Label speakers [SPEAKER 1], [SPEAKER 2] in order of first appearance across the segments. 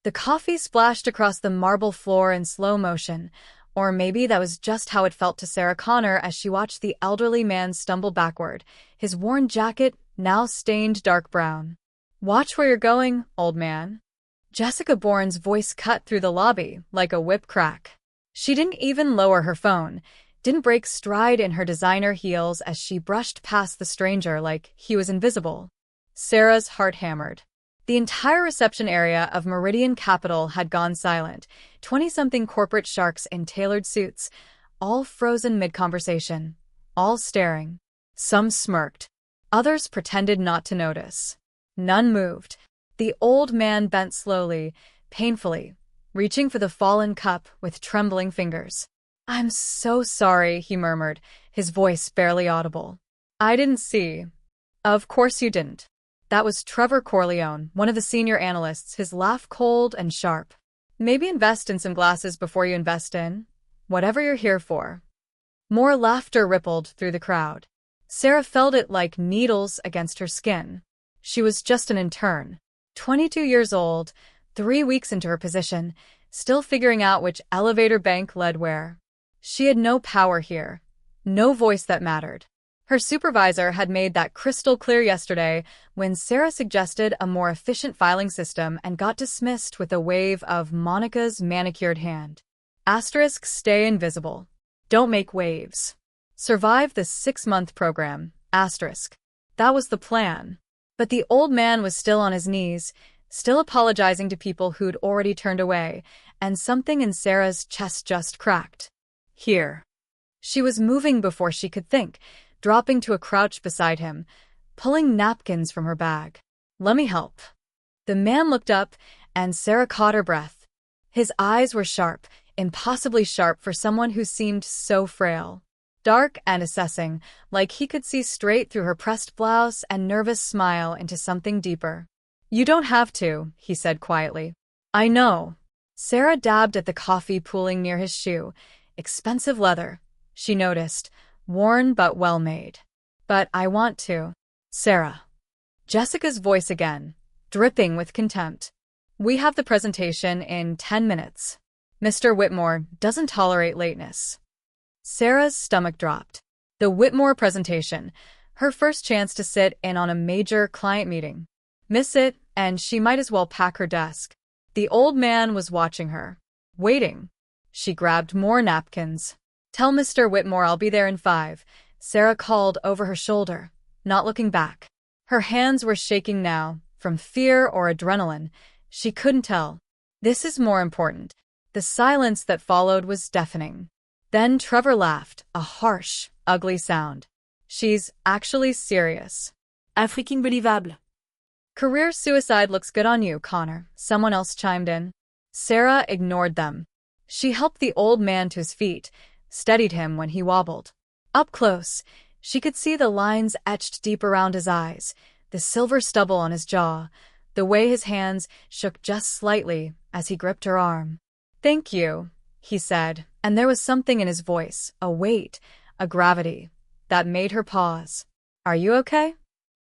[SPEAKER 1] The coffee splashed across the marble floor in slow motion, or maybe that was just how it felt to Sarah Connor as she watched the elderly man stumble backward, his worn jacket now stained dark brown. "Watch where you're going, old man." Jessica Bourne's voice cut through the lobby like a whip crack. She didn't even lower her phone, didn't break stride in her designer heels as she brushed past the stranger like he was invisible. Sarah's heart hammered. The entire reception area of Meridian Capital had gone silent, 20-something corporate sharks in tailored suits, all frozen mid-conversation, all staring. Some smirked. Others pretended not to notice. None moved. The old man bent slowly, painfully, reaching for the fallen cup with trembling fingers. "I'm so sorry," he murmured, his voice barely audible. "I didn't see." "Of course you didn't." That was Trevor Corleone, one of the senior analysts, his laugh cold and sharp. "Maybe invest in some glasses before you invest in whatever you're here for." More laughter rippled through the crowd. Sarah felt it like needles against her skin. She was just an intern, 22 years old, 3 weeks into her position, still figuring out which elevator bank led where. She had no power here, no voice that mattered. Her supervisor had made that crystal clear yesterday when Sarah suggested a more efficient filing system and got dismissed with a wave of Monica's manicured hand. Asterisk, stay invisible. Don't make waves. Survive the 6-month program. Asterisk. That was the plan. But the old man was still on his knees, still apologizing to people who'd already turned away, and something in Sarah's chest just cracked. Here. She was moving before she could think, dropping to a crouch beside him, pulling napkins from her bag. "Let me help." The man looked up, and Sarah caught her breath. His eyes were sharp, impossibly sharp for someone who seemed so frail. Dark and assessing, like he could see straight through her pressed blouse and nervous smile into something deeper. "You don't have to," he said quietly. "I know." Sarah dabbed at the coffee pooling near his shoe. Expensive leather, she noticed, worn but well-made. "But I want to." "Sarah." Jessica's voice again, dripping with contempt. "We have the presentation in 10 minutes. Mr. Whitmore doesn't tolerate lateness." Sarah's stomach dropped. The Whitmore presentation, her first chance to sit in on a major client meeting. Miss it, and she might as well pack her desk. The old man was watching her. Waiting. She grabbed more napkins. "Tell Mr. Whitmore I'll be there in 5, Sarah called over her shoulder, not looking back. Her hands were shaking now, from fear or adrenaline. She couldn't tell. This is more important. The silence that followed was deafening. Then Trevor laughed, a harsh, ugly sound. "She's actually serious."
[SPEAKER 2] Freaking believable.
[SPEAKER 1] "Career suicide looks good on you, Connor," someone else chimed in. Sarah ignored them. She helped the old man to his feet, steadied him when he wobbled. Up close, she could see the lines etched deep around his eyes, the silver stubble on his jaw, the way his hands shook just slightly as he gripped her arm. "Thank you," he said, and there was something in his voice, a weight, a gravity, that made her pause. "Are you okay?"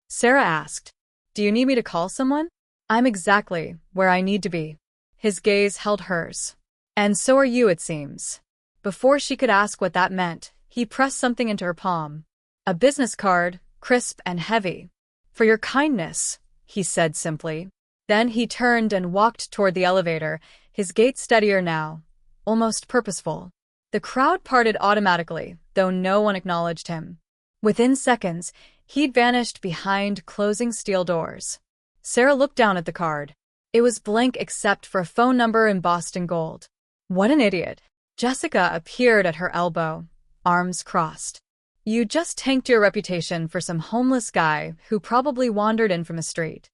[SPEAKER 1] Sarah asked. "Do you need me to call someone?" "I'm exactly where I need to be." His gaze held hers. "And so are you, it seems." Before she could ask what that meant, he pressed something into her palm. A business card, crisp and heavy. "For your kindness," he said simply. Then he turned and walked toward the elevator, his gait steadier now, almost purposeful. The crowd parted automatically, though no one acknowledged him. Within seconds, he'd vanished behind closing steel doors. Sarah looked down at the card. It was blank except for a phone number embossed in gold. What an idiot. Jessica appeared at her elbow, arms crossed. "You just tanked your reputation for some homeless guy who probably wandered in from a street."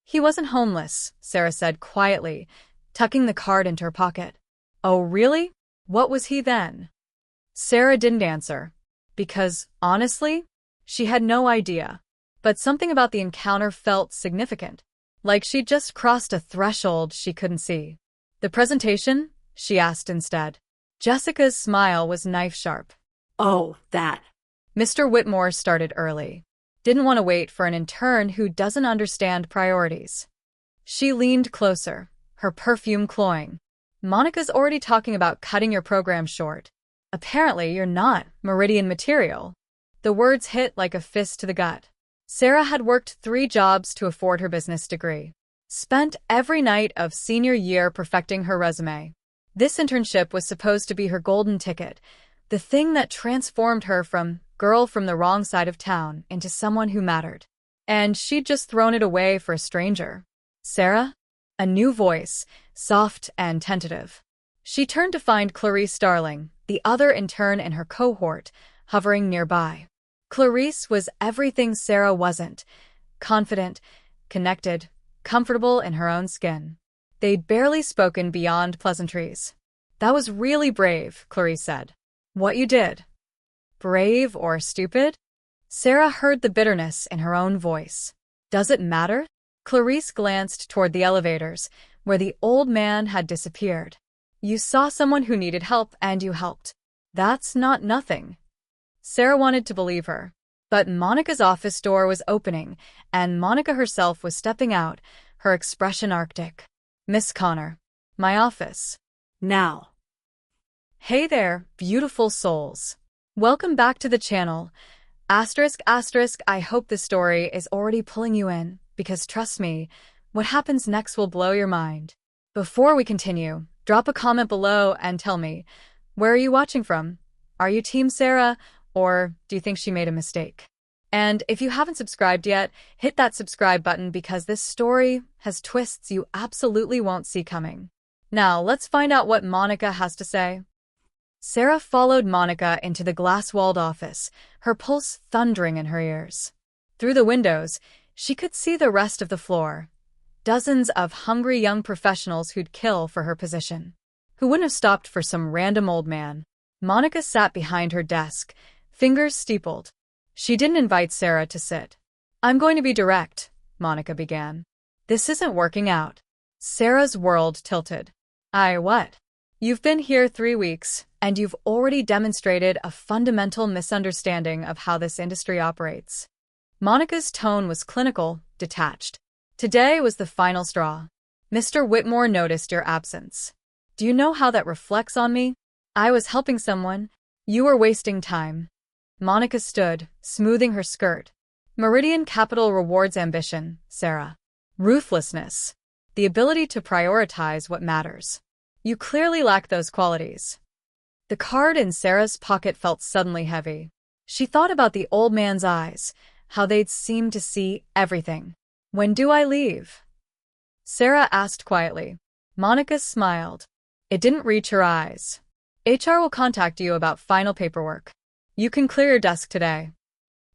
[SPEAKER 1] "He wasn't homeless," Sarah said quietly, tucking the card into her pocket. "Oh, really? What was he then?" Sarah didn't answer, because, honestly, she had no idea. But something about the encounter felt significant, like she'd just crossed a threshold she couldn't see. "The presentation?" she asked instead. Jessica's smile was knife-sharp.
[SPEAKER 2] "Oh, that."
[SPEAKER 1] Mr. Whitmore started early. Didn't want to wait for an intern who doesn't understand priorities. She leaned closer, her perfume cloying. Monica's already talking about cutting your program short. Apparently, you're not Meridian material. The words hit like a fist to the gut. Sarah had worked 3 jobs to afford her business degree. Spent every night of senior year perfecting her resume. This internship was supposed to be her golden ticket, the thing that transformed her from girl from the wrong side of town into someone who mattered. And she'd just thrown it away for a stranger. Sarah? A new voice, soft and tentative. She turned to find Clarice Darling, the other intern in her cohort, hovering nearby. Clarice was everything Sarah wasn't. Confident, connected, comfortable in her own skin. They'd barely spoken beyond pleasantries. That was really brave, Clarice said. What you did. Brave or stupid? Sarah heard the bitterness in her own voice. Does it matter? Clarice glanced toward the elevators, where the old man had disappeared. You saw someone who needed help and you helped. That's not nothing. Sarah wanted to believe her. But Monica's office door was opening, and Monica herself was stepping out, her expression arctic. Miss Connor. My office.
[SPEAKER 2] Now.
[SPEAKER 1] Hey there, beautiful souls. Welcome back to the channel. Asterisk, I hope the story is already pulling you in, because trust me, what happens next will blow your mind. Before we continue, drop a comment below and tell me, where are you watching from? Are you Team Sarah, or do you think she made a mistake? And if you haven't subscribed yet, hit that subscribe button because this story has twists you absolutely won't see coming. Now, let's find out what Monica has to say. Sarah followed Monica into the glass-walled office, her pulse thundering in her ears. Through the windows, she could see the rest of the floor. Dozens of hungry young professionals who'd kill for her position. Who wouldn't have stopped for some random old man? Monica sat behind her desk, fingers steepled. She didn't invite Sarah to sit. I'm going to be direct, Monica began. This isn't working out. Sarah's world tilted. What? You've been here 3 weeks, and you've already demonstrated a fundamental misunderstanding of how this industry operates. Monica's tone was clinical, detached. Today was the final straw. Mr. Whitmore noticed your absence. Do you know how that reflects on me? I was helping someone. You were wasting time. Monica stood, smoothing her skirt. Meridian Capital rewards ambition, Sarah. Ruthlessness. The ability to prioritize what matters. You clearly lack those qualities. The card in Sarah's pocket felt suddenly heavy. She thought about the old man's eyes, how they'd seemed to see everything. When do I leave? Sarah asked quietly. Monica smiled. It didn't reach her eyes. HR will contact you about final paperwork. You can clear your desk today.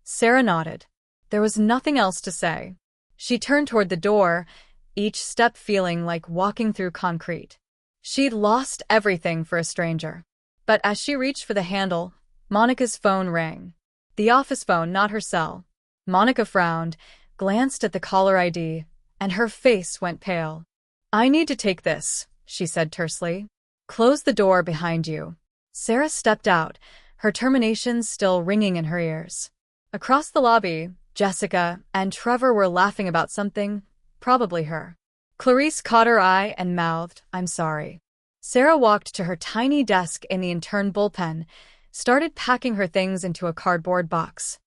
[SPEAKER 1] Sarah nodded. There was nothing else to say. She turned toward the door, each step feeling like walking through concrete. She'd lost everything for a stranger. But as she reached for the handle, Monica's phone rang. The office phone, not her cell. Monica frowned, glanced at the caller ID, and her face went pale. I need to take this, she said tersely. Close the door behind you. Sarah stepped out, her termination still ringing in her ears. Across the lobby, Jessica and Trevor were laughing about something, probably her. Clarice caught her eye and mouthed, I'm sorry. Sarah walked to her tiny desk in the intern bullpen, started packing her things into a cardboard box.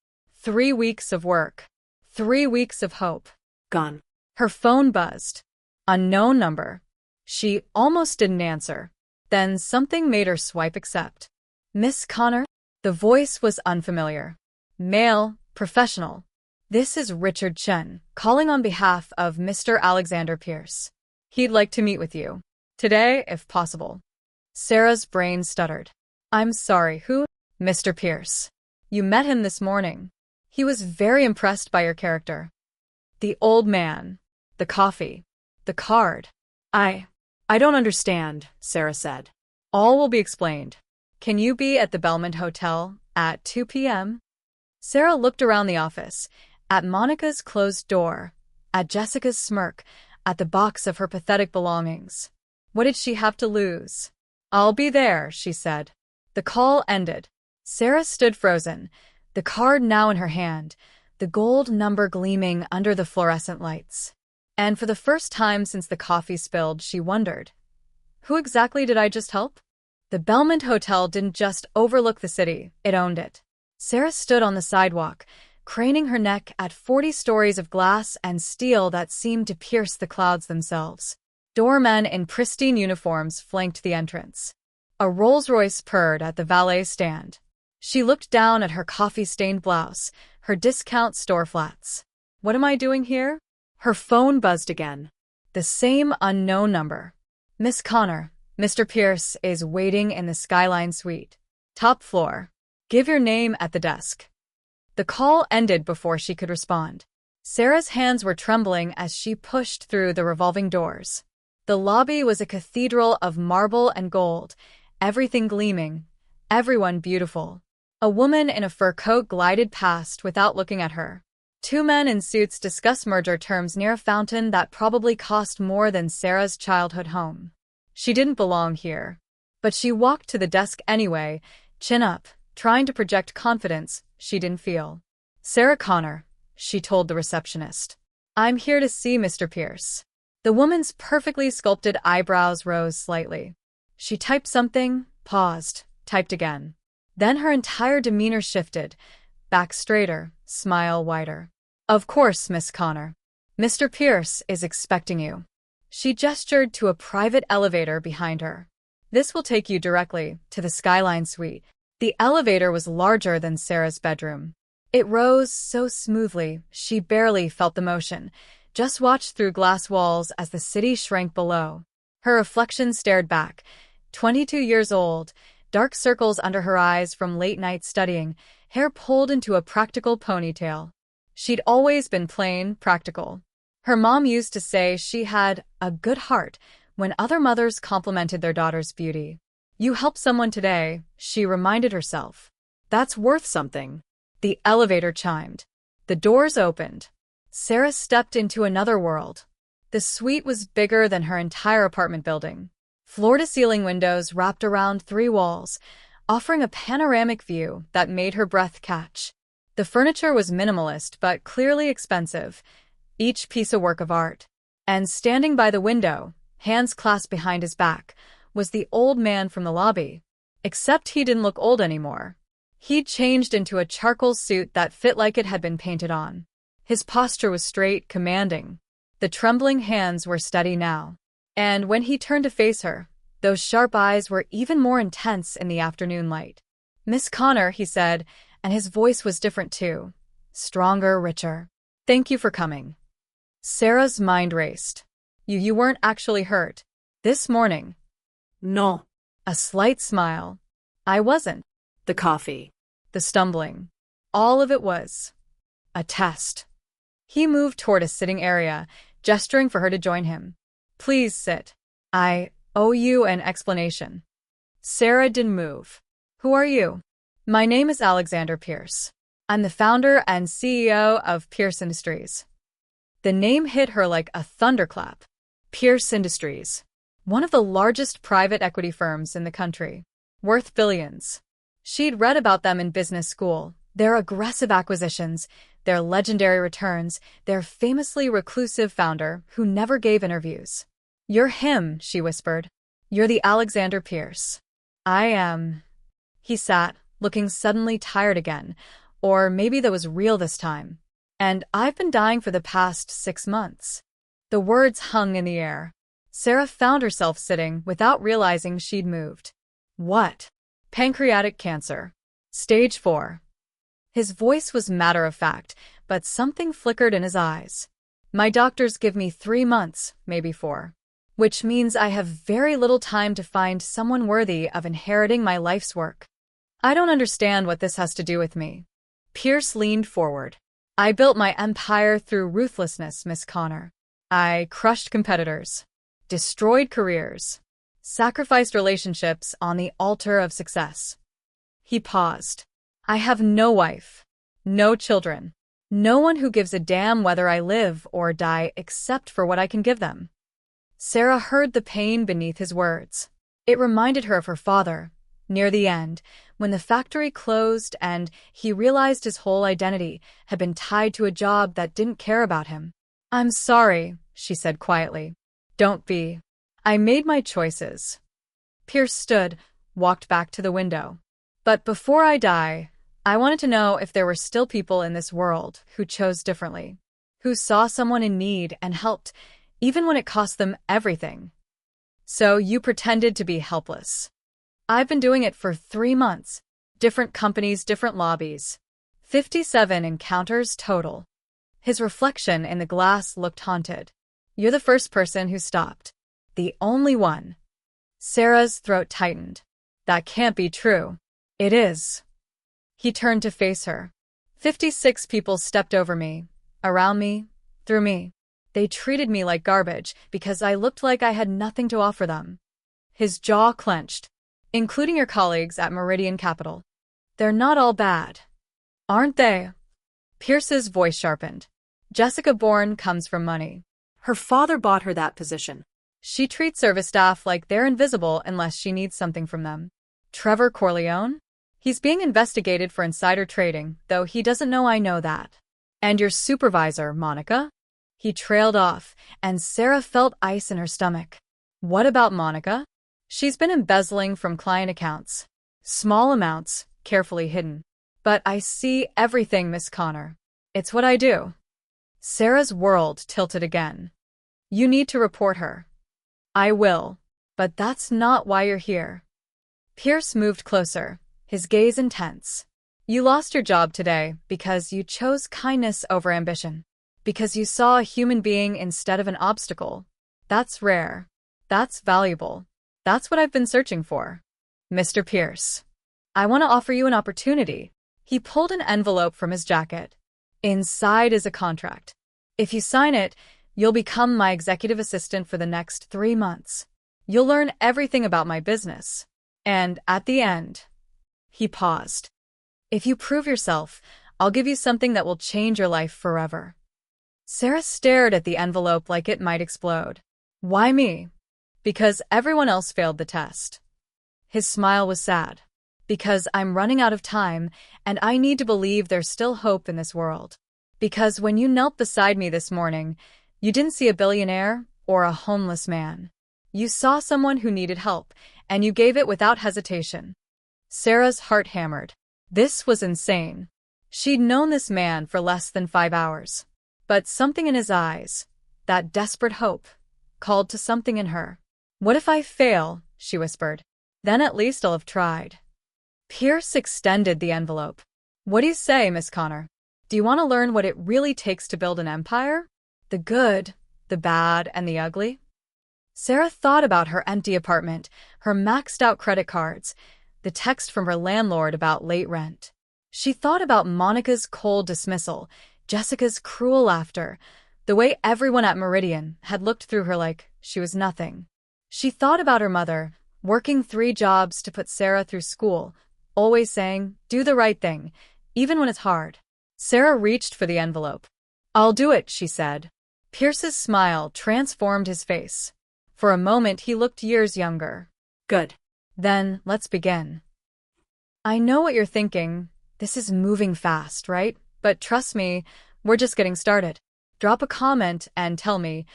[SPEAKER 1] 3 weeks of work. 3 weeks of hope.
[SPEAKER 2] Gone.
[SPEAKER 1] Her phone buzzed. Unknown number. She almost didn't answer. Then something made her swipe accept. Miss Connor? The voice was unfamiliar. Male, professional. This is Richard Chen, calling on behalf of Mr. Alexander Pierce. He'd like to meet with you. Today, if possible. Sarah's brain stuttered. I'm sorry, who? Mr. Pierce. You met him this morning. He was very impressed by your character. The old man. The coffee. The card.
[SPEAKER 2] I don't understand, Sarah said.
[SPEAKER 1] All will be explained. Can you be at the Belmont Hotel at 2 p.m.? Sarah looked around the office, at Monica's closed door, at Jessica's smirk, at the box of her pathetic belongings. What did she have to lose? I'll be there, she said. The call ended. Sarah stood frozen, the card now in her hand, the gold number gleaming under the fluorescent lights. And for the first time since the coffee spilled, she wondered, who exactly did I just help? The Belmont Hotel didn't just overlook the city, it owned it. Sarah stood on the sidewalk, craning her neck at 40 stories of glass and steel that seemed to pierce the clouds themselves. Doormen in pristine uniforms flanked the entrance. A Rolls-Royce purred at the valet stand. She looked down at her coffee-stained blouse, her discount store flats. What am I doing here?
[SPEAKER 2] Her phone buzzed again.
[SPEAKER 1] The same unknown number. Miss Connor, Mr. Pierce is waiting in the Skyline Suite. Top floor. Give your name at the desk. The call ended before she could respond. Sarah's hands were trembling as she pushed through the revolving doors. The lobby was a cathedral of marble and gold, everything gleaming, everyone beautiful. A woman in a fur coat glided past without looking at her. Two men in suits discussed merger terms near a fountain that probably cost more than Sarah's childhood home. She didn't belong here. But she walked to the desk anyway, chin up, trying to project confidence she didn't feel. Sarah Connor, she told the receptionist. I'm here to see Mr. Pierce. The woman's perfectly sculpted eyebrows rose slightly. She typed something, paused, typed again. Then her entire demeanor shifted, back straighter, smile wider. Of course, Miss Connor. Mr. Pierce is expecting you. She gestured to a private elevator behind her. This will take you directly to the Skyline Suite. The elevator was larger than Sarah's bedroom. It rose so smoothly, she barely felt the motion, just watched through glass walls as the city shrank below. Her reflection stared back. 22 years old, dark circles under her eyes from late-night studying, hair pulled into a practical ponytail. She'd always been plain, practical. Her mom used to say she had a good heart when other mothers complimented their daughter's beauty. You helped someone today, she reminded herself. That's worth something. The elevator chimed. The doors opened. Sarah stepped into another world. The suite was bigger than her entire apartment building. Floor-to-ceiling windows wrapped around 3 walls, offering a panoramic view that made her breath catch. The furniture was minimalist but clearly expensive, each piece a work of art. And standing by the window, hands clasped behind his back, was the old man from the lobby. Except he didn't look old anymore. He'd changed into a charcoal suit that fit like it had been painted on. His posture was straight, commanding. The trembling hands were steady now. And when he turned to face her, those sharp eyes were even more intense in the afternoon light. Miss Connor, he said, and his voice was different too. Stronger, richer. Thank you for coming. Sarah's mind raced. You weren't actually hurt. This morning.
[SPEAKER 2] No.
[SPEAKER 1] A slight smile. I wasn't.
[SPEAKER 2] The coffee.
[SPEAKER 1] The stumbling. All of it was a test. He moved toward a sitting area, gesturing for her to join him. Please sit. I owe you an explanation. Sarah didn't move. Who are you? My name is Alexander Pierce. I'm the founder and CEO of Pierce Industries. The name hit her like a thunderclap. Pierce Industries. One of the largest private equity firms in the country. Worth billions. She'd read about them in business school. Their aggressive acquisitions, their legendary returns, their famously reclusive founder who never gave interviews. You're him, she whispered. You're the Alexander Pierce. I am. He sat, looking suddenly tired again, or maybe that was real this time. And I've been dying for the past 6 months. The words hung in the air. Sarah found herself sitting without realizing she'd moved. What? Pancreatic cancer. Stage 4. His voice was matter-of-fact, but something flickered in his eyes. My doctors give me 3 months, maybe 4. Which means I have very little time to find someone worthy of inheriting my life's work. I don't understand what this has to do with me. Pierce leaned forward. I built my empire through ruthlessness, Miss Connor. I crushed competitors. Destroyed careers. Sacrificed relationships on the altar of success. He paused. I have no wife. No children. No one who gives a damn whether I live or die except for what I can give them. Sarah heard the pain beneath his words. It reminded her of her father, near the end, when the factory closed and he realized his whole identity had been tied to a job that didn't care about him. I'm sorry, she said quietly. Don't be. I made my choices. Pierce stood, walked back to the window. But before I die, I wanted to know if there were still people in this world who chose differently, who saw someone in need and helped, even when it cost them everything. So you pretended to be helpless. I've been doing it for 3 months. Different companies, different lobbies. 57 encounters total. His reflection in the glass looked haunted. You're the first person who stopped. The only one. Sarah's throat tightened. That can't be true. It is. He turned to face her. 56 people stepped over me, around me, through me. They treated me like garbage because I looked like I had nothing to offer them. His jaw clenched. Including your colleagues at Meridian Capital. They're not all bad. Aren't they? Pierce's voice sharpened. Jessica Bourne comes from money.
[SPEAKER 2] Her father bought her that position.
[SPEAKER 1] She treats service staff like they're invisible unless she needs something from them. Trevor Corleone? He's being investigated for insider trading, though he doesn't know I know that. And your supervisor, Monica? He trailed off, and Sarah felt ice in her stomach. What about Monica? She's been embezzling from client accounts. Small amounts, carefully hidden. But I see everything, Miss Connor. It's what I do. Sarah's world tilted again. You need to report her. I will. But that's not why you're here. Pierce moved closer, his gaze intense. You lost your job today because you chose kindness over ambition. Because you saw a human being instead of an obstacle. That's rare. That's valuable. That's what I've been searching for. Mr. Pierce. I want to offer you an opportunity. He pulled an envelope from his jacket. Inside is a contract. If you sign it, you'll become my executive assistant for the next 3 months. You'll learn everything about my business. And at the end, he paused. If you prove yourself, I'll give you something that will change your life forever. Sarah stared at the envelope like it might explode. Why me? Because everyone else failed the test. His smile was sad. Because I'm running out of time, and I need to believe there's still hope in this world. Because when you knelt beside me this morning, you didn't see a billionaire or a homeless man. You saw someone who needed help, and you gave it without hesitation. Sarah's heart hammered. This was insane. She'd known this man for less than 5 hours. But something in his eyes, that desperate hope, called to something in her. What if I fail? She whispered. Then at least I'll have tried. Pierce extended the envelope. What do you say, Miss Connor? Do you want to learn what it really takes to build an empire? The good, the bad, and the ugly? Sarah thought about her empty apartment, her maxed-out credit cards, the text from her landlord about late rent. She thought about Monica's cold dismissal, Jessica's cruel laughter, the way everyone at Meridian had looked through her like she was nothing. She thought about her mother, working 3 jobs to put Sarah through school, always saying, do the right thing, even when it's hard. Sarah reached for the envelope. I'll do it, she said. Pierce's smile transformed his face. For a moment he looked years younger.
[SPEAKER 2] Good.
[SPEAKER 1] Then, let's begin. I know what you're thinking. This is moving fast, right? But trust me, we're just getting started. Drop a comment and tell me,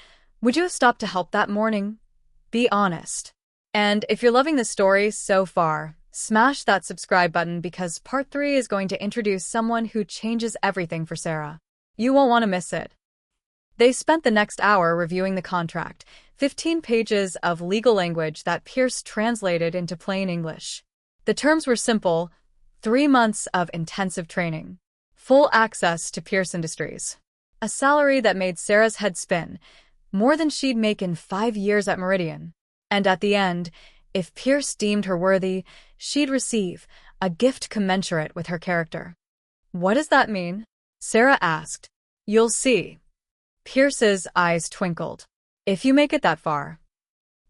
[SPEAKER 1] would you have stopped to help that morning? Be honest. And if you're loving the story so far, smash that subscribe button because part 3 is going to introduce someone who changes everything for Sarah. You won't want to miss it. They spent the next hour reviewing the contract, 15 pages of legal language that Pierce translated into plain English. The terms were simple: 3 months of intensive training, full access to Pierce Industries, a salary that made Sarah's head spin, more than she'd make in 5 years at Meridian. And at the end, if Pierce deemed her worthy, she'd receive a gift commensurate with her character. What does that mean? Sarah asked. You'll see. Pierce's eyes twinkled. If you make it that far.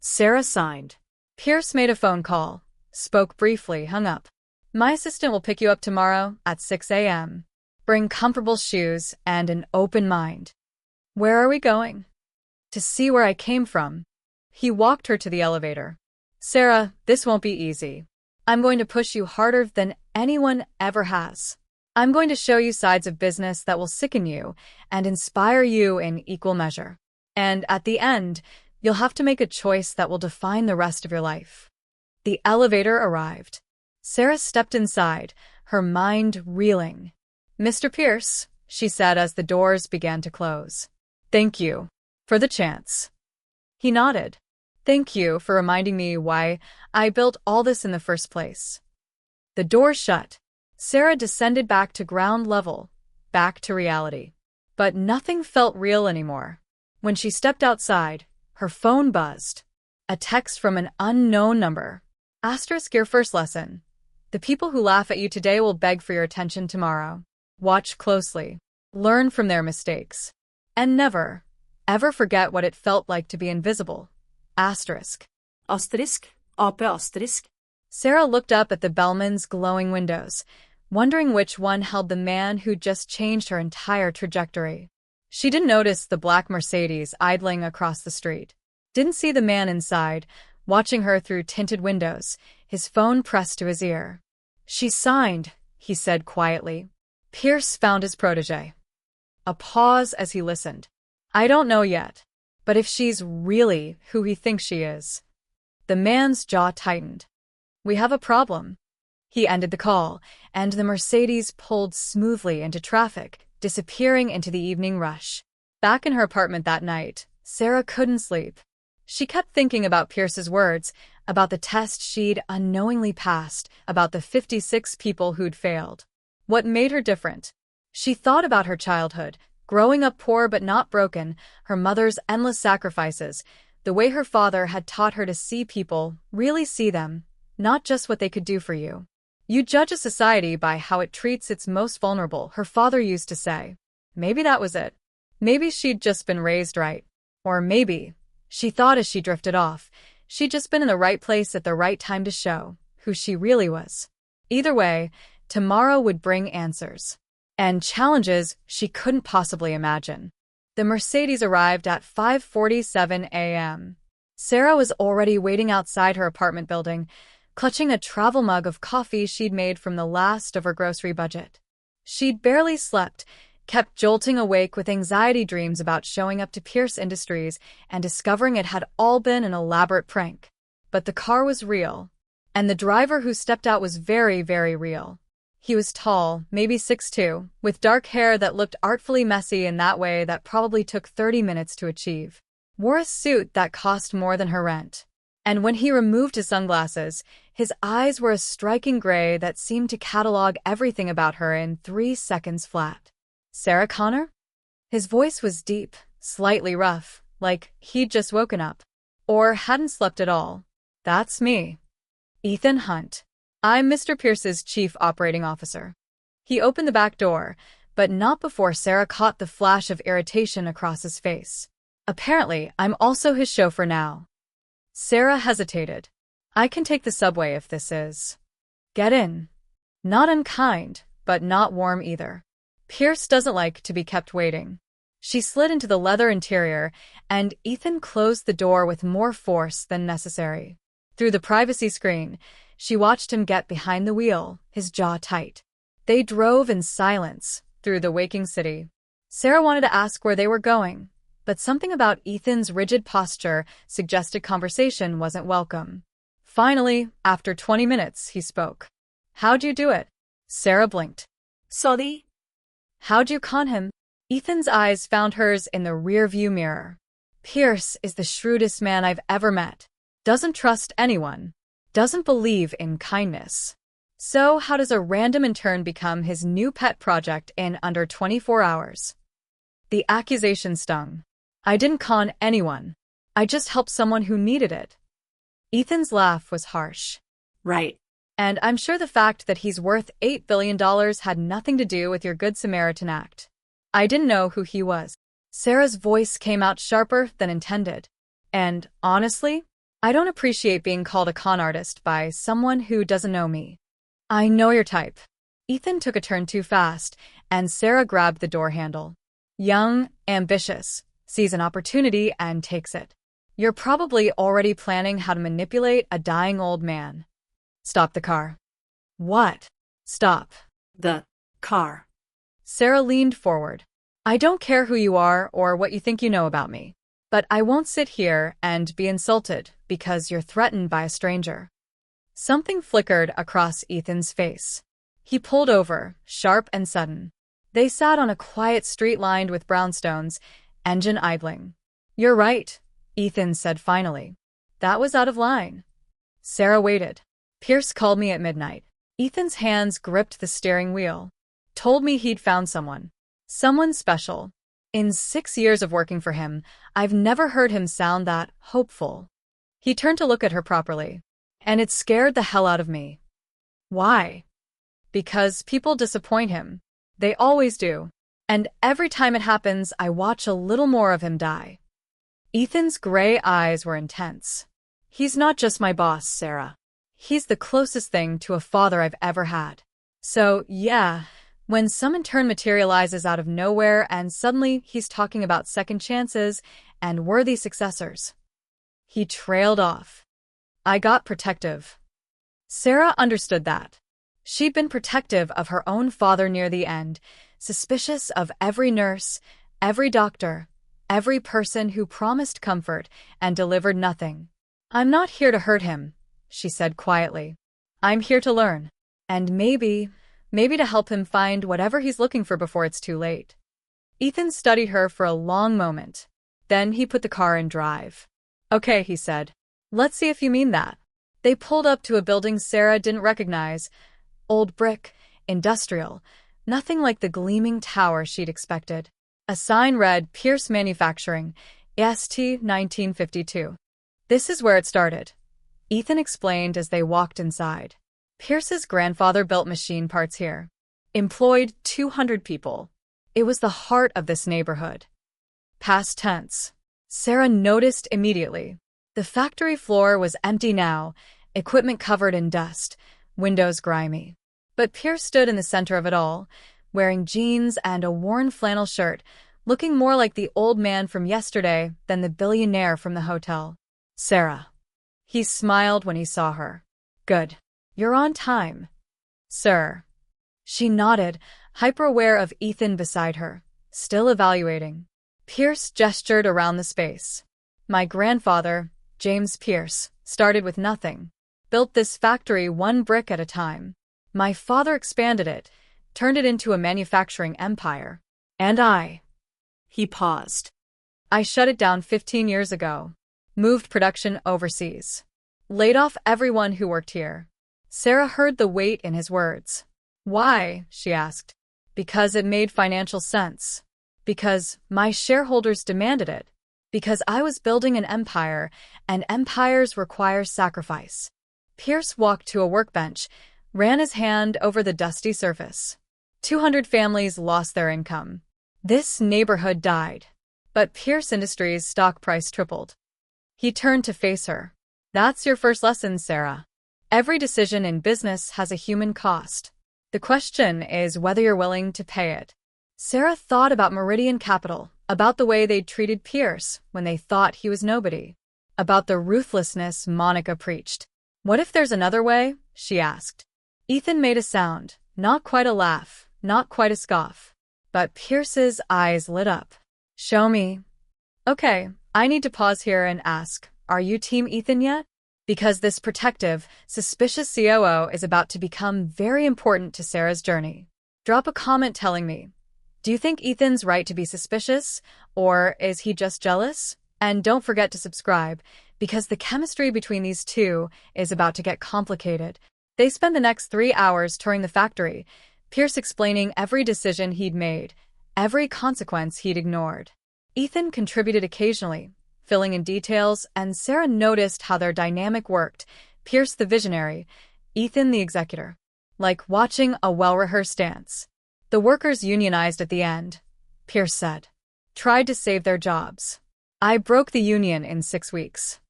[SPEAKER 2] Sarah signed.
[SPEAKER 1] Pierce made a phone call, spoke briefly, hung up. My assistant will pick you up tomorrow at 6 a.m. Bring comfortable shoes and an open mind. Where are we going? To see where I came from. He walked her to the elevator. Sarah, this won't be easy. I'm going to push you harder than anyone ever has. I'm going to show you sides of business that will sicken you and inspire you in equal measure. And at the end, you'll have to make a choice that will define the rest of your life. The elevator arrived. Sarah stepped inside, her mind reeling. "Mr. Pierce," she said as the doors began to close. "Thank you for the chance." He nodded. "Thank you for reminding me why I built all this in the first place." The door shut. Sarah descended back to ground level, back to reality. But nothing felt real anymore. When she stepped outside, her phone buzzed. A text from an unknown number. Asterisk your first lesson. The people who laugh at you today will beg for your attention tomorrow. Watch closely. Learn from their mistakes. And never, ever forget what it felt like to be invisible. Asterisk.
[SPEAKER 2] Asterisk. AP asterisk.
[SPEAKER 1] Sarah looked up at the bellman's glowing windows, wondering which one held the man who just changed her entire trajectory. She didn't notice the black Mercedes idling across the street. Didn't see the man inside, watching her through tinted windows, his phone pressed to his ear. "She signed," he said quietly. Pierce found his protégé. A pause as he listened. "I don't know yet, but if she's really who he thinks she is." The man's jaw tightened. "We have a problem." He ended the call, and the Mercedes pulled smoothly into traffic, disappearing into the evening rush. Back in her apartment that night, Sarah couldn't sleep. She kept thinking about Pierce's words, about the test she'd unknowingly passed, about the 56 people who'd failed. What made her different? She thought about her childhood, growing up poor but not broken, her mother's endless sacrifices, the way her father had taught her to see people, really see them, not just what they could do for you. "You judge a society by how it treats its most vulnerable," her father used to say. Maybe that was it. Maybe she'd just been raised right. Or maybe, she thought as she drifted off, she'd just been in the right place at the right time to show who she really was. Either way, tomorrow would bring answers. And challenges she couldn't possibly imagine. The Mercedes arrived at 5:47 a.m. Sarah was already waiting outside her apartment building, clutching a travel mug of coffee she'd made from the last of her grocery budget. She'd barely slept, kept jolting awake with anxiety dreams about showing up to Pierce Industries and discovering it had all been an elaborate prank. But the car was real. And the driver who stepped out was very, very real. He was tall, maybe 6'2", with dark hair that looked artfully messy in that way that probably took 30 minutes to achieve. Wore a suit that cost more than her rent. And when he removed his sunglasses, his eyes were a striking gray that seemed to catalog everything about her in 3 seconds flat. "Sarah Connor?" His voice was deep, slightly rough, like he'd just woken up. Or hadn't slept at all. "That's me. Ethan Hunt. I'm Mr. Pierce's chief operating officer." He opened the back door, but not before Sarah caught the flash of irritation across his face. "Apparently, I'm also his chauffeur now." Sarah hesitated. "I can take the subway if this is." "Get in." Not unkind, but not warm either. Pierce doesn't like to be kept waiting. She slid into the leather interior, and Ethan closed the door with more force than necessary. Through the privacy screen, she watched him get behind the wheel, his jaw tight. They drove in silence through the waking city. Sarah wanted to ask where they were going, but something about Ethan's rigid posture suggested conversation wasn't welcome. Finally, after 20 minutes, he spoke. "How'd you do it?" Sarah blinked.
[SPEAKER 2] Sorry.
[SPEAKER 1] "How'd you con him?" Ethan's eyes found hers in the rearview mirror. "Pierce is the shrewdest man I've ever met. Doesn't trust anyone. Doesn't believe in kindness. So how does a random intern become his new pet project in under 24 hours? The accusation stung. "I didn't con anyone. I just helped someone who needed it." Ethan's laugh was harsh.
[SPEAKER 2] Right.
[SPEAKER 1] "And I'm sure the fact that he's worth $8 billion had nothing to do with your Good Samaritan act." "I didn't know who he was." Sarah's voice came out sharper than intended. "And, honestly, I don't appreciate being called a con artist by someone who doesn't know me." "I know your type." Ethan took a turn too fast, and Sarah grabbed the door handle. "Young, ambitious, sees an opportunity and takes it. You're probably already planning how to manipulate a dying old man." "Stop the car." "What?" "Stop."
[SPEAKER 2] The car.
[SPEAKER 1] Sarah leaned forward. "I don't care who you are or what you think you know about me. But I won't sit here and be insulted because you're threatened by a stranger. Something flickered across Ethan's face. He pulled over, sharp and sudden. They sat on a quiet street lined with brownstones, engine idling. "You're right," Ethan said finally. "That was out of line." Sarah waited. "Pierce called me at midnight." Ethan's hands gripped the steering wheel. "Told me he'd found someone. Someone special. In 6 years of working for him, I've never heard him sound that hopeful." He turned to look at her properly. "And it scared the hell out of me." "Why?" "Because people disappoint him. They always do. And every time it happens, I watch a little more of him die." Ethan's gray eyes were intense. "He's not just my boss, Sarah. He's the closest thing to a father I've ever had. So, yeah, when some intern materializes out of nowhere and suddenly he's talking about second chances and worthy successors." He trailed off. "I got protective." Sarah understood that. She'd been protective of her own father near the end, suspicious of every nurse, every doctor, every person who promised comfort and delivered nothing. "I'm not here to hurt him," she said quietly. "I'm here to learn. And maybe to help him find whatever he's looking for before it's too late." Ethan studied her for a long moment. Then he put the car in drive. "Okay," he said. "Let's see if you mean that." They pulled up to a building Sarah didn't recognize. Old brick, industrial, nothing like the gleaming tower she'd expected. A sign read, "Pierce Manufacturing, EST 1952. "This is where it started," Ethan explained as they walked inside. "Pierce's grandfather built machine parts here. Employed 200 people. It was the heart of this neighborhood." Past tense. Sarah noticed immediately. The factory floor was empty now, equipment covered in dust, windows grimy. But Pierce stood in the center of it all, wearing jeans and a worn flannel shirt, looking more like the old man from yesterday than the billionaire from the hotel. "Sarah." He smiled when he saw her. "Good. You're on time." "Sir." She nodded, hyper-aware of Ethan beside her, still evaluating. Pierce gestured around the space. "My grandfather, James Pierce, started with nothing. Built this factory one brick at a time. My father expanded it, turned it into a manufacturing empire. And I—" He paused. "I shut it down 15 years ago. Moved production overseas. Laid off everyone who worked here." Sarah heard the weight in his words. "Why?" she asked. "Because it made financial sense. Because my shareholders demanded it. Because I was building an empire, and empires require sacrifice." Pierce walked to a workbench, ran his hand over the dusty surface. 200 families lost their income. This neighborhood died. But Pierce Industries' stock price tripled. He turned to face her. "That's your first lesson, Sarah. Every decision in business has a human cost. The question is whether you're willing to pay it." Sarah thought about Meridian Capital, about the way they'd treated Pierce when they thought he was nobody, about the ruthlessness Monica preached. "What if there's another way?" she asked. Ethan made a sound, not quite a laugh, not quite a scoff. But Pierce's eyes lit up. "Show me." "Okay, I need to pause here and ask, are you Team Ethan yet? Because this protective, suspicious COO is about to become very important to Sarah's journey. Drop a comment telling me, do you think Ethan's right to be suspicious, or is he just jealous? And don't forget to subscribe, because the chemistry between these two is about to get complicated. They spend the next 3 hours touring the factory, Pierce explaining every decision he'd made, every consequence he'd ignored. Ethan contributed occasionally, filling in details, and Sarah noticed how their dynamic worked, Pierce the visionary, Ethan the executor. Like watching a well-rehearsed dance. "The workers unionized at the end," Pierce said. "Tried to save their jobs. I broke the union in 6 weeks."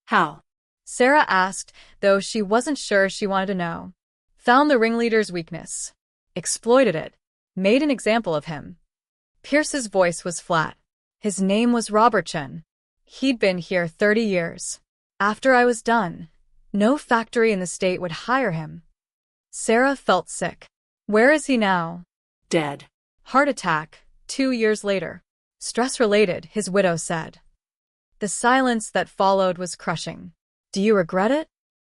[SPEAKER 1] "How?" Sarah asked, though she wasn't sure she wanted to know. "Found the ringleader's weakness. Exploited it. Made an example of him." Pierce's voice was flat. "His name was Robertson. He'd been here 30 years. After I was done, no factory in the state would hire him." Sarah felt sick. "Where is he now?" "Dead. Heart attack, 2 years later. Stress-related," his widow said. The silence that followed was crushing. "Do you regret it?"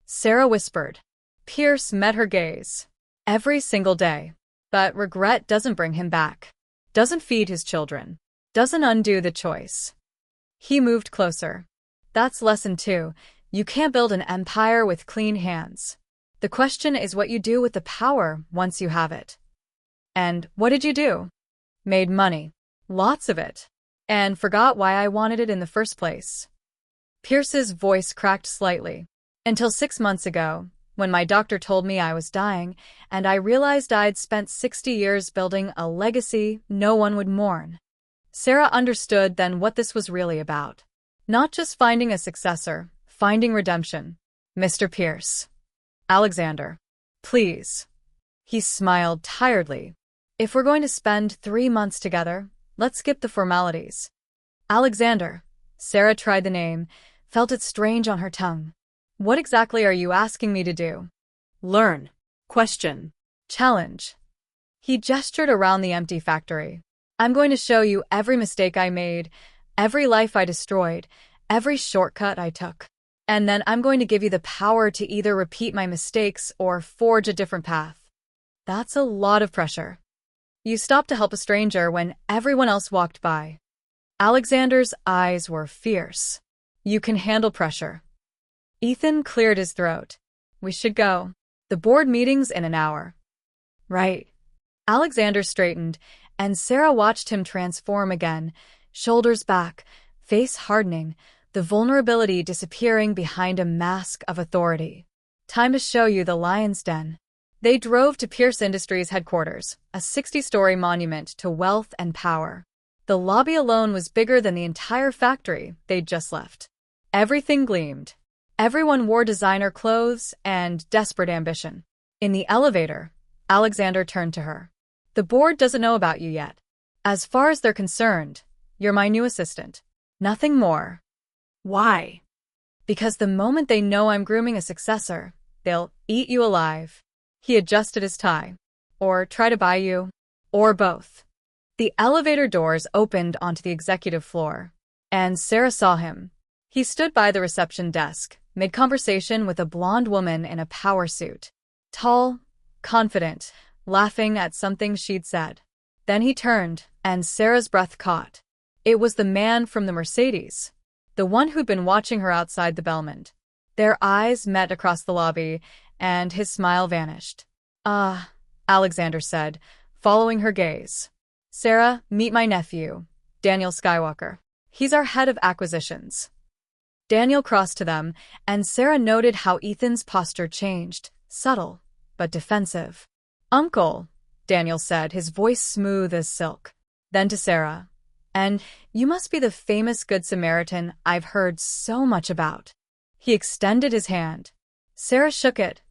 [SPEAKER 1] Sarah whispered. Pierce met her gaze. "Every single day. But regret doesn't bring him back. Doesn't feed his children. Doesn't undo the choice." He moved closer. "That's lesson 2. You can't build an empire with clean hands. The question is what you do with the power once you have it." "And what did you do?" "Made money. Lots of it. And forgot why I wanted it in the first place." Pierce's voice cracked slightly. "Until 6 months ago, when my doctor told me I was dying, and I realized I'd spent 60 years building a legacy no one would mourn." Sarah understood then what this was really about. Not just finding a successor, finding redemption. "Mr. Pierce." "Alexander. Please." He smiled tiredly. "If we're going to spend 3 months together, let's skip the formalities." "Alexander." Sarah tried the name, felt it strange on her tongue. "What exactly are you asking me to do?"
[SPEAKER 2] Learn. Question.
[SPEAKER 1] "Challenge." He gestured around the empty factory. "I'm going to show you every mistake I made, every life I destroyed, every shortcut I took. And then I'm going to give you the power to either repeat my mistakes or forge a different path." That's a lot of pressure. You stopped to help a stranger when everyone else walked by. Alexander's eyes were fierce. "You can handle pressure." Ethan cleared his throat. "We should go. The board meeting's in an hour." "Right." Alexander straightened, and Sarah watched him transform again, shoulders back, face hardening, the vulnerability disappearing behind a mask of authority. "Time to show you the lion's den." They drove to Pierce Industries headquarters, a 60-story monument to wealth and power. The lobby alone was bigger than the entire factory they'd just left. Everything gleamed. Everyone wore designer clothes and desperate ambition. In the elevator, Alexander turned to her. "The board doesn't know about you yet. As far as they're concerned, you're my new assistant. Nothing more."
[SPEAKER 2] Why?
[SPEAKER 1] "Because the moment they know I'm grooming a successor, they'll eat you alive." He adjusted his tie. "Or try to buy you. Or both." The elevator doors opened onto the executive floor, and Sarah saw him. He stood by the reception desk, mid-conversation with a blonde woman in a power suit. Tall, confident, laughing at something she'd said. Then he turned, and Sarah's breath caught. It was the man from the Mercedes, the one who'd been watching her outside the Belmont. Their eyes met across the lobby, and his smile vanished. "Ah," Alexander said, following her gaze. "Sarah, meet my nephew, Daniel Skywalker. He's our head of acquisitions." Daniel crossed to them, and Sarah noted how Ethan's posture changed, subtle, but defensive. "Uncle," Daniel said, his voice smooth as silk. Then to Sarah, "And you must be the famous Good Samaritan I've heard so much about." He extended his hand. Sarah shook it,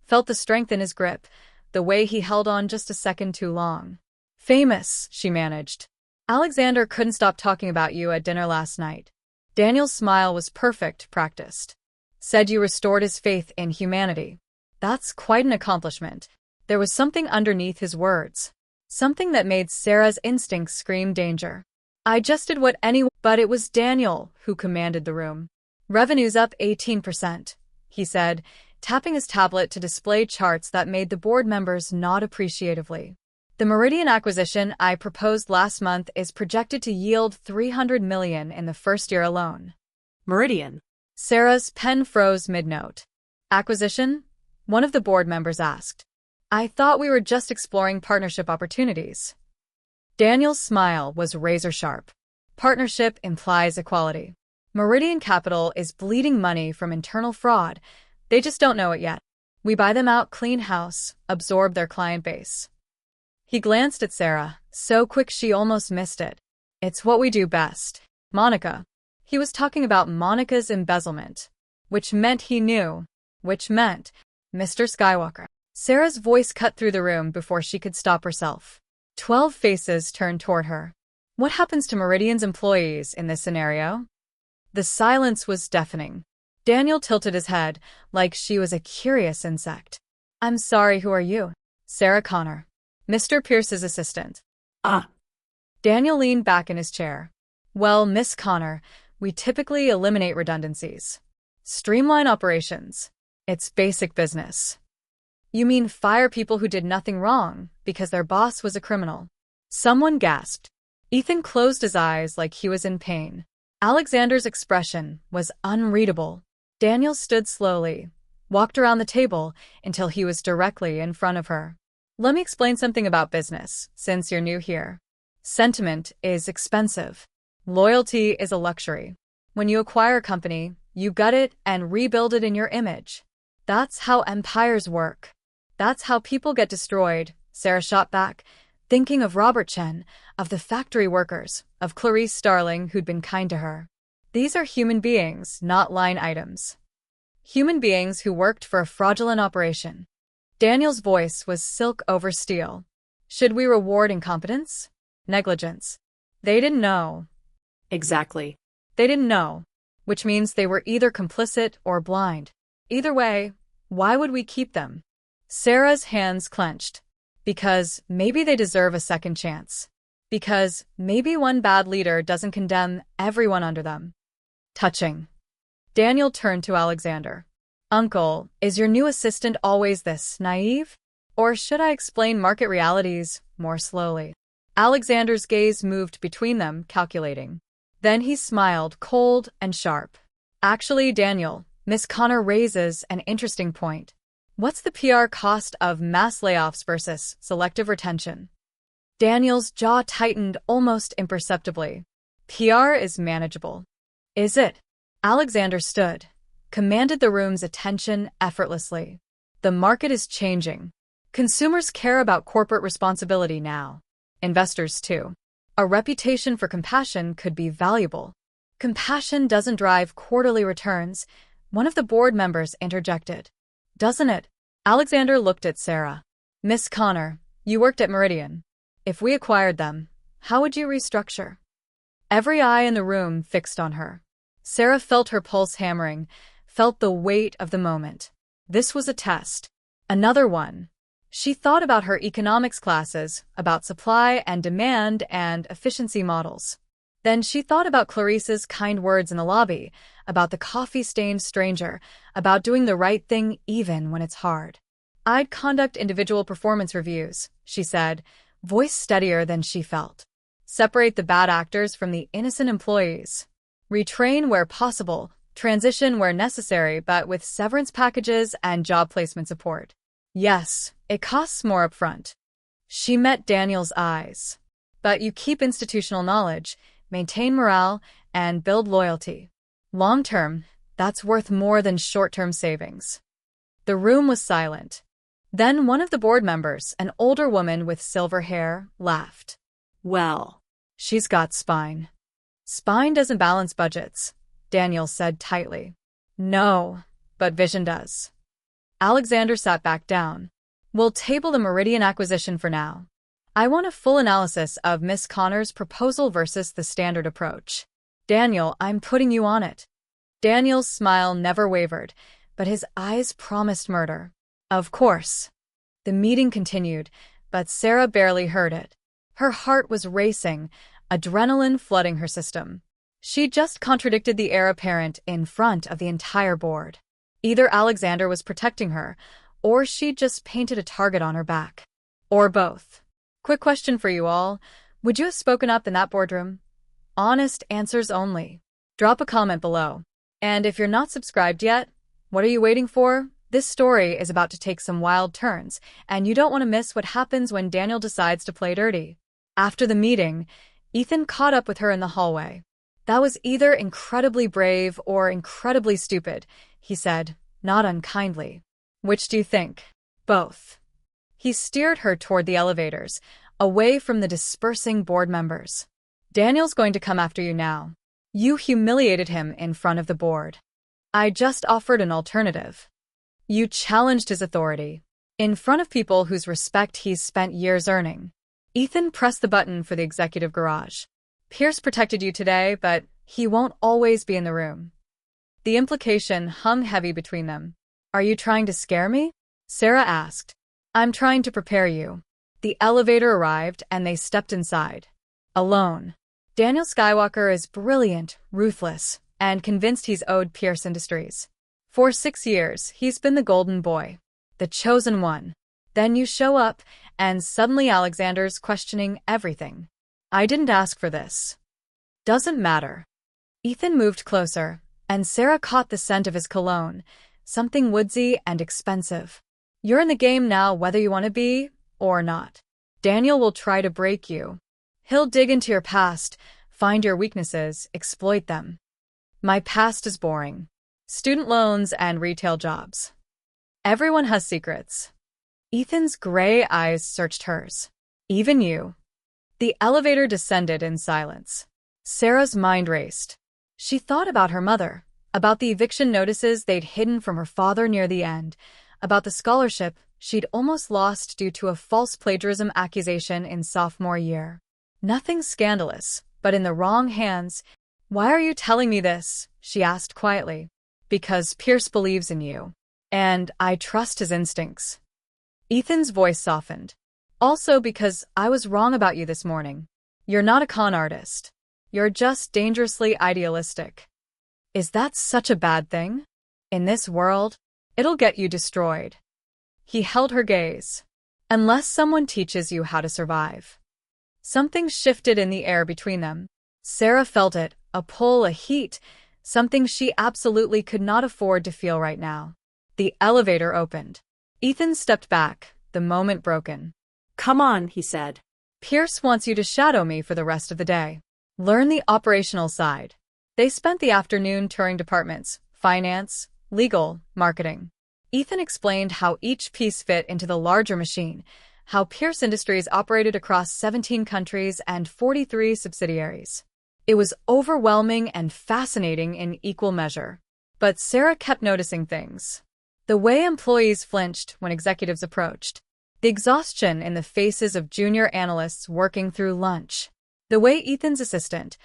[SPEAKER 1] felt the strength in his grip, the way he held on just a second too long. "Famous," she managed. "Alexander couldn't stop talking about you at dinner last night." Daniel's smile was perfect, practiced. "Said you restored his faith in humanity." That's quite an accomplishment. There was something underneath his words. Something that made Sarah's instincts scream danger. "I just did what anyone," but it was Daniel who commanded the room. "Revenue's up 18%, he said, tapping his tablet to display charts that made the board members nod appreciatively. "The Meridian acquisition I proposed last month is projected to yield $300 million in the first year alone."
[SPEAKER 2] Meridian.
[SPEAKER 1] Sarah's pen froze mid-note. "Acquisition?" one of the board members asked. "I thought we were just exploring partnership opportunities." Daniel's smile was razor-sharp. "Partnership implies equality. Meridian Capital is bleeding money from internal fraud. They just don't know it yet. We buy them out, clean house, absorb their client base." He glanced at Sarah, so quick she almost missed it. "It's what we do best. Monica." He was talking about Monica's embezzlement. Which meant he knew. Which meant, "Mr. Skywalker." Sarah's voice cut through the room before she could stop herself. 12 faces turned toward her. What happens to Meridian's employees in this scenario? The silence was deafening. Daniel tilted his head, like she was a curious insect. "I'm sorry, who are you?" "Sarah Connor. Mr. Pierce's assistant."
[SPEAKER 2] Ah.
[SPEAKER 1] Daniel leaned back in his chair. "Well, Miss Connor, We typically eliminate redundancies. Streamline operations. It's basic business. You mean fire people who did nothing wrong because their boss was a criminal? Someone gasped. Ethan closed his eyes like he was in pain. Alexander's expression was unreadable. Daniel stood slowly, walked around the table until he was directly in front of her. Let me explain something about business, since you're new here. Sentiment is expensive. Loyalty is a luxury. When you acquire a company, you gut it and rebuild it in your image. That's how empires work. That's how people get destroyed, Sarah shot back, thinking of Robert Chen, of the factory workers, of Clarice Starling who'd been kind to her. These are human beings, not line items. Human beings who worked for a fraudulent operation. Daniel's voice was silk over steel. Should we reward incompetence? Negligence. They didn't know.
[SPEAKER 2] Exactly.
[SPEAKER 1] They didn't know, which means they were either complicit or blind. Either way, why would we keep them? Sarah's hands clenched. Because maybe they deserve a second chance. Because maybe one bad leader doesn't condemn everyone under them. Touching. Daniel turned to Alexander. Uncle, is your new assistant always this naive? Or should I explain market realities more slowly? Alexander's gaze moved between them, calculating. Then he smiled, cold and sharp. Actually, Daniel, Miss Connor raises an interesting point. What's the PR cost of mass layoffs versus selective retention? Daniel's jaw tightened almost imperceptibly. PR is manageable. Is it? Alexander stood, commanded the room's attention effortlessly. The market is changing. Consumers care about corporate responsibility now. Investors too. A reputation for compassion could be valuable. Compassion doesn't drive quarterly returns, one of the board members interjected. Doesn't it? Alexander looked at Sarah. Miss Connor, you worked at Meridian. If we acquired them, how would you restructure? Every eye in the room fixed on her. Sarah felt her pulse hammering, felt the weight of the moment. This was a test. Another one. She thought about her economics classes, about supply and demand and efficiency models. Then she thought about Clarice's kind words in the lobby, about the coffee-stained stranger, about doing the right thing even when it's hard. I'd conduct individual performance reviews, she said, voice steadier than she felt. Separate the bad actors from the innocent employees. Retrain where possible, transition where necessary, but with severance packages and job placement support. Yes, it costs more upfront. She met Daniel's eyes. But you keep institutional knowledge, maintain morale, and build loyalty. Long-term, that's worth more than short-term savings. The room was silent. Then one of the board members, an older woman with silver hair, laughed.
[SPEAKER 2] Well,
[SPEAKER 1] she's got spine. Spine doesn't balance budgets, Daniel said tightly. No, but vision does. Alexander sat back down. We'll table the Meridian acquisition for now. I want a full analysis of Miss Connor's proposal versus the standard approach. Daniel, I'm putting you on it. Daniel's smile never wavered, but his eyes promised murder. Of course. The meeting continued, but Sarah barely heard it. Her heart was racing, adrenaline flooding her system. She just contradicted the heir apparent in front of the entire board. Either Alexander was protecting her, or she just painted a target on her back. Or both. Quick question for you all. Would you have spoken up in that boardroom? Honest answers only. Drop a comment below. And if you're not subscribed yet, what are you waiting for? This story is about to take some wild turns, and you don't want to miss what happens when Daniel decides to play dirty. After the meeting, Ethan caught up with her in the hallway. That was either incredibly brave or incredibly stupid, he said, not unkindly. Which do you think? Both. He steered her toward the elevators, away from the dispersing board members. Daniel's going to come after you now. You humiliated him in front of the board. I just offered an alternative. You challenged his authority, in front of people whose respect he's spent years earning. Ethan pressed the button for the executive garage. Pierce protected you today, but he won't always be in the room. The implication hung heavy between them. Are you trying to scare me? Sarah asked. I'm trying to prepare you. The elevator arrived and they stepped inside. Alone. Daniel Skywalker is brilliant, ruthless, and convinced he's owed Pierce Industries. For 6 years, he's been the golden boy, the chosen one. Then you show up, and suddenly Alexander's questioning everything. I didn't ask for this. Doesn't matter. Ethan moved closer, and Sarah caught the scent of his cologne, something woodsy and expensive. You're in the game now whether you want to be or not. Daniel will try to break you. He'll dig into your past, find your weaknesses, exploit them. My past is boring. Student loans and retail jobs. Everyone has secrets. Ethan's gray eyes searched hers. Even you. The elevator descended in silence. Sarah's mind raced. She thought about her mother, about the eviction notices they'd hidden from her father near the end, about the scholarship she'd almost lost due to a false plagiarism accusation in sophomore year. Nothing scandalous, but in the wrong hands. Why are you telling me this? She asked quietly. Because Pierce believes in you. And I trust his instincts. Ethan's voice softened. Also because I was wrong about you this morning. You're not a con artist. You're just dangerously idealistic. Is that such a bad thing? In this world, it'll get you destroyed. He held her gaze. Unless someone teaches you how to survive. Something shifted in the air between them. Sarah felt it, a pull, a heat, something she absolutely could not afford to feel right now. The elevator opened. Ethan stepped back, the moment broken.
[SPEAKER 2] Come on, he said.
[SPEAKER 1] Pierce wants you to shadow me for the rest of the day. Learn the operational side. They spent the afternoon touring departments, finance, legal, marketing. Ethan explained how each piece fit into the larger machine, how Pierce Industries operated across 17 countries and 43 subsidiaries. It was overwhelming and fascinating in equal measure. But Sarah kept noticing things. The way employees flinched when executives approached. The exhaustion in the faces of junior analysts working through lunch. The way Ethan's assistant,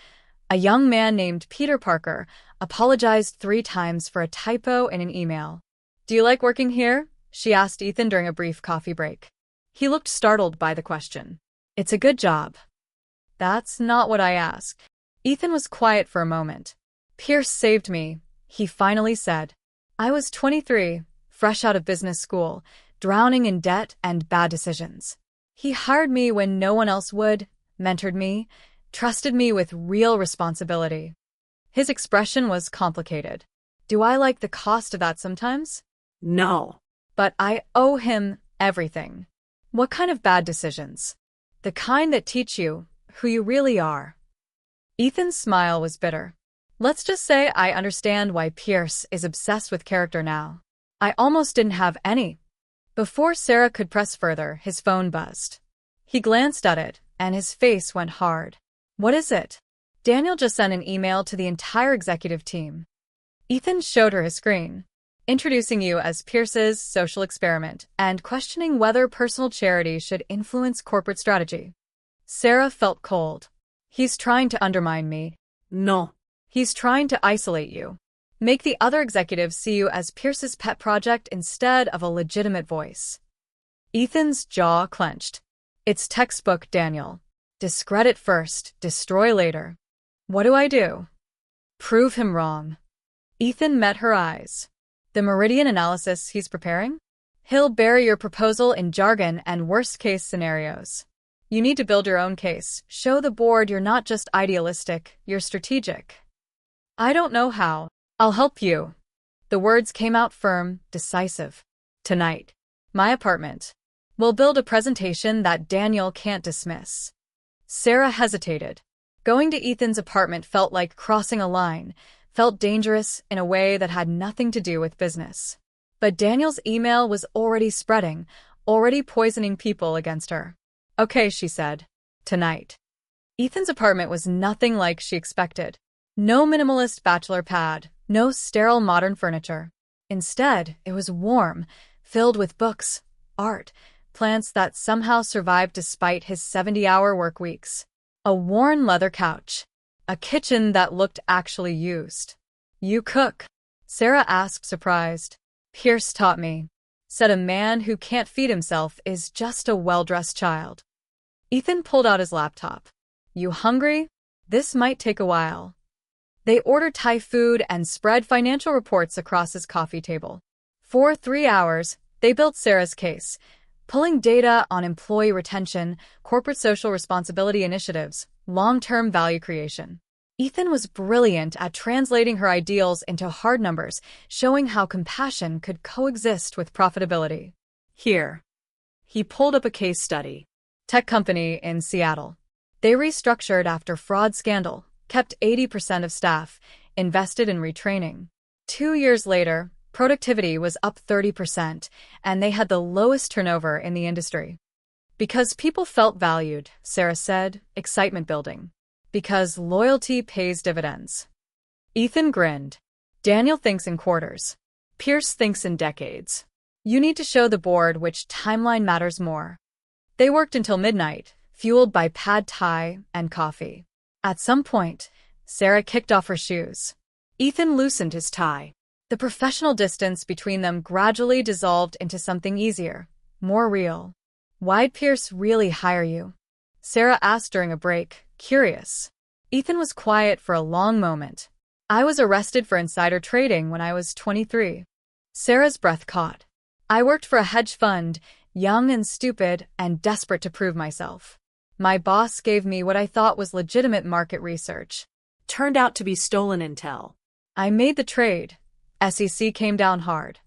[SPEAKER 1] a young man named Peter Parker, apologized 3 times for a typo in an email. Do you like working here? She asked Ethan during a brief coffee break. He looked startled by the question. It's a good job. That's not what I asked. Ethan was quiet for a moment. Pierce saved me, he finally said. I was 23, fresh out of business school, drowning in debt and bad decisions. He hired me when no one else would, mentored me, trusted me with real responsibility. His expression was complicated. Do I like the cost of that sometimes?
[SPEAKER 2] No.
[SPEAKER 1] But I owe him everything. What kind of bad decisions? The kind that teach you who you really are. Ethan's smile was bitter. Let's just say I understand why Pierce is obsessed with character now. I almost didn't have any. Before Sarah could press further, his phone buzzed. He glanced at it, and his face went hard. What is it? Daniel just sent an email to the entire executive team. Ethan showed her his screen, introducing you as Pierce's social experiment and questioning whether personal charity should influence corporate strategy. Sarah felt cold. He's trying to undermine me.
[SPEAKER 2] No.
[SPEAKER 1] He's trying to isolate you. Make the other executives see you as Pierce's pet project instead of a legitimate voice. Ethan's jaw clenched. It's textbook, Daniel. Discredit first, destroy later. What do I do? Prove him wrong. Ethan met her eyes. The meridian analysis he's preparing? He'll bury your proposal in jargon and worst-case scenarios. You need to build your own case. Show the board you're not just idealistic, you're strategic. I don't know how. I'll help you. The words came out firm, decisive. Tonight. My apartment. We'll build a presentation that Daniel can't dismiss. Sarah hesitated. Going to Ethan's apartment felt like crossing a line, felt dangerous in a way that had nothing to do with business. But Daniel's email was already spreading, already poisoning people against her. Okay, she said. Tonight. Ethan's apartment was nothing like she expected. No minimalist bachelor pad, no sterile modern furniture. Instead, it was warm, filled with books, art, plants that somehow survived despite his 70-hour work weeks. A worn leather couch. A kitchen that looked actually used. You cook? Sarah asked, surprised. Pierce taught me. Said a man who can't feed himself is just a well-dressed child. Ethan pulled out his laptop. You hungry? This might take a while. They ordered Thai food and spread financial reports across his coffee table. For 3 hours, they built Sarah's case, pulling data on employee retention, corporate social responsibility initiatives, long-term value creation. Ethan was brilliant at translating her ideals into hard numbers, showing how compassion could coexist with profitability.
[SPEAKER 2] Here. He pulled up a case study.
[SPEAKER 1] Tech company in Seattle. They restructured after fraud scandal, kept 80% of staff, invested in retraining. 2 years later, productivity was up 30%, and they had the lowest turnover in the industry. Because people felt valued, Sarah said, excitement building. Because loyalty pays dividends. Ethan grinned. Daniel thinks in quarters. Pierce thinks in decades. You need to show the board which timeline matters more. They worked until midnight, fueled by pad thai and coffee. At some point, Sarah kicked off her shoes.
[SPEAKER 2] Ethan loosened his tie.
[SPEAKER 1] The professional distance between them gradually dissolved into something easier, more real. Why'd Pierce really hire you? Sarah asked during a break, curious. Ethan was quiet for a long moment. I was arrested for insider trading when I was 23. Sarah's breath caught. I worked for a hedge fund, young and stupid and desperate to prove myself. My boss gave me what I thought was legitimate market research.
[SPEAKER 2] Turned out to be stolen intel.
[SPEAKER 1] I made the trade. SEC came down hard.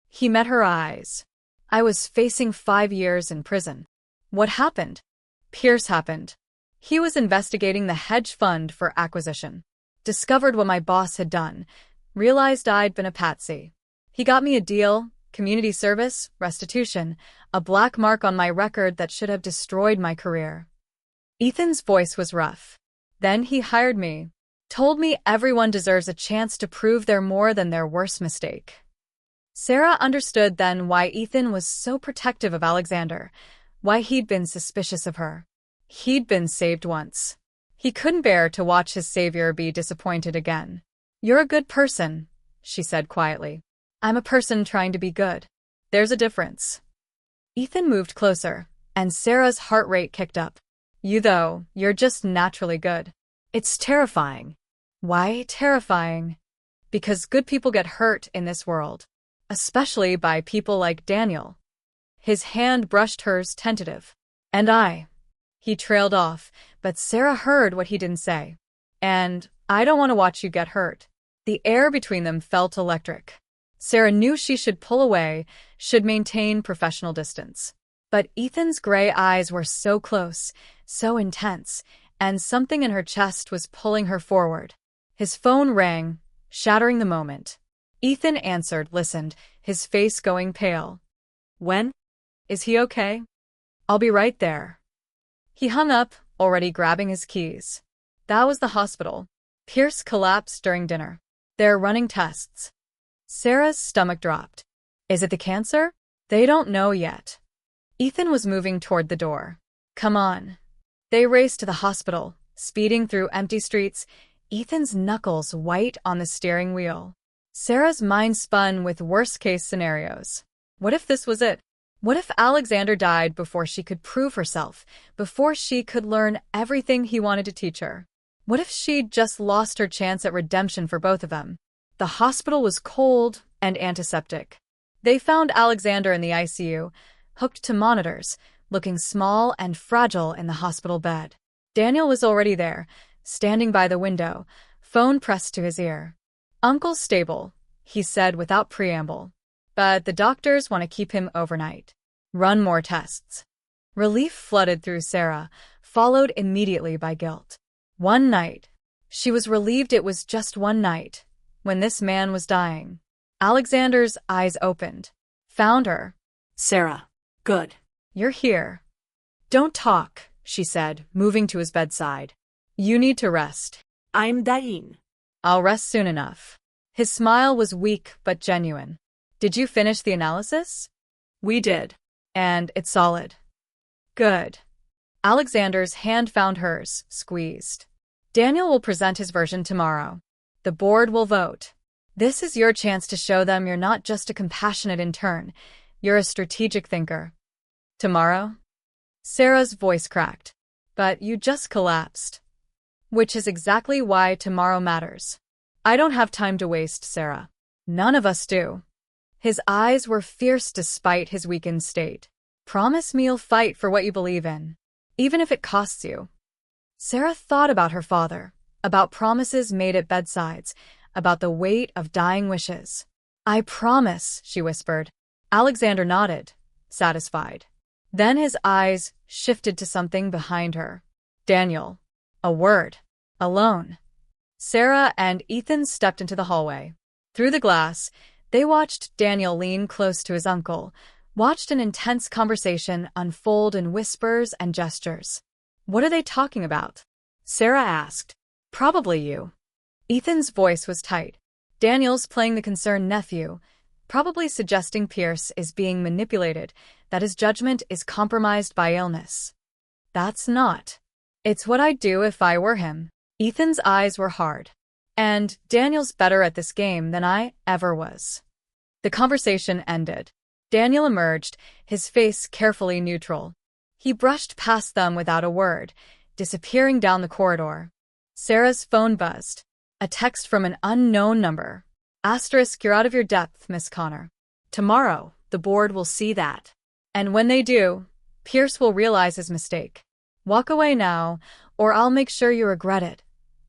[SPEAKER 1] He met her eyes. I was facing 5 years in prison. What happened? Pierce happened. He was investigating the hedge fund for acquisition. Discovered what my boss had done. Realized I'd been a patsy. He got me a deal, community service, restitution, a black mark on my record that should have destroyed my career. Ethan's voice was rough. Then he hired me. Told me everyone deserves a chance to prove they're more than their worst mistake. Sarah understood then why Ethan was so protective of Alexander, why he'd been suspicious of her. He'd been saved once. He couldn't bear to watch his savior be disappointed again. You're a good person, she said quietly. I'm a person trying to be good. There's a difference. Ethan moved closer, and Sarah's heart rate kicked up. You though, you're just naturally good.
[SPEAKER 2] It's terrifying.
[SPEAKER 1] Why terrifying? Because good people get hurt in this world. Especially by people like Daniel. His hand brushed hers, tentative. And I. He trailed off, but Sarah heard what he didn't say. And I don't want to watch you get hurt. The air between them felt electric. Sarah knew she should pull away, should maintain professional distance. But Ethan's gray eyes were so close, so intense, and something in her chest was pulling her forward. His phone rang, shattering the moment. Ethan answered, listened, his face going pale. When? Is he okay? I'll be right there. He hung up, already grabbing his keys. That was the hospital. Pierce collapsed during dinner. They're running tests. Sarah's stomach dropped. Is it the cancer? They don't know yet. Ethan was moving toward the door. Come on. They raced to the hospital, speeding through empty streets, Ethan's knuckles white on the steering wheel. Sarah's mind spun with worst-case scenarios. What if this was it? What if Alexander died before she could prove herself, before she could learn everything he wanted to teach her? What if she'd just lost her chance at redemption for both of them? The hospital was cold and antiseptic. They found Alexander in the ICU, hooked to monitors, looking small and fragile in the hospital bed. Daniel was already there, standing by the window, phone pressed to his ear. Uncle's stable, he said without preamble. But the doctors want to keep him overnight. Run more tests. Relief flooded through Sarah, followed immediately by guilt. One night. She was relieved it was just one night, when this man was dying. Alexander's eyes opened. Found her.
[SPEAKER 2] Sarah. Good.
[SPEAKER 1] You're here. Don't talk, she said, moving to his bedside. You need to rest.
[SPEAKER 2] I'm dying.
[SPEAKER 1] I'll rest soon enough. His smile was weak but genuine. Did you finish the analysis?
[SPEAKER 2] We did.
[SPEAKER 1] And it's solid. Good. Alexander's hand found hers, squeezed. Daniel will present his version tomorrow. The board will vote. This is your chance to show them you're not just a compassionate intern, you're a strategic thinker. Tomorrow? Sarah's voice cracked. But you just collapsed. Which is exactly why tomorrow matters. I don't have time to waste, Sarah. None of us do. His eyes were fierce despite his weakened state. Promise me you'll fight for what you believe in, even if it costs you. Sarah thought about her father, about promises made at bedsides, about the weight of dying wishes. I promise, she whispered. Alexander nodded, satisfied. Then his eyes shifted to something behind her. Daniel. A word. Alone. Sarah and Ethan stepped into the hallway. Through the glass, they watched Daniel lean close to his uncle, watched an intense conversation unfold in whispers and gestures. What are they talking about? Sarah asked. Probably you. Ethan's voice was tight. Daniel's playing the concerned nephew, probably suggesting Pierce is being manipulated, that his judgment is compromised by illness. That's not. It's what I'd do if I were him. Ethan's eyes were hard. And Daniel's better at this game than I ever was. The conversation ended. Daniel emerged, his face carefully neutral. He brushed past them without a word, disappearing down the corridor. Sarah's phone buzzed. A text from an unknown number. Asterisk, you're out of your depth, Miss Connor. Tomorrow, the board will see that. And when they do, Pierce will realize his mistake. Walk away now, or I'll make sure you regret it.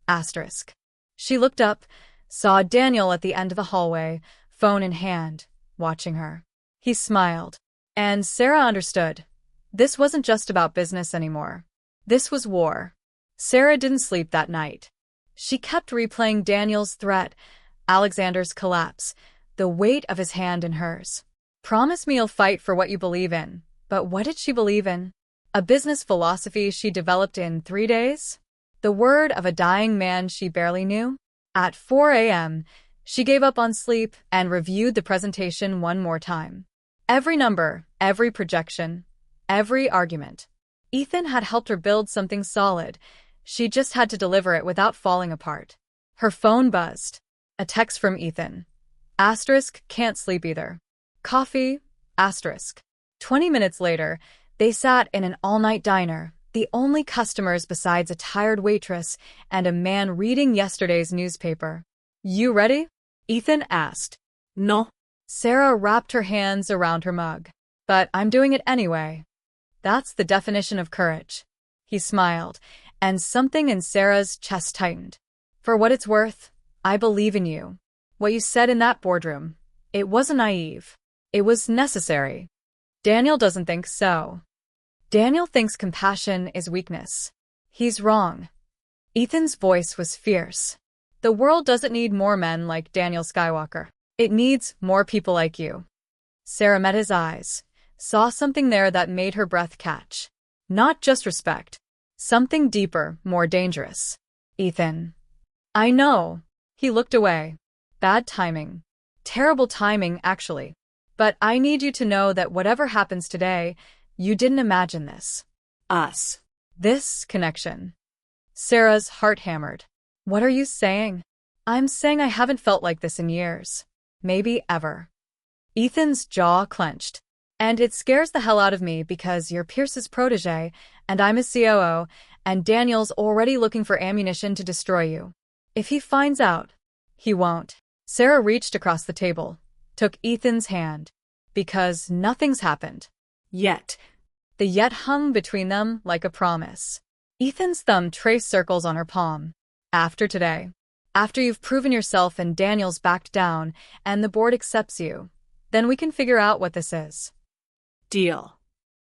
[SPEAKER 1] Asterisk. She looked up, saw Daniel at the end of the hallway, phone in hand, watching her. He smiled. And Sarah understood. This wasn't just about business anymore. This was war. Sarah didn't sleep that night. She kept replaying Daniel's threat, Alexander's collapse, the weight of his hand in hers. Promise me you'll fight for what you believe in. But what did she believe in? A business philosophy she developed in 3 days? The word of a dying man she barely knew? At 4 a.m., she gave up on sleep and reviewed the presentation one more time. Every number, every projection, every argument. Ethan had helped her build something solid. She just had to deliver it without falling apart. Her phone buzzed. A text from Ethan. Asterisk, can't sleep either. Coffee? Asterisk. 20 minutes later, they sat in an all-night diner, the only customers besides a tired waitress and a man reading yesterday's newspaper. You ready? Ethan asked.
[SPEAKER 2] No.
[SPEAKER 1] Sarah wrapped her hands around her mug. But I'm doing it anyway. That's the definition of courage. He smiled, and something in Sarah's chest tightened. For what it's worth, I believe in you. What you said in that boardroom, it wasn't naive. It was necessary. Daniel doesn't think so. Daniel thinks compassion is weakness. He's wrong. Ethan's voice was fierce. The world doesn't need more men like Daniel Skywalker. It needs more people like you. Sarah met his eyes, saw something there that made her breath catch. Not just respect. Something deeper, more dangerous. Ethan. I know. He looked away. Bad timing. Terrible timing, actually. But I need you to know that whatever happens today, you didn't imagine this.
[SPEAKER 2] Us.
[SPEAKER 1] This connection. Sarah's heart hammered. What are you saying? I'm saying I haven't felt like this in years. Maybe ever. Ethan's jaw clenched. And it scares the hell out of me because you're Pierce's protege, and I'm his COO, and Daniel's already looking for ammunition to destroy you. If he finds out, he won't. Sarah reached across the table, took Ethan's hand. Because nothing's happened.
[SPEAKER 2] Yet.
[SPEAKER 1] The yet hung between them like a promise. Ethan's thumb traced circles on her palm. After today. After you've proven yourself and Daniel's backed down, and the board accepts you, then we can figure out what this is.
[SPEAKER 2] Deal.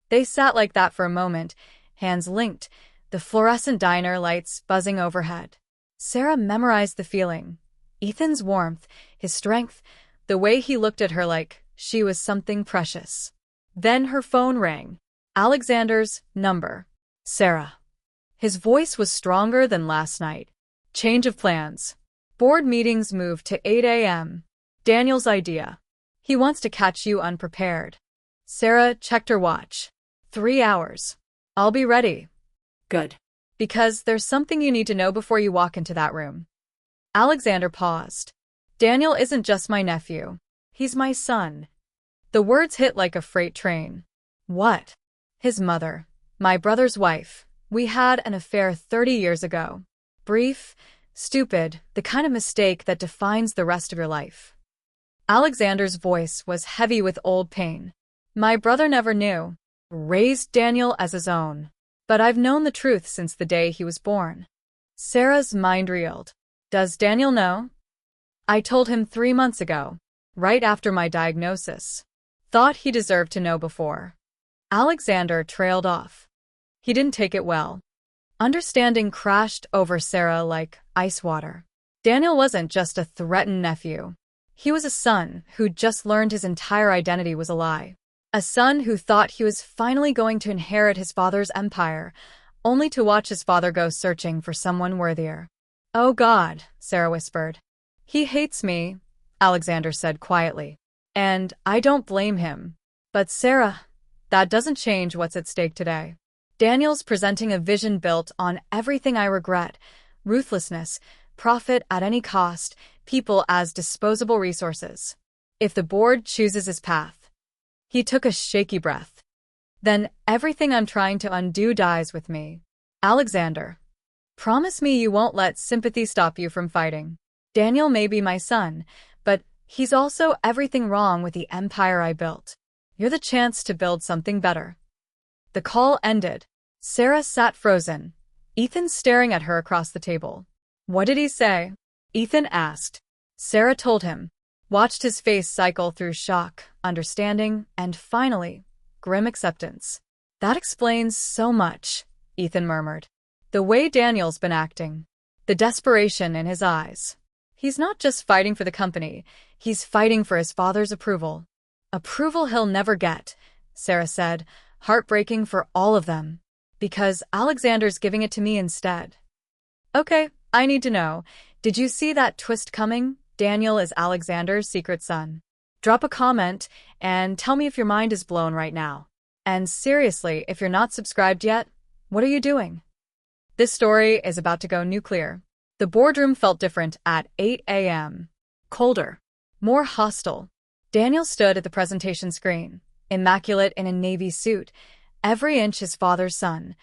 [SPEAKER 1] They sat like that for a moment, hands linked, the fluorescent diner lights buzzing overhead. Sarah memorized the feeling. Ethan's warmth, his strength, the way he looked at her like she was something precious. Then her phone rang. Alexander's number. Sarah. His voice was stronger than last night. Change of plans. Board meetings moved to 8 a.m. Daniel's idea. He wants to catch you unprepared. Sarah checked her watch. 3 hours. I'll be ready.
[SPEAKER 2] Good.
[SPEAKER 1] Because there's something you need to know before you walk into that room. Alexander paused. Daniel isn't just my nephew. He's my son. The words hit like a freight train. What? His mother. My brother's wife. We had an affair 30 years ago. Brief, stupid, the kind of mistake that defines the rest of your life. Alexander's voice was heavy with old pain. My brother never knew. Raised Daniel as his own. But I've known the truth since the day he was born. Sarah's mind reeled. Does Daniel know? I told him 3 months ago, right after my diagnosis. Thought he deserved to know before. Alexander trailed off. He didn't take it well. Understanding crashed over Sarah like ice water. Daniel wasn't just a threatened nephew. He was a son who'd just learned his entire identity was a lie. A son who thought he was finally going to inherit his father's empire, only to watch his father go searching for someone worthier. Oh God, Sarah whispered. He hates me, Alexander said quietly. And I don't blame him. But Sarah, that doesn't change what's at stake today. Daniel's presenting a vision built on everything I regret: ruthlessness, profit at any cost, people as disposable resources. If the board chooses his path. He took a shaky breath. Then everything I'm trying to undo dies with me. Alexander, promise me you won't let sympathy stop you from fighting. Daniel may be my son, but he's also everything wrong with the empire I built. You're the chance to build something better. The call ended. Sarah sat frozen, Ethan staring at her across the table. What did he say? Ethan asked. Sarah told him, watched his face cycle through shock, understanding, and finally, grim acceptance. That explains so much, Ethan murmured. The way Daniel's been acting. The desperation in his eyes. He's not just fighting for the company, he's fighting for his father's approval. Approval he'll never get, Sarah said, heartbreaking for all of them. Because Alexander's giving it to me instead. Okay, I need to know. Did you see that twist coming? Daniel is Alexander's secret son. Drop a comment and tell me if your mind is blown right now. And seriously, if you're not subscribed yet, what are you doing? This story is about to go nuclear. The boardroom felt different at 8 a.m. Colder. More hostile. Daniel stood at the presentation screen, immaculate in a navy suit, every inch his father's son,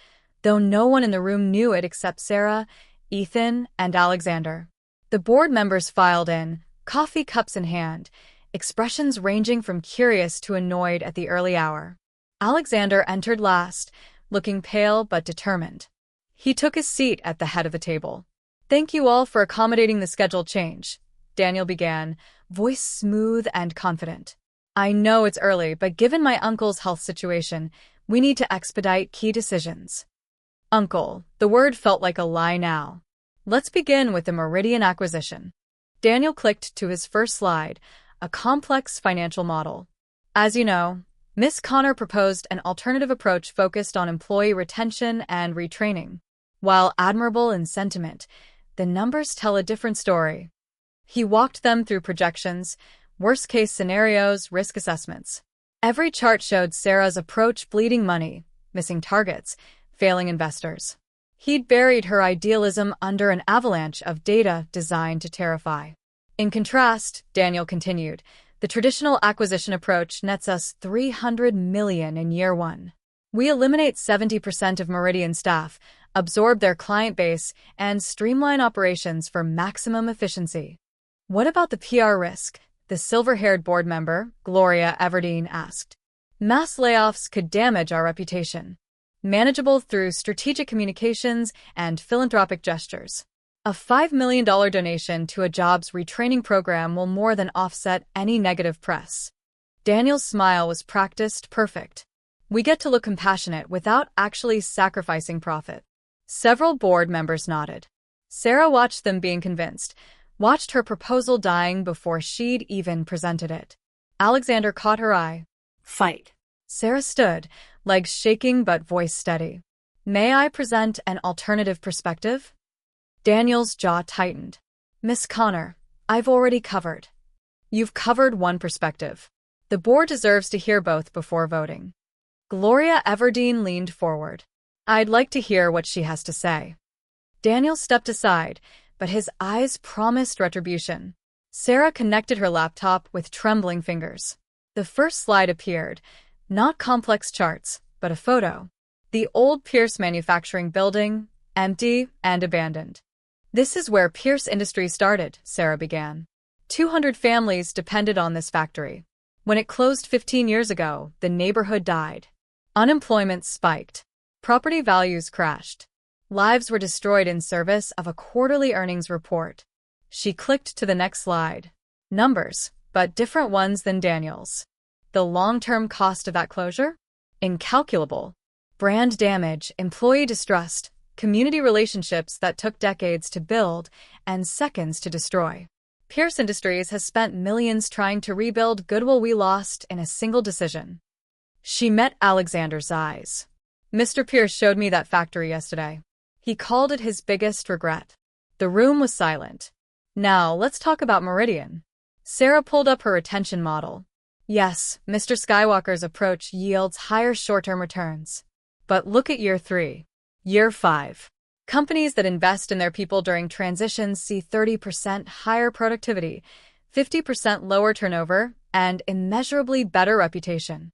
[SPEAKER 1] though no one in the room knew it except Sarah, Ethan, and Alexander. The board members filed in, coffee cups in hand, expressions ranging from curious to annoyed at the early hour. Alexander entered last, looking pale but determined. He took his seat at the head of the table. Thank you all for accommodating the schedule change, Daniel began, voice smooth and confident. I know it's early, but given my uncle's health situation, we need to expedite key decisions. Uncle, the word felt like a lie now. Let's begin with the Meridian acquisition. Daniel clicked to his first slide, a complex financial model. As you know, Miss Connor proposed an alternative approach focused on employee retention and retraining. While admirable in sentiment, the numbers tell a different story. He walked them through projections, worst-case scenarios, risk assessments. Every chart showed Sarah's approach bleeding money, missing targets, failing investors. He'd buried her idealism under an avalanche of data designed to terrify. In contrast, Daniel continued, the traditional acquisition approach nets us $300 million in year one. We eliminate 70% of Meridian staff, absorb their client base, and streamline operations for maximum efficiency. What about the PR risk? The silver-haired board member, Gloria Everdeen, asked. Mass layoffs could damage our reputation. Manageable through strategic communications and philanthropic gestures. A $5 million donation to a jobs retraining program will more than offset any negative press. Daniel's smile was practiced perfect. We get to look compassionate without actually sacrificing profit. Several board members nodded. Sarah watched them being convinced, watched her proposal dying before she'd even presented it. Alexander caught her eye.
[SPEAKER 2] Fight.
[SPEAKER 1] Sarah stood, legs shaking but voice steady. May I present an alternative perspective? Daniel's jaw tightened. Miss Connor, I've already covered. You've covered one perspective. The board deserves to hear both before voting. Gloria Everdeen leaned forward. I'd like to hear what she has to say. Daniel stepped aside, but his eyes promised retribution. Sarah connected her laptop with trembling fingers. The first slide appeared, not complex charts, but a photo. The old Pierce manufacturing building, empty and abandoned. This is where Pierce Industries started, Sarah began. 200 families depended on this factory. When it closed 15 years ago, the neighborhood died. Unemployment spiked. Property values crashed. Lives were destroyed in service of a quarterly earnings report. She clicked to the next slide. Numbers, but different ones than Daniel's. The long-term cost of that closure? Incalculable. Brand damage, employee distrust, community relationships that took decades to build and seconds to destroy. Pierce Industries has spent millions trying to rebuild goodwill we lost in a single decision. She met Alexander's eyes. Mr. Pierce showed me that factory yesterday. He called it his biggest regret. The room was silent. Now, let's talk about Meridian. Sarah pulled up her retention model. Yes, Mr. Skywalker's approach yields higher short-term returns. But look at year 3. Year 5. Companies that invest in their people during transitions see 30% higher productivity, 50% lower turnover, and immeasurably better reputation.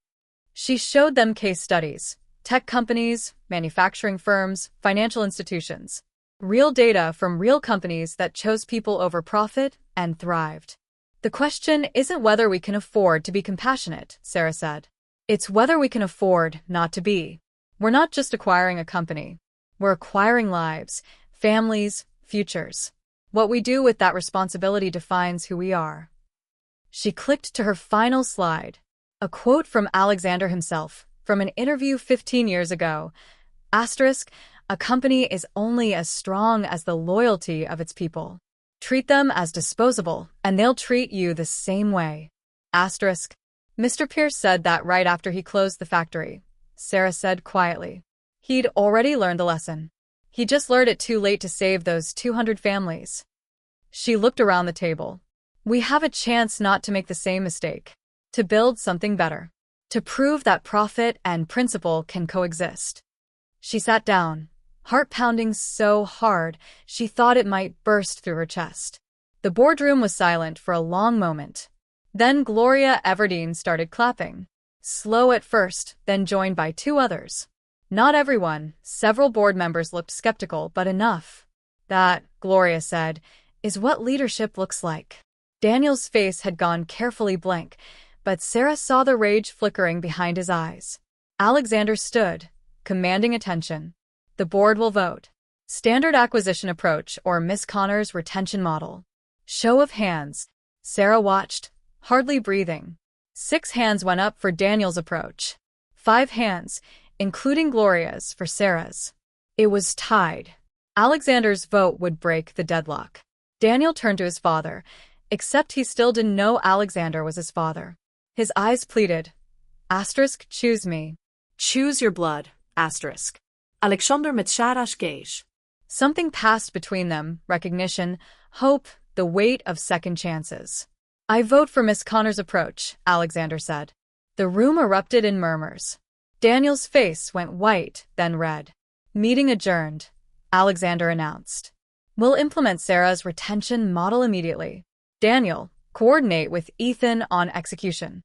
[SPEAKER 1] She showed them case studies, tech companies, manufacturing firms, financial institutions. Real data from real companies that chose people over profit and thrived. The question isn't whether we can afford to be compassionate, Sarah said. It's whether we can afford not to be. We're not just acquiring a company. We're acquiring lives, families, futures. What we do with that responsibility defines who we are. She clicked to her final slide. A quote from Alexander himself, from an interview 15 years ago. Asterisk, a company is only as strong as the loyalty of its people. Treat them as disposable, and they'll treat you the same way. Asterisk. Mr. Pierce said that right after he closed the factory. Sarah said quietly. He'd already learned the lesson. He just learned it too late to save those 200 families. She looked around the table. We have a chance not to make the same mistake. To build something better. To prove that profit and principle can coexist. She sat down, heart pounding so hard she thought it might burst through her chest. The boardroom was silent for a long moment. Then Gloria Everdeen started clapping. Slow at first, then joined by 2 others. Not everyone, several board members looked skeptical, but enough. That, Gloria said, is what leadership looks like. Daniel's face had gone carefully blank, but Sarah saw the rage flickering behind his eyes. Alexander stood, commanding attention. The board will vote. Standard acquisition approach or Miss Connor's retention model. Show of hands. Sarah watched, hardly breathing. 6 hands went up for Daniel's approach. 5 hands, including Gloria's, for Sarah's. It was tied. Alexander's vote would break the deadlock. Daniel turned to his father, except he still didn't know Alexander was his father. His eyes pleaded. Asterisk, choose me.
[SPEAKER 2] Choose your blood. Asterisk. Alexander met Sarah's gaze.
[SPEAKER 1] Something passed between them, recognition, hope, the weight of second chances. I vote for Miss Connor's approach, Alexander said. The room erupted in murmurs. Daniel's face went white, then red. Meeting adjourned, Alexander announced. We'll implement Sarah's retention model immediately. Daniel, coordinate with Ethan on execution.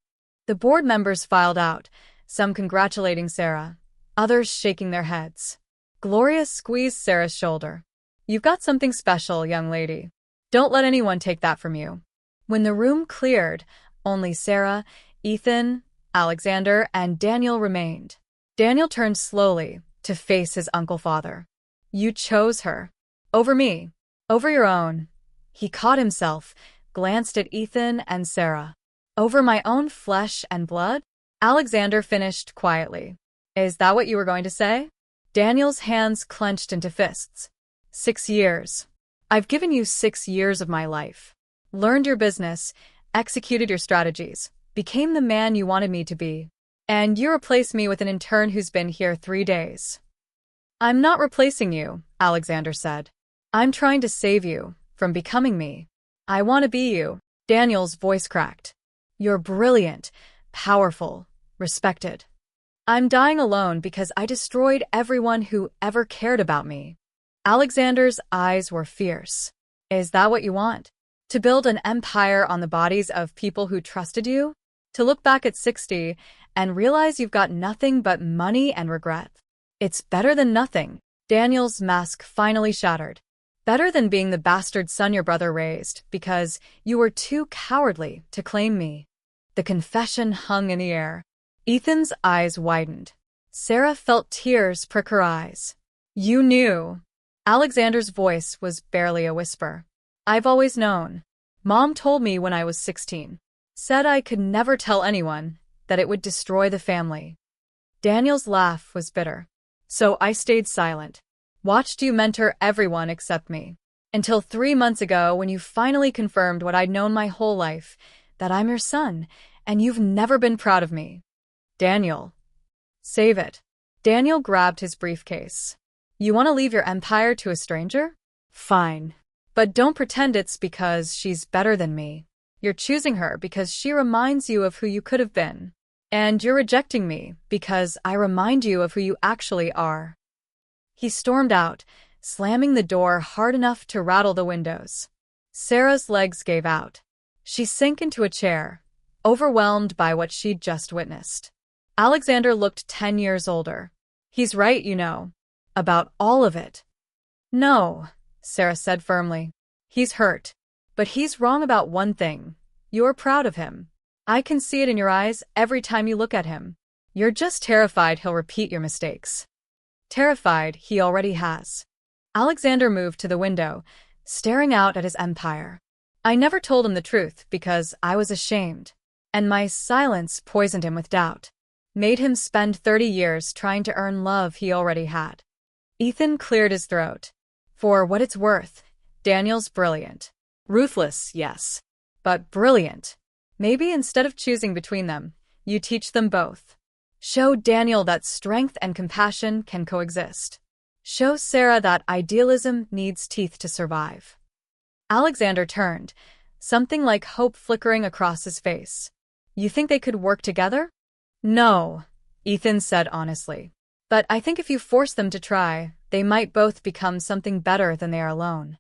[SPEAKER 1] The board members filed out, some congratulating Sarah, others shaking their heads. Gloria squeezed Sarah's shoulder. You've got something special, young lady. Don't let anyone take that from you. When the room cleared, only Sarah, Ethan, Alexander, and Daniel remained. Daniel turned slowly to face his uncle-father. You chose her. Over me. Over your own. He caught himself, glanced at Ethan and Sarah. Over my own flesh and blood? Alexander finished quietly. Is that what you were going to say? Daniel's hands clenched into fists. 6 years. I've given you 6 years of my life. Learned your business, executed your strategies, became the man you wanted me to be. And you replace me with an intern who's been here 3 days. I'm not replacing you, Alexander said. I'm trying to save you from becoming me. I want to be you. Daniel's voice cracked. You're brilliant, powerful, respected. I'm dying alone because I destroyed everyone who ever cared about me. Alexander's eyes were fierce. Is that what you want? To build an empire on the bodies of people who trusted you? To look back at 60 and realize you've got nothing but money and regret? It's better than nothing. Daniel's mask finally shattered. Better than being the bastard son your brother raised, because you were too cowardly to claim me. The confession hung in the air. Ethan's eyes widened. Sarah felt tears prick her eyes. You knew. Alexander's voice was barely a whisper. I've always known. Mom told me when I was 16. Said I could never tell anyone, that it would destroy the family. Daniel's laugh was bitter. So I stayed silent. Watched you mentor everyone except me. Until 3 months ago when you finally confirmed what I'd known my whole life, that I'm your son, and you've never been proud of me. Daniel. Save it. Daniel grabbed his briefcase. You want to leave your empire to a stranger? Fine. But don't pretend it's because she's better than me. You're choosing her because she reminds you of who you could have been. And you're rejecting me because I remind you of who you actually are. He stormed out, slamming the door hard enough to rattle the windows. Sarah's legs gave out. She sank into a chair, overwhelmed by what she'd just witnessed. Alexander looked 10 years older. He's right, you know. About all of it. No, Sarah said firmly. He's hurt. But he's wrong about one thing. You're proud of him. I can see it in your eyes every time you look at him. You're just terrified he'll repeat your mistakes. Terrified he already has. Alexander moved to the window, staring out at his empire. I never told him the truth because I was ashamed. And my silence poisoned him with doubt. Made him spend 30 years trying to earn love he already had. Ethan cleared his throat. For what it's worth, Daniel's brilliant. Ruthless, yes. But brilliant. Maybe instead of choosing between them, you teach them both. Show Daniel that strength and compassion can coexist. Show Sarah that idealism needs teeth to survive. Alexander turned, something like hope flickering across his face. You think they could work together? No, Ethan said honestly. But I think if you force them to try, they might both become something better than they are alone.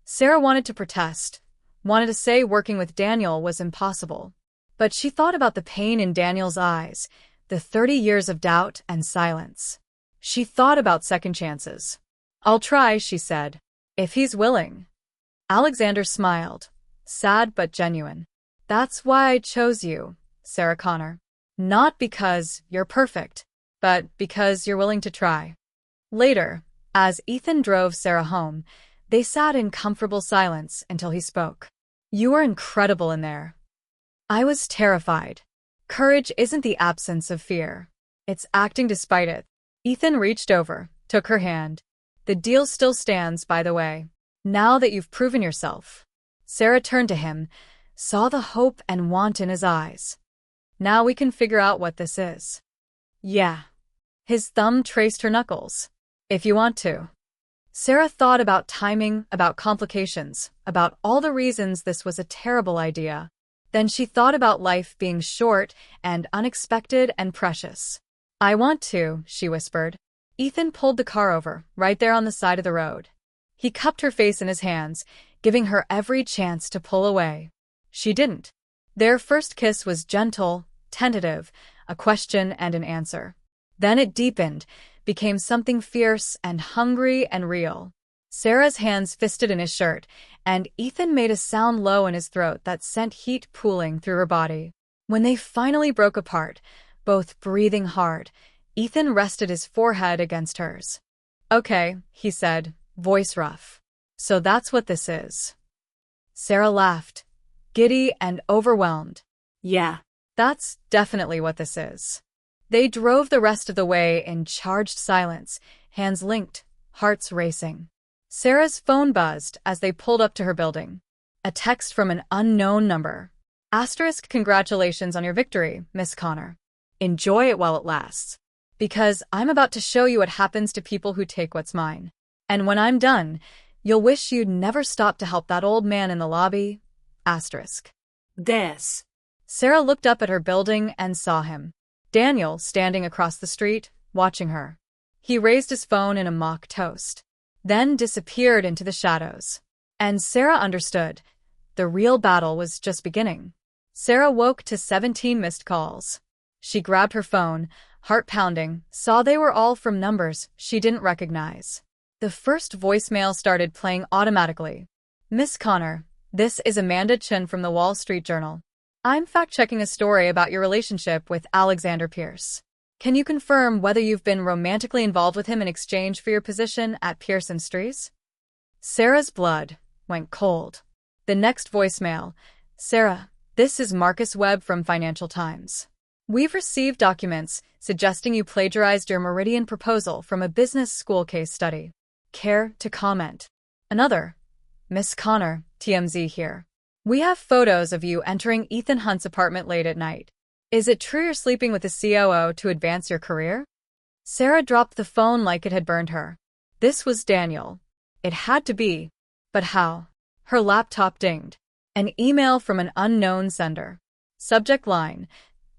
[SPEAKER 1] Sarah wanted to protest, wanted to say working with Daniel was impossible. But she thought about the pain in Daniel's eyes, the 30 years of doubt and silence. She thought about second chances. I'll try, she said, if he's willing. Alexander smiled, sad but genuine. That's why I chose you, Sarah Connor. Not because you're perfect, but because you're willing to try. Later, as Ethan drove Sarah home, they sat in comfortable silence until he spoke. You were incredible in there. I was terrified. Courage isn't the absence of fear. It's acting despite it. Ethan reached over, took her hand. The deal still stands, by the way. Now that you've proven yourself. Sarah turned to him, saw the hope and want in his eyes. Now we can figure out what this is. Yeah. His thumb traced her knuckles. If you want to. Sarah thought about timing, about complications, about all the reasons this was a terrible idea. Then she thought about life being short and unexpected and precious. I want to, she whispered. Ethan pulled the car over, right there on the side of the road. He cupped her face in his hands, giving her every chance to pull away. She didn't. Their first kiss was gentle, tentative, a question and an answer. Then it deepened, became something fierce and hungry and real. Sarah's hands fisted in his shirt, and Ethan made a sound low in his throat that sent heat pooling through her body. When they finally broke apart, both breathing hard, Ethan rested his forehead against hers. Okay, he said, voice rough. So that's what this is. Sarah laughed, giddy and overwhelmed. Yeah, that's definitely what this is. They drove the rest of the way in charged silence, hands linked, hearts racing. Sarah's phone buzzed as they pulled up to her building. A text from an unknown number. Asterisk, congratulations on your victory, Miss Connor. Enjoy it while it lasts. Because I'm about to show you what happens to people who take what's mine. And when I'm done, you'll wish you'd never stopped to help that old man in the lobby. Asterisk. Des. Sarah looked up at her building and saw him. Daniel, standing across the street, watching her. He raised his phone in a mock toast. Then disappeared into the shadows. And Sarah understood. The real battle was just beginning. Sarah woke to 17 missed calls. She grabbed her phone, heart pounding, saw they were all from numbers she didn't recognize. The first voicemail started playing automatically. Miss Connor, this is Amanda Chin from the Wall Street Journal. I'm fact-checking a story about your relationship with Alexander Pierce. Can you confirm whether you've been romantically involved with him in exchange for your position at Pierce Industries? Sarah's blood went cold. The next voicemail. Sarah, this is Marcus Webb from Financial Times. We've received documents suggesting you plagiarized your Meridian proposal from a business school case study. Care to comment? Another. Miss Connor, TMZ here. We have photos of you entering Ethan Hunt's apartment late at night. Is it true you're sleeping with the COO to advance your career? Sarah dropped the phone like it had burned her. This was Daniel. It had to be. But how? Her laptop dinged. An email from an unknown sender. Subject line: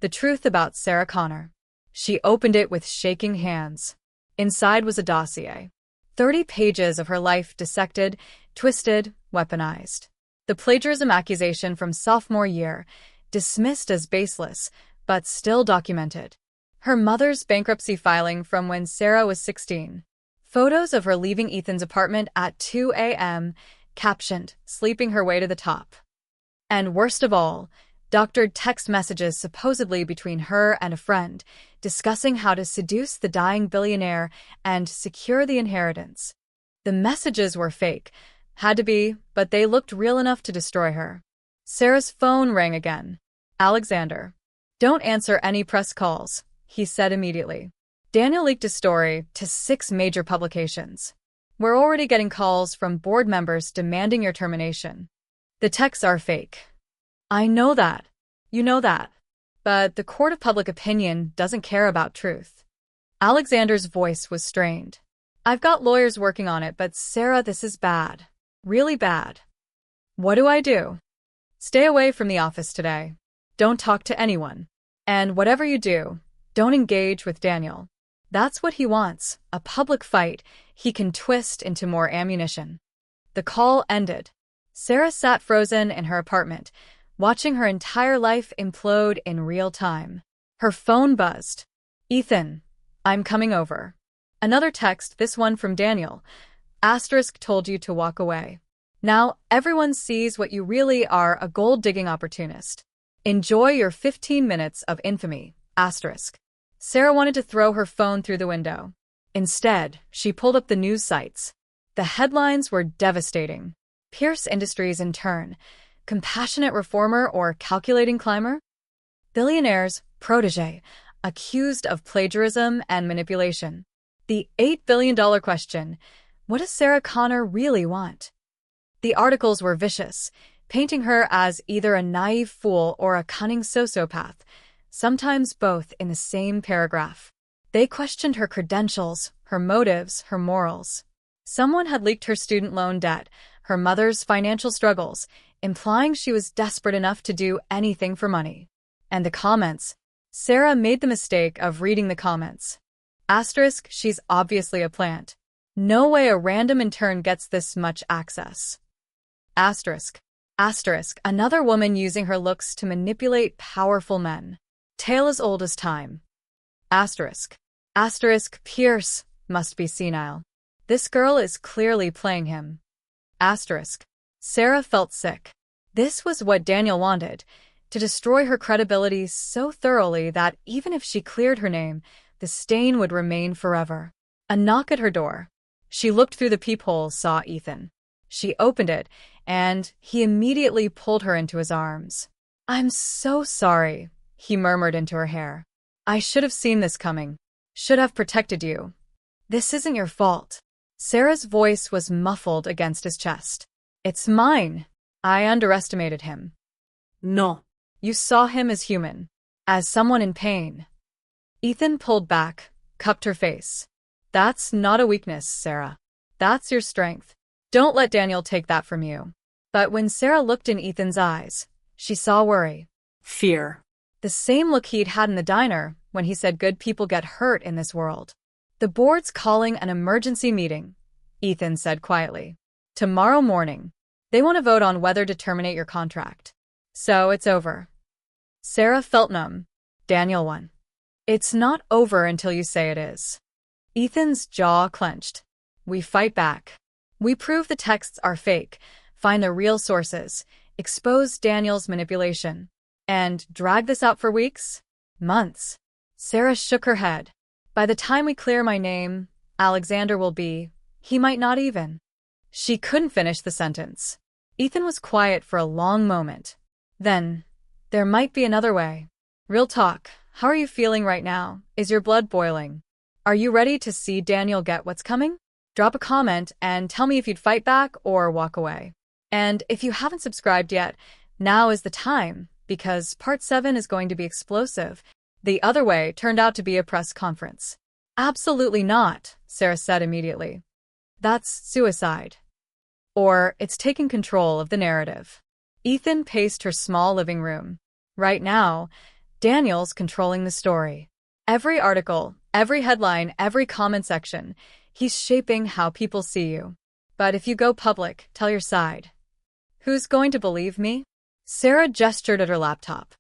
[SPEAKER 1] The truth about Sarah Connor. She opened it with shaking hands. Inside was a dossier. 30 pages of her life dissected, twisted, weaponized. The plagiarism accusation from sophomore year, dismissed as baseless, but still documented. Her mother's bankruptcy filing from when Sarah was 16. Photos of her leaving Ethan's apartment at 2 a.m., captioned, sleeping her way to the top. And worst of all, doctored text messages supposedly between her and a friend, discussing how to seduce the dying billionaire and secure the inheritance. The messages were fake. Had to be, but they looked real enough to destroy her. Sarah's phone rang again. Alexander. Don't answer any press calls, he said immediately. Daniel leaked a story to 6 major publications. We're already getting calls from board members demanding your termination. The texts are fake. I know that. You know that. But the court of public opinion doesn't care about truth. Alexander's voice was strained. I've got lawyers working on it, but Sarah, this is bad. Really bad. What do I do? Stay away from the office today. Don't talk to anyone. And whatever you do, don't engage with Daniel. That's what he wants, a public fight he can twist into more ammunition. The call ended. Sarah sat frozen in her apartment, watching her entire life implode in real time. Her phone buzzed. Ethan, I'm coming over. Another text, this one from Daniel. Asterisk told you to walk away. Now everyone sees what you really are, a gold-digging opportunist. Enjoy your 15 minutes of infamy. Asterisk. Sarah wanted to throw her phone through the window. Instead, she pulled up the news sites. The headlines were devastating. Pierce Industries Intern, compassionate reformer or calculating climber? Billionaire's protege, accused of plagiarism and manipulation. The $8 billion question: what does Sarah Connor really want? The articles were vicious, painting her as either a naive fool or a cunning sociopath, sometimes both in the same paragraph. They questioned her credentials, her motives, her morals. Someone had leaked her student loan debt, her mother's financial struggles, implying she was desperate enough to do anything for money. And the comments. Sarah made the mistake of reading the comments. Asterisk, she's obviously a plant. No way a random intern gets this much access. Asterisk. Asterisk, another woman using her looks to manipulate powerful men. Tale as old as time. Asterisk. Asterisk, Pierce must be senile. This girl is clearly playing him. Asterisk. Sarah felt sick. This was what Daniel wanted, to destroy her credibility so thoroughly that even if she cleared her name, the stain would remain forever. A knock at her door. She looked through the peephole, saw Ethan. She opened it, and he immediately pulled her into his arms. I'm so sorry, he murmured into her hair. I should have seen this coming. Should have protected you. This isn't your fault. Sarah's voice was muffled against his chest. It's mine. I underestimated him.
[SPEAKER 2] No.
[SPEAKER 1] You saw him as human, as someone in pain. Ethan pulled back, cupped her face. That's not a weakness, Sarah. That's your strength. Don't let Daniel take that from you. But when Sarah looked in Ethan's eyes, she saw worry.
[SPEAKER 2] Fear.
[SPEAKER 1] The same look he'd had in the diner when he said good people get hurt in this world. The board's calling an emergency meeting, Ethan said quietly. Tomorrow morning. They want to vote on whether to terminate your contract. So it's over. Sarah felt numb. Daniel won. It's not over until you say it is. Ethan's jaw clenched. We fight back. We prove the texts are fake, find the real sources, expose Daniel's manipulation. And drag this out for weeks? Months. Sarah shook her head. By the time we clear my name, Alexander will be, he might not even. She couldn't finish the sentence. Ethan was quiet for a long moment. Then, there might be another way. Real talk, how are you feeling right now? Is your blood boiling? Are you ready to see Daniel get what's coming? Drop a comment and tell me if you'd fight back or walk away. And if you haven't subscribed yet, now is the time, because part 7 is going to be explosive. The other way turned out to be a press conference. Absolutely not, Sarah said immediately. That's suicide. Or it's taking control of the narrative. Ethan paced her small living room. Right now, Daniel's controlling the story. Every article, every headline, every comment section, he's shaping how people see you. But if you go public, tell your side. Who's going to believe me? Sarah gestured at her laptop.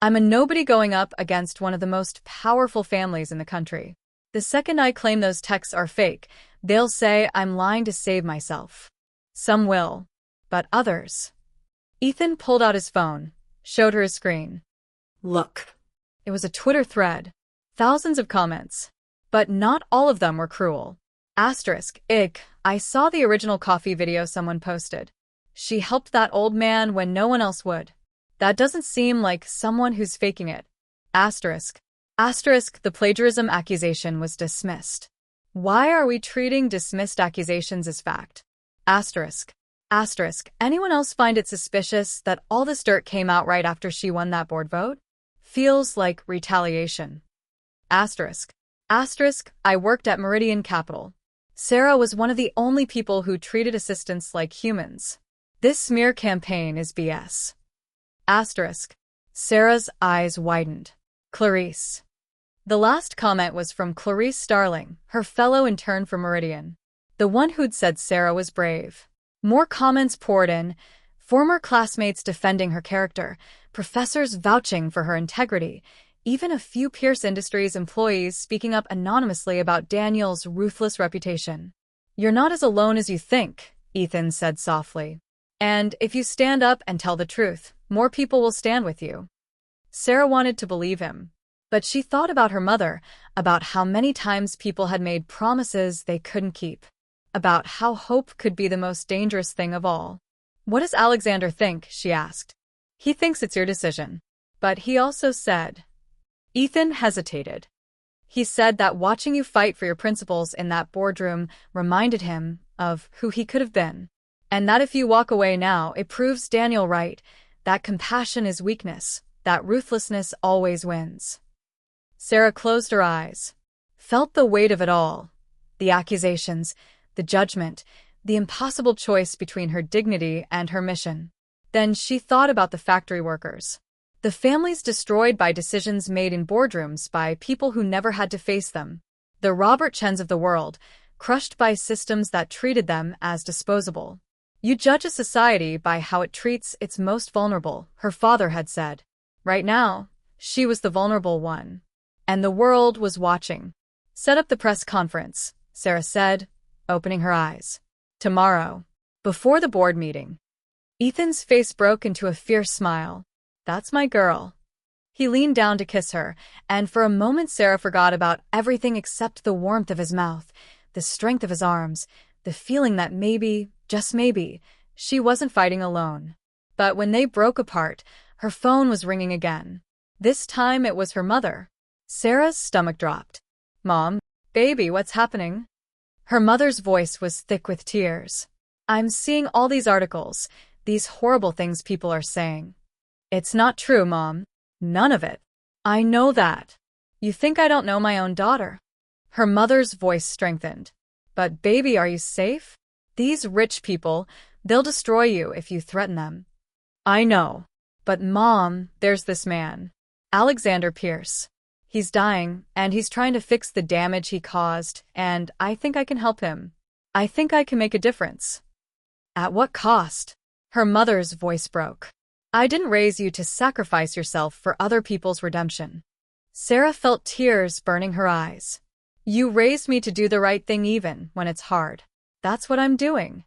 [SPEAKER 1] I'm a nobody going up against one of the most powerful families in the country. The second I claim those texts are fake, they'll say I'm lying to save myself. Some will, but others. Ethan pulled out his phone, showed her his screen.
[SPEAKER 2] Look.
[SPEAKER 1] It was a Twitter thread. Thousands of comments. But not all of them were cruel. Asterisk, ig, I saw the original coffee video someone posted. She helped that old man when no one else would. That doesn't seem like someone who's faking it. Asterisk. Asterisk, the plagiarism accusation was dismissed. Why are we treating dismissed accusations as fact? Asterisk. Asterisk, anyone else find it suspicious that all this dirt came out right after she won that board vote? Feels like retaliation. Asterisk. Asterisk, I worked at Meridian Capital. Sarah was one of the only people who treated assistants like humans. This smear campaign is BS. Asterisk. Sarah's eyes widened. Clarice. The last comment was from Clarice Starling, her fellow intern from Meridian. The one who'd said Sarah was brave. More comments poured in, former classmates defending her character, professors vouching for her integrity, even a few Pierce Industries employees speaking up anonymously about Daniel's ruthless reputation. You're not as alone as you think, Ethan said softly. And if you stand up and tell the truth, more people will stand with you. Sarah wanted to believe him. But she thought about her mother, about how many times people had made promises they couldn't keep, about how hope could be the most dangerous thing of all. What does Alexander think? She asked. He thinks it's your decision. But he also said. Ethan hesitated. He said that watching you fight for your principles in that boardroom reminded him of who he could have been. And that if you walk away now, it proves Daniel right, that compassion is weakness, that ruthlessness always wins. Sarah closed her eyes, felt the weight of it all, the accusations, the judgment, the impossible choice between her dignity and her mission. Then she thought about the factory workers. The families destroyed by decisions made in boardrooms by people who never had to face them. The Robert Chens of the world, crushed by systems that treated them as disposable. You judge a society by how it treats its most vulnerable, her father had said. Right now, she was the vulnerable one. And the world was watching. Set up the press conference, Sarah said, opening her eyes. Tomorrow, before the board meeting. Ethan's face broke into a fierce smile. That's my girl. He leaned down to kiss her, and for a moment Sarah forgot about everything except the warmth of his mouth, the strength of his arms, the feeling that maybe, just maybe, she wasn't fighting alone. But when they broke apart, her phone was ringing again. This time it was her mother. Sarah's stomach dropped. Mom, baby, what's happening? Her mother's voice was thick with tears. I'm seeing all these articles, these horrible things people are saying. It's not true, Mom. None of it. I know that. You think I don't know my own daughter? Her mother's voice strengthened. But baby, are you safe? These rich people, they'll destroy you if you threaten them. I know. But Mom, there's this man. Alexander Pierce. He's dying, and he's trying to fix the damage he caused, and I think I can help him. I think I can make a difference. At what cost? Her mother's voice broke. I didn't raise you to sacrifice yourself for other people's redemption. Sarah felt tears burning her eyes. You raised me to do the right thing even when it's hard. That's what I'm doing.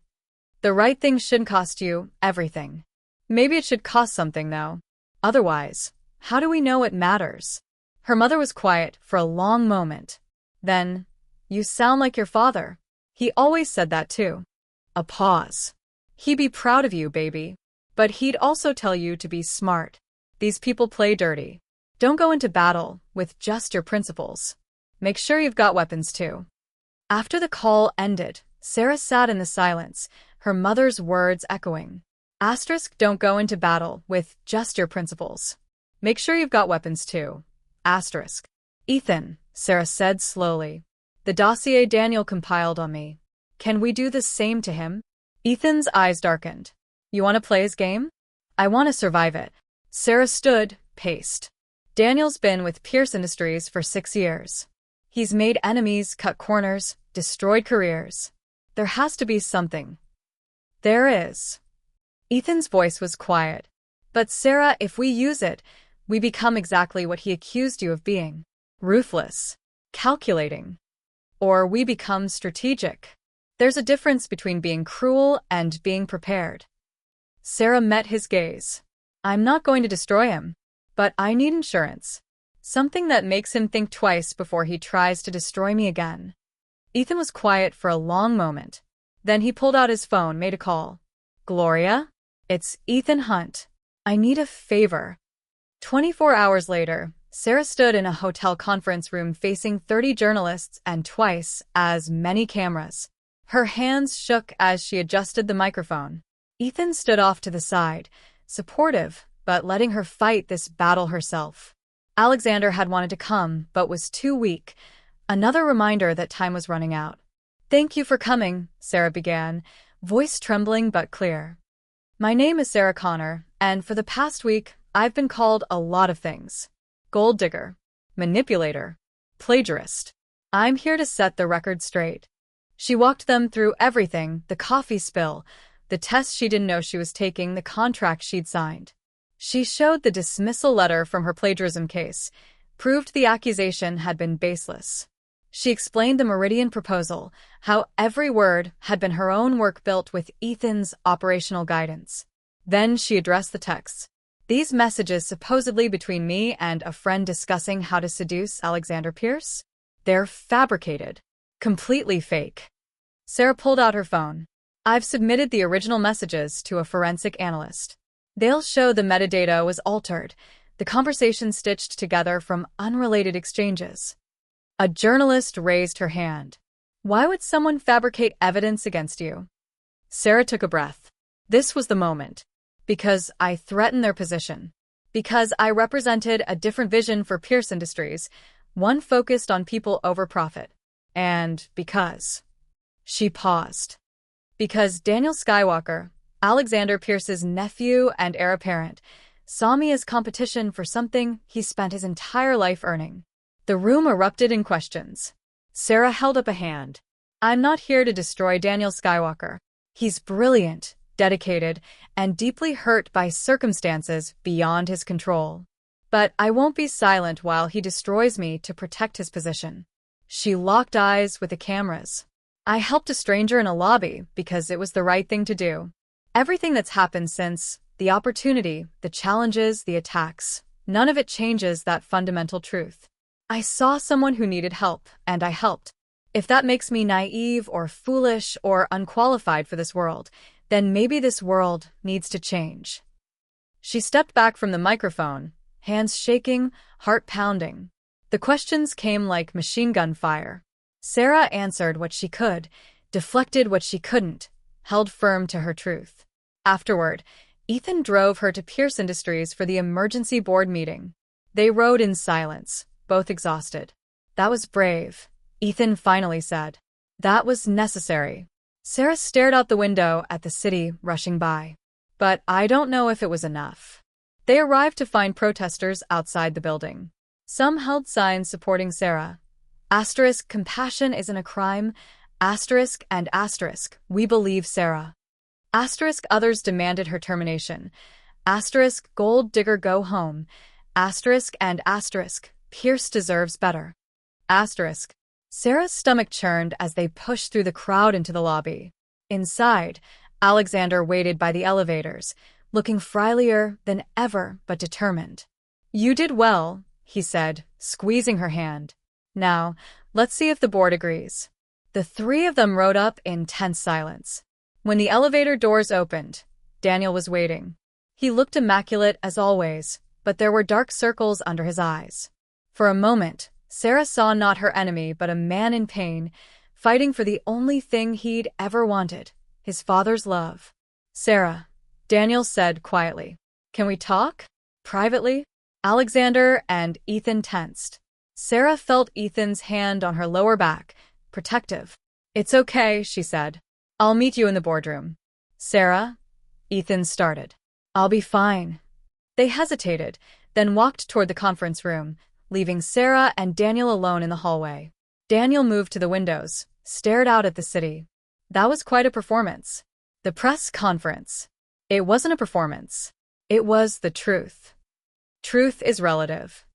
[SPEAKER 1] The right thing shouldn't cost you everything. Maybe it should cost something, though. Otherwise, how do we know it matters? Her mother was quiet for a long moment. Then, you sound like your father. He always said that too. A pause. He'd be proud of you, baby. But he'd also tell you to be smart. These people play dirty. Don't go into battle with just your principles. Make sure you've got weapons too. After the call ended, Sarah sat in the silence, her mother's words echoing. Don't go into battle with just your principles. Make sure you've got weapons too. Ethan, Sarah said slowly. The dossier Daniel compiled on me. Can we do the same to him? Ethan's eyes darkened. You want to play his game? I want to survive it. Sarah stood, paced. Daniel's been with Pierce Industries for 6 years. He's made enemies, cut corners, destroyed careers. There has to be something. There is. Ethan's voice was quiet. But Sarah, if we use it, we become exactly what he accused you of being. Ruthless. Calculating. Or we become strategic. There's a difference between being cruel and being prepared. Sarah met his gaze. I'm not going to destroy him, but I need insurance. Something that makes him think twice before he tries to destroy me again. Ethan was quiet for a long moment. Then he pulled out his phone, made a call. Gloria? It's Ethan Hunt. I need a favor. 24 hours later, Sarah stood in a hotel conference room facing 30 journalists and twice as many cameras. Her hands shook as she adjusted the microphone. Ethan stood off to the side, supportive, but letting her fight this battle herself. Alexander had wanted to come, but was too weak. Another reminder that time was running out. Thank you for coming, Sarah began, voice trembling but clear. My name is Sarah Connor, and for the past week, I've been called a lot of things. Gold digger, manipulator, plagiarist. I'm here to set the record straight. She walked them through everything, the coffee spill, the test she didn't know she was taking, the contract she'd signed. She showed the dismissal letter from her plagiarism case, proved the accusation had been baseless. She explained the Meridian proposal, how every word had been her own work built with Ethan's operational guidance. Then she addressed the texts. These messages supposedly between me and a friend discussing how to seduce Alexander Pierce? They're fabricated. Completely fake. Sarah pulled out her phone. I've submitted the original messages to a forensic analyst. They'll show the metadata was altered, the conversation stitched together from unrelated exchanges. A journalist raised her hand. Why would someone fabricate evidence against you? Sarah took a breath. This was the moment. Because I threatened their position. Because I represented a different vision for Pierce Industries, one focused on people over profit. And because... She paused. Because Daniel Skywalker, Alexander Pierce's nephew and heir apparent, saw me as competition for something he spent his entire life earning. The room erupted in questions. Sarah held up a hand. I'm not here to destroy Daniel Skywalker. He's brilliant, dedicated, and deeply hurt by circumstances beyond his control. But I won't be silent while he destroys me to protect his position. She locked eyes with the cameras. I helped a stranger in a lobby because it was the right thing to do. Everything that's happened since, the opportunity, the challenges, the attacks, none of it changes that fundamental truth. I saw someone who needed help, and I helped. If that makes me naive or foolish or unqualified for this world, then maybe this world needs to change. She stepped back from the microphone, hands shaking, heart pounding. The questions came like machine gun fire. Sarah answered what she could, deflected what she couldn't, held firm to her truth. Afterward, Ethan drove her to Pierce Industries for the emergency board meeting. They rode in silence, both exhausted. That was brave, Ethan finally said. That was necessary. Sarah stared out the window at the city rushing by. But I don't know if it was enough. They arrived to find protesters outside the building. Some held signs supporting Sarah. Compassion isn't a crime. We believe Sarah. Others demanded her termination. Gold digger go home. Pierce deserves better. Sarah's stomach churned as they pushed through the crowd into the lobby. Inside, Alexander waited by the elevators, looking friendlier than ever but determined. "You did well," he said, squeezing her hand. "Now, let's see if the board agrees." The three of them rode up in tense silence. When the elevator doors opened, Daniel was waiting. He looked immaculate as always, but there were dark circles under his eyes. For a moment, Sarah saw not her enemy but a man in pain, fighting for the only thing he'd ever wanted, his father's love. "Sarah," Daniel said quietly, "can we talk? Privately?" Alexander and Ethan tensed. Sarah felt Ethan's hand on her lower back, protective. "It's okay," she said. "I'll meet you in the boardroom." "Sarah?" Ethan started. "I'll be fine." They hesitated, then walked toward the conference room, leaving Sarah and Daniel alone in the hallway. Daniel moved to the windows, stared out at the city. That was quite a performance. The press conference. It wasn't a performance. It was the truth. Truth is relative.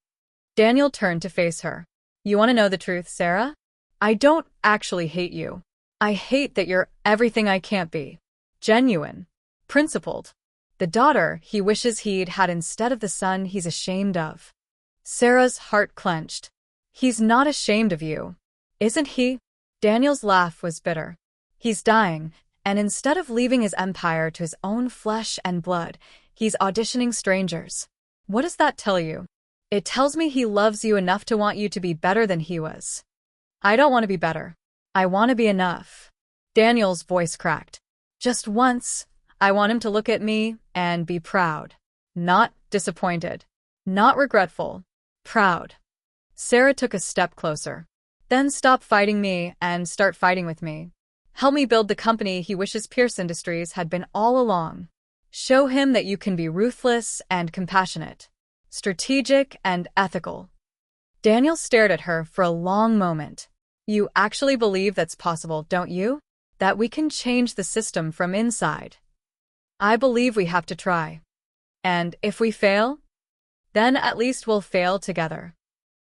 [SPEAKER 1] Daniel turned to face her. "You want to know the truth, Sarah? I don't actually hate you. I hate that you're everything I can't be. Genuine. Principled. The daughter he wishes he'd had instead of the son he's ashamed of." Sarah's heart clenched. "He's not ashamed of you, isn't he?" Daniel's laugh was bitter. "He's dying, and instead of leaving his empire to his own flesh and blood, he's auditioning strangers. What does that tell you? It tells me he loves you enough to want you to be better than he was. I don't want to be better. I want to be enough." Daniel's voice cracked. "Just once, I want him to look at me and be proud. Not disappointed. Not regretful. Proud." Sarah took a step closer. "Then stop fighting me and start fighting with me. Help me build the company he wishes Pierce Industries had been all along. Show him that you can be ruthless and compassionate, strategic and ethical." Daniel stared at her for a long moment. "You actually believe that's possible, don't you? That we can change the system from inside?" "I believe we have to try. And if we fail, then at least we'll fail together."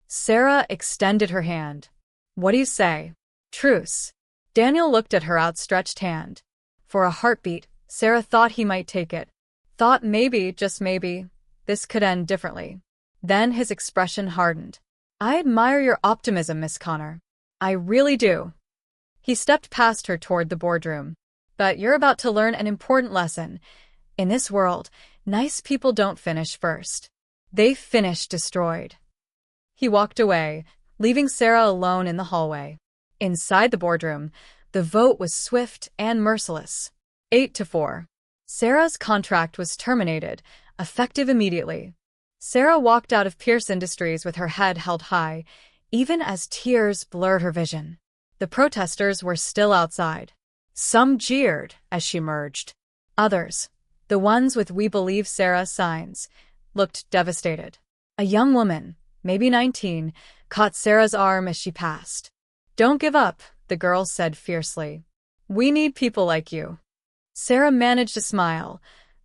[SPEAKER 1] Sarah extended her hand. "What do you say? Truce." Daniel looked at her outstretched hand. For a heartbeat, Sarah thought he might take it. Thought maybe, just maybe, this could end differently. Then his expression hardened. "I admire your optimism, Miss Connor. I really do." He stepped past her toward the boardroom. "But you're about to learn an important lesson. In this world, nice people don't finish first. They finish destroyed." He walked away, leaving Sarah alone in the hallway. Inside the boardroom, the vote was swift and merciless. 8-4. Sarah's contract was terminated, effective immediately. Sarah walked out of Pierce Industries with her head held high, even as tears blurred her vision. The protesters were still outside. Some jeered as she merged. Others, the ones with "We Believe Sarah" signs, looked devastated. A young woman, maybe 19, caught Sarah's arm as she passed. "Don't give up," the girl said fiercely. "We need people like you." Sarah managed a smile,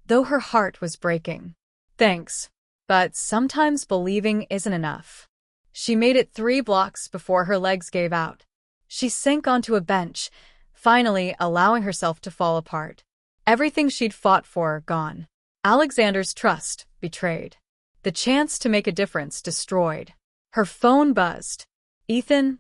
[SPEAKER 1] though her heart was breaking. "Thanks, but sometimes believing isn't enough." She made it 3 blocks before her legs gave out. She sank onto a bench, finally allowing herself to fall apart. Everything she'd fought for gone. Alexander's trust betrayed. The chance to make a difference destroyed. Her phone buzzed. "Ethan?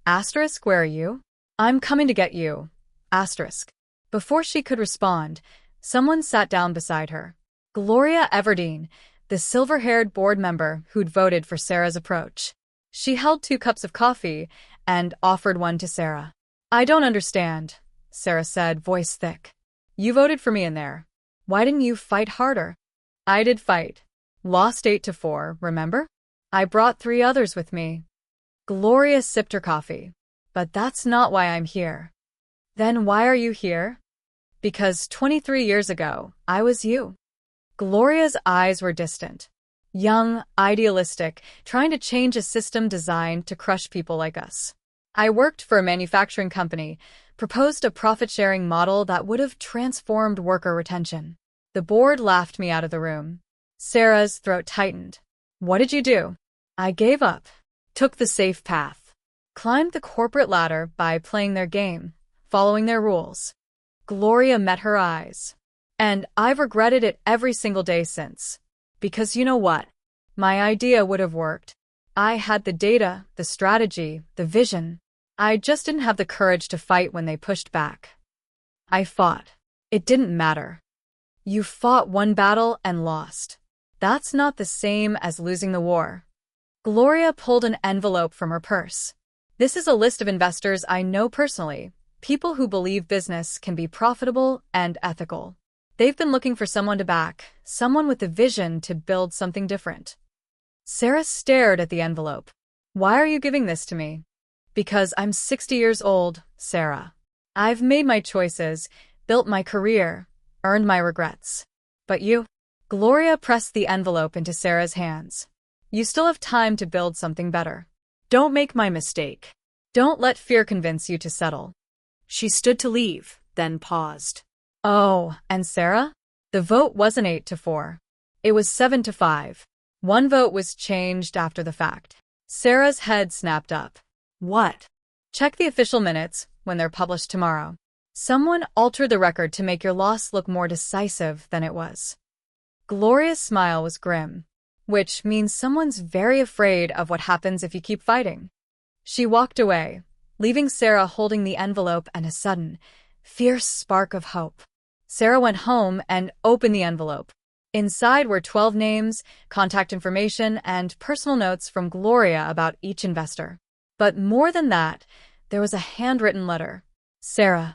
[SPEAKER 1] Asterisk, where are you?" "I'm coming to get you. Asterisk." Before she could respond, someone sat down beside her. Gloria Everdeen, the silver-haired board member who'd voted for Sarah's approach. She held 2 cups of coffee and offered one to Sarah. "I don't understand," Sarah said, voice thick. "You voted for me in there. Why didn't you fight harder?" "I did fight. Lost 8-4, remember? I brought 3 others with me." Gloria sipped her coffee. "But that's not why I'm here." "Then why are you here?" "Because 23 years ago, I was you." Gloria's eyes were distant. Young, idealistic, trying to change a system designed to crush people like us. "I worked for a manufacturing company, proposed a profit-sharing model that would have transformed worker retention. The board laughed me out of the room." Sarah's throat tightened. "What did you do?" "I gave up. Took the safe path." climbed the corporate ladder by playing their game, following their rules. Gloria met her eyes. And I've regretted it every single day since. Because you know what? My idea would have worked. I had the data, the strategy, the vision. I just didn't have the courage to fight when they pushed back. I fought. It didn't matter. You fought one battle and lost. That's not the same as losing the war. Gloria pulled an envelope from her purse. This is a list of investors I know personally, people who believe business can be profitable and ethical. They've been looking for someone to back, someone with the vision to build something different. Sarah stared at the envelope. Why are you giving this to me? Because I'm 60 years old, Sarah. I've made my choices, built my career, earned my regrets. But you? Gloria pressed the envelope into Sarah's hands. You still have time to build something better. Don't make my mistake. Don't let fear convince you to settle.
[SPEAKER 2] She stood to leave, then paused.
[SPEAKER 1] Oh, and Sarah? The vote wasn't 8-4. It was 7-5. One vote was changed after the fact. Sarah's head snapped up.
[SPEAKER 2] What?
[SPEAKER 1] Check the official minutes when they're published tomorrow. Someone altered the record to make your loss look more decisive than it was. Gloria's smile was grim, which means someone's very afraid of what happens if you keep fighting. She walked away, leaving Sarah holding the envelope and a sudden, fierce spark of hope. Sarah went home and opened the envelope. Inside were 12 names, contact information, and personal notes from Gloria about each investor. But more than that, there was a handwritten letter. Sarah,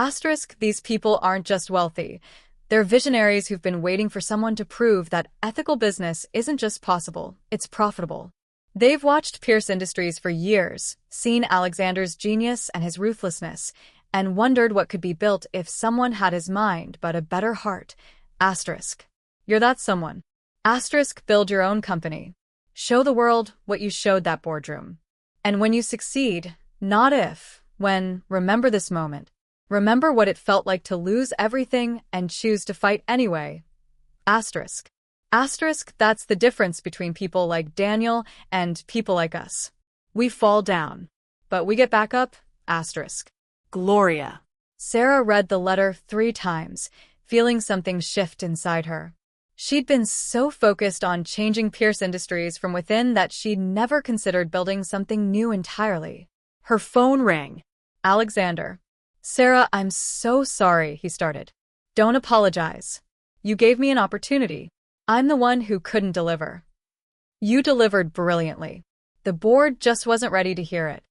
[SPEAKER 1] *, these people aren't just wealthy. They're visionaries who've been waiting for someone to prove that ethical business isn't just possible, it's profitable. They've watched Pierce Industries for years, seen Alexander's genius and his ruthlessness, and wondered what could be built if someone had his mind but a better heart. *. You're that someone. *. Build your own company. Show the world what you showed that boardroom. And when you succeed, not if, when, remember this moment. Remember what it felt like to lose everything and choose to fight anyway. *. That's the difference between people like Daniel and people like us. We fall down, but we get back up. *.
[SPEAKER 2] Gloria.
[SPEAKER 1] Sarah read the letter 3 times, feeling something shift inside her. She'd been so focused on changing Pierce Industries from within that she'd never considered building something new entirely.
[SPEAKER 2] Her phone rang.
[SPEAKER 1] Alexander. Sarah, I'm so sorry, he started. Don't apologize. You gave me an opportunity. I'm the one who couldn't deliver. You delivered brilliantly. The board just wasn't ready to hear it.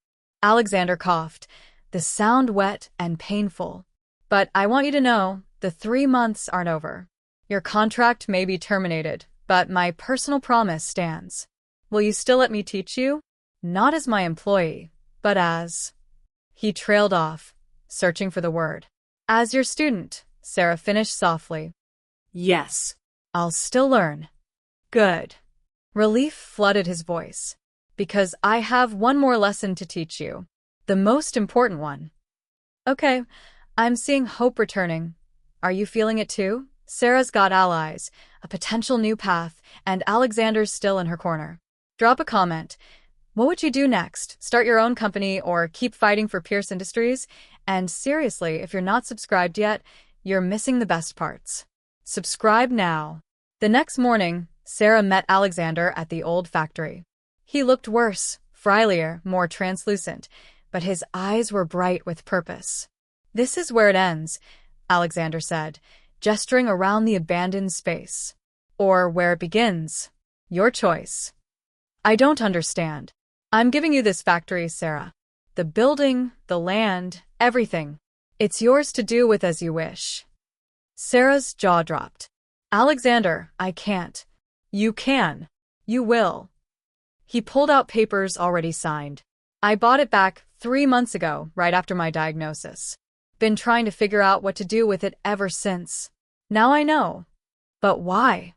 [SPEAKER 1] Alexander coughed, the sound wet and painful. But I want you to know, the 3 months aren't over. Your contract may be terminated, but my personal promise stands. Will you still let me teach you? Not as my employee, but as... He trailed off, searching for the word. As your student, Sarah finished softly.
[SPEAKER 2] Yes.
[SPEAKER 1] I'll still learn. Good. Relief flooded his voice. Because I have one more lesson to teach you. The most important one. Okay, I'm seeing hope returning. Are you feeling it too? Sarah's got allies, a potential new path, and Alexander's still in her corner. Drop a comment. What would you do next? Start your own company or keep fighting for Pierce Industries? And seriously, if you're not subscribed yet, you're missing the best parts. Subscribe now. The next morning, Sarah met Alexander at the old factory. He looked worse, frilier, more translucent, but his eyes were bright with purpose. This is where it ends, Alexander said, gesturing around the abandoned space. Or where it begins. Your choice. I don't understand. I'm giving you this factory, Sarah. The building, the land, everything. It's yours to do with as you wish. Sarah's jaw dropped. Alexander, I can't. You can. You will. He pulled out papers already signed. I bought it back 3 months ago, right after my diagnosis. Been trying to figure out what to do with it ever since. Now I know. But why?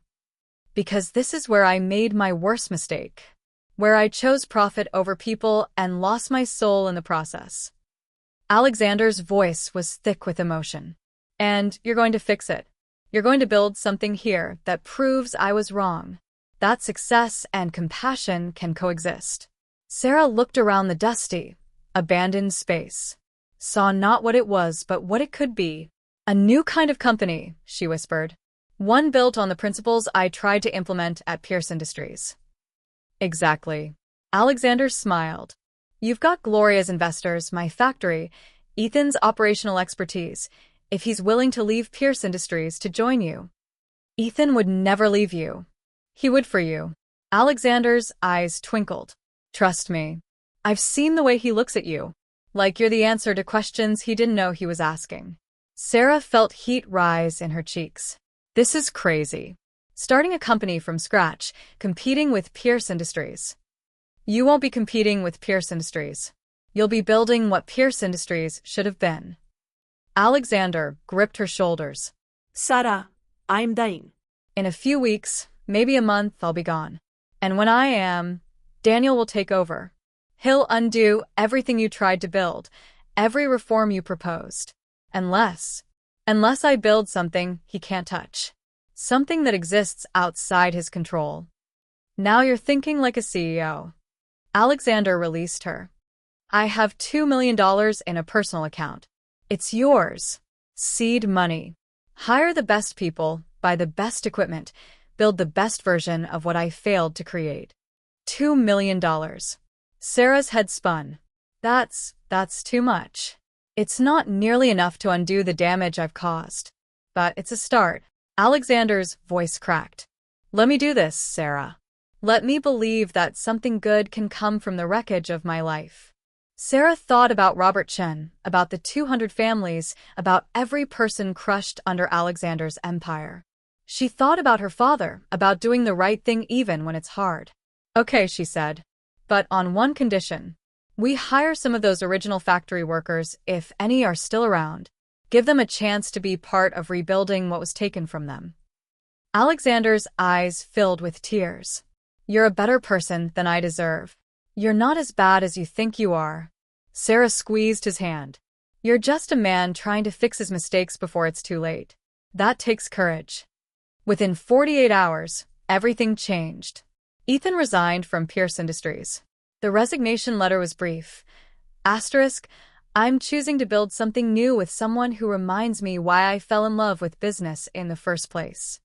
[SPEAKER 1] Because this is where I made my worst mistake. Where I chose profit over people and lost my soul in the process. Alexander's voice was thick with emotion. And you're going to fix it. You're going to build something here that proves I was wrong. That success and compassion can coexist. Sarah looked around the dusty, abandoned space. Saw not what it was, but what it could be. A new kind of company, she whispered. One built on the principles I tried to implement at Pierce Industries. Exactly. Alexander smiled. You've got Gloria's investors, my factory, Ethan's operational expertise, if he's willing to leave Pierce Industries to join you. Ethan would never leave you. He would for you. Alexander's eyes twinkled. Trust me. I've seen the way he looks at you. Like you're the answer to questions he didn't know he was asking. Sarah felt heat rise in her cheeks. This is crazy. Starting a company from scratch, competing with Pierce Industries. You won't be competing with Pierce Industries. You'll be building what Pierce Industries should have been. Alexander gripped her shoulders.
[SPEAKER 2] Sarah, I'm dying.
[SPEAKER 1] In a few weeks, maybe a month, I'll be gone. And when I am, Daniel will take over. He'll undo everything you tried to build, every reform you proposed. Unless I build something he can't touch. Something that exists outside his control. Now you're thinking like a CEO. Alexander released her. I have $2 million in a personal account. It's yours. Seed money. Hire the best people, buy the best equipment, build the best version of what I failed to create. $2 million. Sarah's head spun. That's too much. It's not nearly enough to undo the damage I've caused. But it's a start. Alexander's voice cracked. Let me do this, Sarah. Let me believe that something good can come from the wreckage of my life. Sarah thought about Robert Chen, about the 200 families, about every person crushed under Alexander's empire. She thought about her father, about doing the right thing even when it's hard. Okay, she said. But on one condition. We hire some of those original factory workers, if any are still around. Give them a chance to be part of rebuilding what was taken from them. Alexander's eyes filled with tears. You're a better person than I deserve. You're not as bad as you think you are. Sarah squeezed his hand. You're just a man trying to fix his mistakes before it's too late. That takes courage. Within 48 hours, everything changed. Ethan resigned from Pierce Industries. The resignation letter was brief. Asterisk, I'm choosing to build something new with someone who reminds me why I fell in love with business in the first place.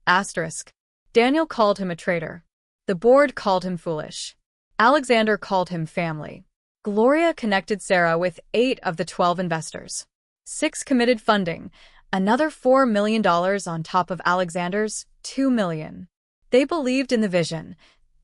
[SPEAKER 1] Asterisk. Daniel called him a traitor. The board called him foolish. Alexander called him family. Gloria connected Sarah with 8 of the 12 investors. 6 committed funding, another $4 million on top of Alexander's $2 million. They believed in the vision.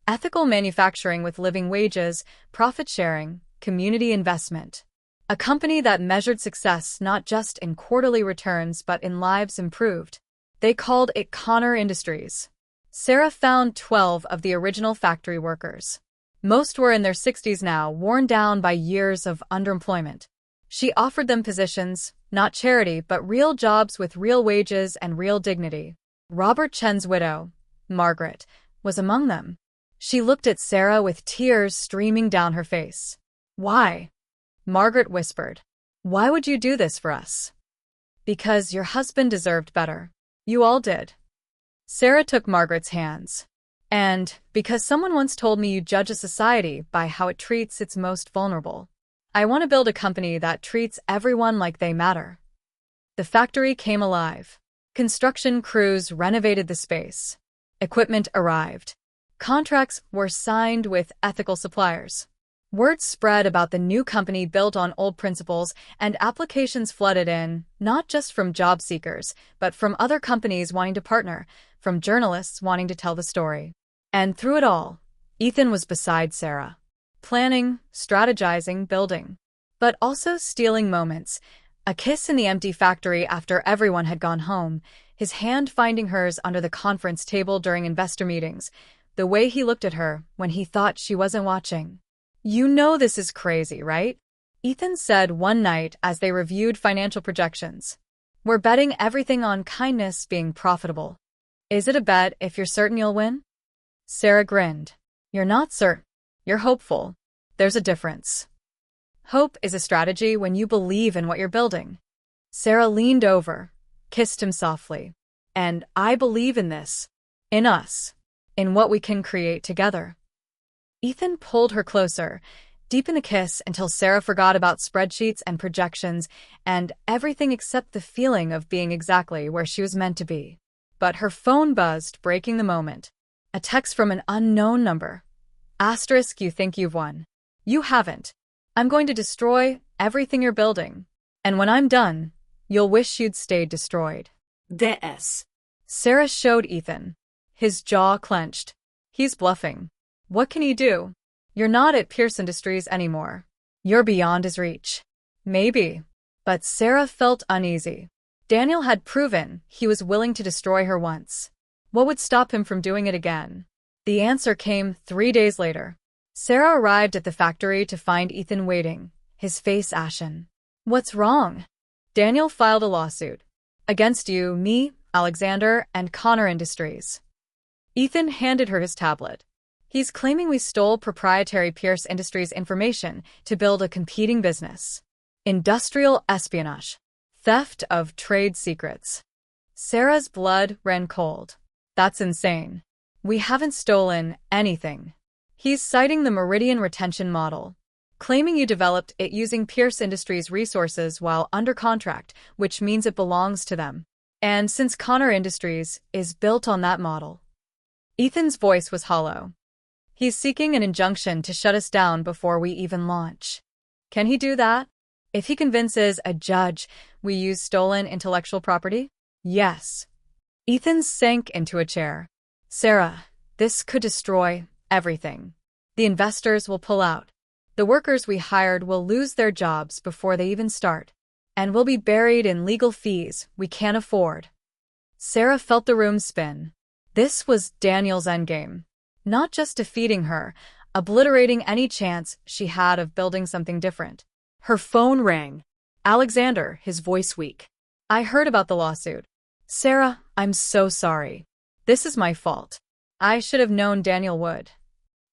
[SPEAKER 1] Ethical manufacturing with living wages, profit sharing, community investment. A company that measured success not just in quarterly returns but in lives improved. They called it Connor Industries. Sarah found 12 of the original factory workers. Most were in their 60s now, worn down by years of underemployment. She offered them positions, not charity, but real jobs with real wages and real dignity. Robert Chen's widow, Margaret, was among them. She looked at Sarah with tears streaming down her face. Why? Margaret whispered. Why would you do this for us? Because your husband deserved better. You all did. Sarah took Margaret's hands. And because someone once told me you judge a society by how it treats its most vulnerable. I want to build a company that treats everyone like they matter. The factory came alive. Construction crews renovated the space. Equipment arrived. Contracts were signed with ethical suppliers. Word spread about the new company built on old principles, and applications flooded in, not just from job seekers, but from other companies wanting to partner, from journalists wanting to tell the story. And through it all, Ethan was beside Sarah. Planning, strategizing, building. But also stealing moments. A kiss in the empty factory after everyone had gone home, his hand finding hers under the conference table during investor meetings, the way he looked at her when he thought she wasn't watching. You know this is crazy, right? Ethan said one night as they reviewed financial projections. We're betting everything on kindness being profitable. Is it a bet if you're certain you'll win? Sarah grinned. You're not certain. You're hopeful. There's a difference. Hope is a strategy when you believe in what you're building. Sarah leaned over, kissed him softly. And I believe in this. In us. In what we can create together. Ethan pulled her closer, deep in the kiss until Sarah forgot about spreadsheets and projections and everything except the feeling of being exactly where she was meant to be. But her phone buzzed, breaking the moment. A text from an unknown number. Asterisk, you think you've won. You haven't. I'm going to destroy everything you're building. And when I'm done, you'll wish you'd stayed destroyed.
[SPEAKER 2] DS.
[SPEAKER 1] Sarah showed Ethan. His jaw clenched. He's bluffing. What can he do? You're not at Pierce Industries anymore. You're beyond his reach. Maybe. But Sarah felt uneasy. Daniel had proven he was willing to destroy her once. What would stop him from doing it again? The answer came 3 days later. Sarah arrived at the factory to find Ethan waiting, his face ashen. What's wrong? Daniel filed a lawsuit. Against you, me, Alexander, and Connor Industries. Ethan handed her his tablet. He's claiming we stole proprietary Pierce Industries information to build a competing business. Industrial espionage. Theft of trade secrets. Sarah's blood ran cold. That's insane. We haven't stolen anything. He's citing the Meridian retention model, claiming you developed it using Pierce Industries resources while under contract, which means it belongs to them. And since Connor Industries is built on that model. Ethan's voice was hollow. He's seeking an injunction to shut us down before we even launch. Can he do that? If he convinces a judge we use stolen intellectual property? Yes. Ethan sank into a chair. Sarah, this could destroy everything. The investors will pull out. The workers we hired will lose their jobs before they even start. And we'll be buried in legal fees we can't afford. Sarah felt the room spin. This was Daniel's endgame. Not just defeating her, obliterating any chance she had of building something different. Her phone rang. Alexander, his voice weak. I heard about the lawsuit. Sarah, I'm so sorry. This is my fault. I should have known Daniel would.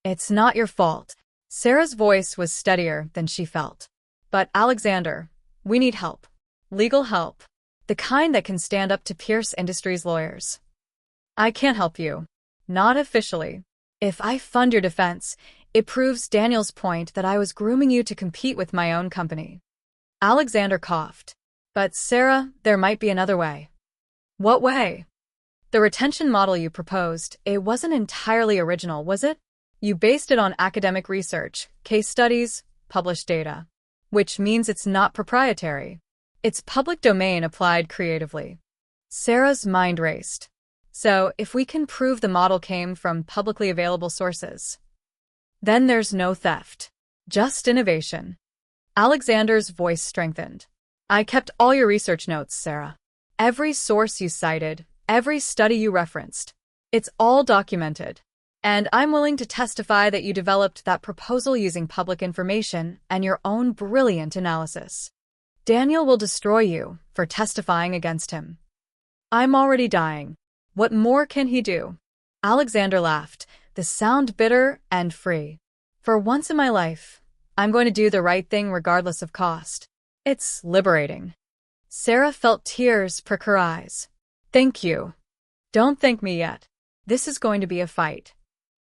[SPEAKER 1] It's not your fault. Sarah's voice was steadier than she felt. But Alexander, we need help. Legal help. The kind that can stand up to Pierce Industries lawyers. I can't help you. Not officially. If I fund your defense, it proves Daniel's point that I was grooming you to compete with my own company. Alexander coughed. But Sarah, there might be another way. What way? The retention model you proposed, it wasn't entirely original, was it? You based it on academic research, case studies, published data. Which means it's not proprietary. It's public domain applied creatively. Sarah's mind raced. So, if we can prove the model came from publicly available sources, then there's no theft. Just innovation. Alexander's voice strengthened. I kept all your research notes, Sarah. Every source you cited, every study you referenced. It's all documented. And I'm willing to testify that you developed that proposal using public information and your own brilliant analysis. Daniel will destroy you for testifying against him. I'm already dying. What more can he do? Alexander laughed, the sound bitter and free. For once in my life, I'm going to do the right thing regardless of cost. It's liberating. Sarah felt tears prick her eyes. Thank you. Don't thank me yet. This is going to be a fight.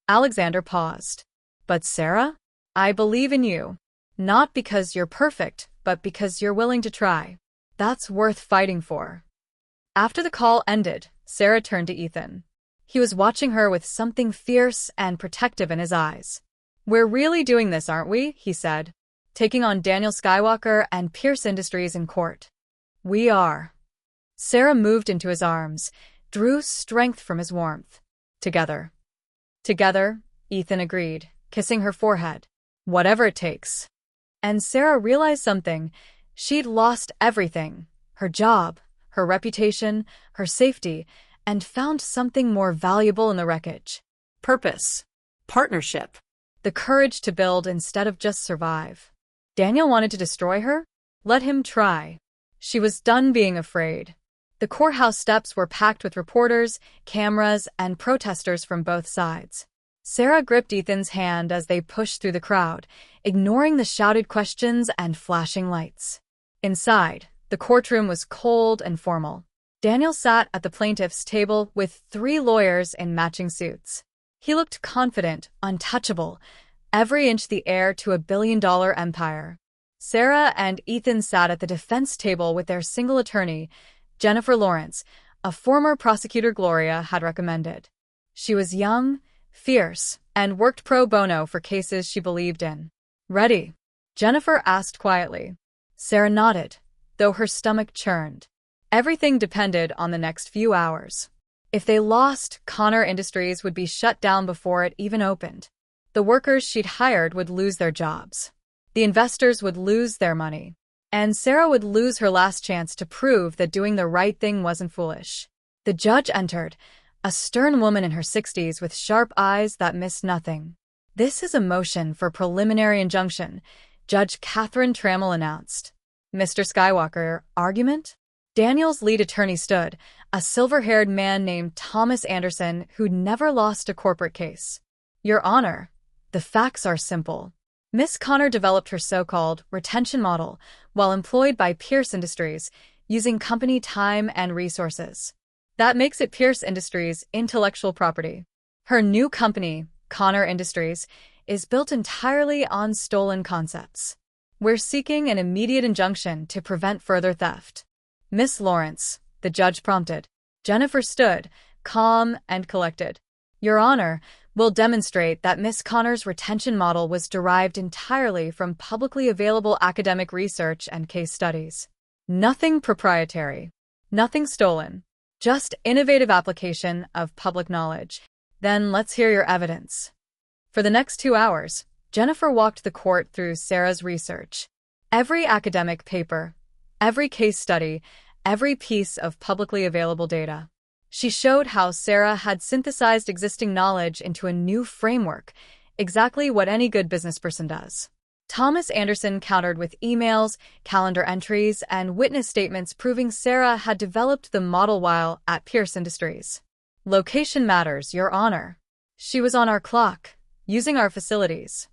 [SPEAKER 1] Alexander paused. But Sarah, I believe in you. Not because you're perfect, but because you're willing to try. That's worth fighting for. After the call ended, Sarah turned to Ethan. He was watching her with something fierce and protective in his eyes. We're really doing this, aren't we? He said, taking on Daniel Skywalker and Pierce Industries in court. We are. Sarah moved into his arms, drew strength from his warmth. Together. Together, Ethan agreed, kissing her forehead. Whatever it takes. And Sarah realized something. She'd lost everything. Her job, her reputation, her safety, and found something more valuable in the wreckage. Purpose.
[SPEAKER 2] Partnership.
[SPEAKER 1] The courage to build instead of just survive. Daniel wanted to destroy her? Let him try. She was done being afraid. The courthouse steps were packed with reporters, cameras, and protesters from both sides. Sarah gripped Ethan's hand as they pushed through the crowd, ignoring the shouted questions and flashing lights. Inside, the courtroom was cold and formal. Daniel sat at the plaintiff's table with 3 lawyers in matching suits. He looked confident, untouchable, every inch the heir to a billion-dollar empire. Sarah and Ethan sat at the defense table with their single attorney, Jennifer Lawrence, a former prosecutor Gloria had recommended. She was young, fierce, and worked pro bono for cases she believed in. "Ready?" Jennifer asked quietly. Sarah nodded, though her stomach churned. Everything depended on the next few hours. If they lost, Connor Industries would be shut down before it even opened. The workers she'd hired would lose their jobs. The investors would lose their money. And Sarah would lose her last chance to prove that doing the right thing wasn't foolish. The judge entered, a stern woman in her 60s with sharp eyes that missed nothing. "This is a motion for preliminary injunction," Judge Catherine Trammell announced. "Mr. Skywalker, argument?" Daniel's lead attorney stood, a silver-haired man named Thomas Anderson who'd never lost a corporate case. "Your Honor, the facts are simple. Miss Connor developed her so-called retention model while employed by Pierce Industries, using company time and resources. That makes it Pierce Industries' intellectual property. Her new company, Connor Industries, is built entirely on stolen concepts. We're seeking an immediate injunction to prevent further theft." "Miss Lawrence," the judge prompted. Jennifer stood, calm and collected. "Your Honor, will demonstrate that Miss Connor's retention model was derived entirely from publicly available academic research and case studies. Nothing proprietary, nothing stolen, just innovative application of public knowledge. Then let's hear your evidence." For the next 2 hours, Jennifer walked the court through Sarah's research. Every academic paper, every case study, every piece of publicly available data. She showed how Sarah had synthesized existing knowledge into a new framework, exactly what any good businessperson does. Thomas Anderson countered with emails, calendar entries, and witness statements proving Sarah had developed the model while at Pierce Industries. "Location matters, Your Honor. She was on our clock, using our facilities.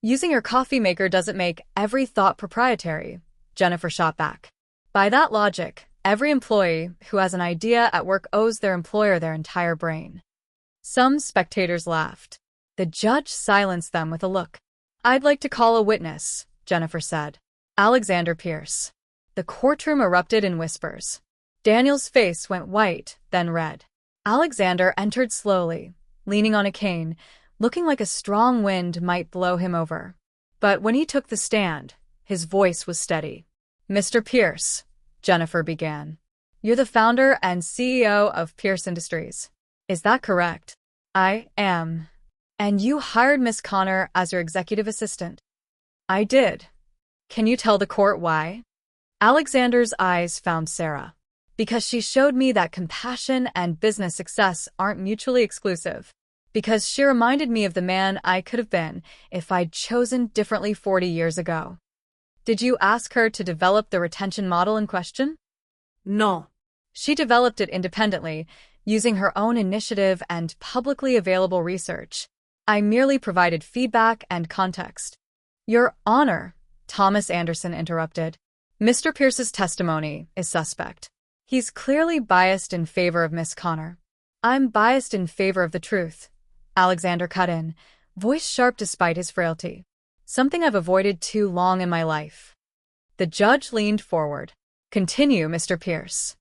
[SPEAKER 1] Using your coffee maker doesn't make every thought proprietary," Jennifer shot back. "By that logic, every employee who has an idea at work owes their employer their entire brain." Some spectators laughed. The judge silenced them with a look. "I'd like to call a witness," Jennifer said. "Alexander Pierce." The courtroom erupted in whispers. Daniel's face went white, then red. Alexander entered slowly, leaning on a cane, looking like a strong wind might blow him over. But when he took the stand, his voice was steady. "Mr. Pierce," Jennifer began, "you're the founder and CEO of Pierce Industries. Is that correct?" "I am." "And you hired Miss Connor as your executive assistant?" "I did." "Can you tell the court why?" Alexander's eyes found Sarah. "Because she showed me that compassion and business success aren't mutually exclusive. Because she reminded me of the man I could have been if I'd chosen differently 40 years ago." "Did you ask her to develop the retention model in question?"
[SPEAKER 2] No.
[SPEAKER 1] "She developed it independently, using her own initiative and publicly available research. I merely provided feedback and context." "Your Honor," Thomas Anderson interrupted, "Mr. Pierce's testimony is suspect. He's clearly biased in favor of Miss Connor." "I'm biased in favor of the truth," Alexander cut in, voice sharp despite his frailty. "Something I've avoided too long in my life." The judge leaned forward. "Continue, Mr. Pierce."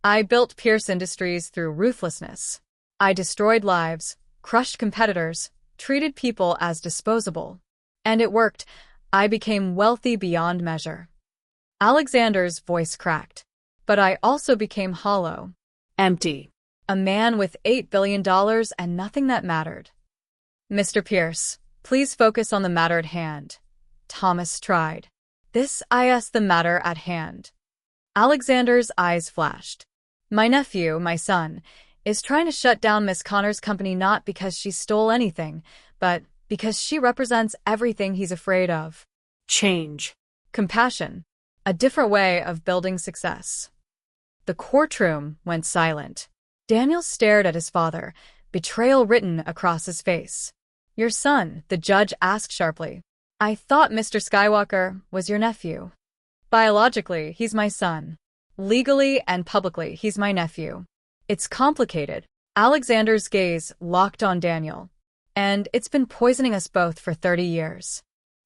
[SPEAKER 1] "I built Pierce Industries through ruthlessness. I destroyed lives, crushed competitors, treated people as disposable. And it worked. I became wealthy beyond measure." Alexander's voice cracked. "But I also became hollow.
[SPEAKER 2] Empty.
[SPEAKER 1] A man with $8 billion and nothing that mattered." "Mr. Pierce, please focus on the matter at hand," Thomas tried. "This is the matter at hand." Alexander's eyes flashed. "My nephew, my son, is trying to shut down Miss Connor's company not because she stole anything, but because she represents everything he's afraid of.
[SPEAKER 2] Change.
[SPEAKER 1] Compassion. A different way of building success." The courtroom went silent. Daniel stared at his father, betrayal written across his face. "Your son," the judge asked sharply. "I thought Mr. Skywalker was your nephew." "Biologically, he's my son. Legally and publicly, he's my nephew. It's complicated." Alexander's gaze locked on Daniel. And it's been poisoning us both for 30 years.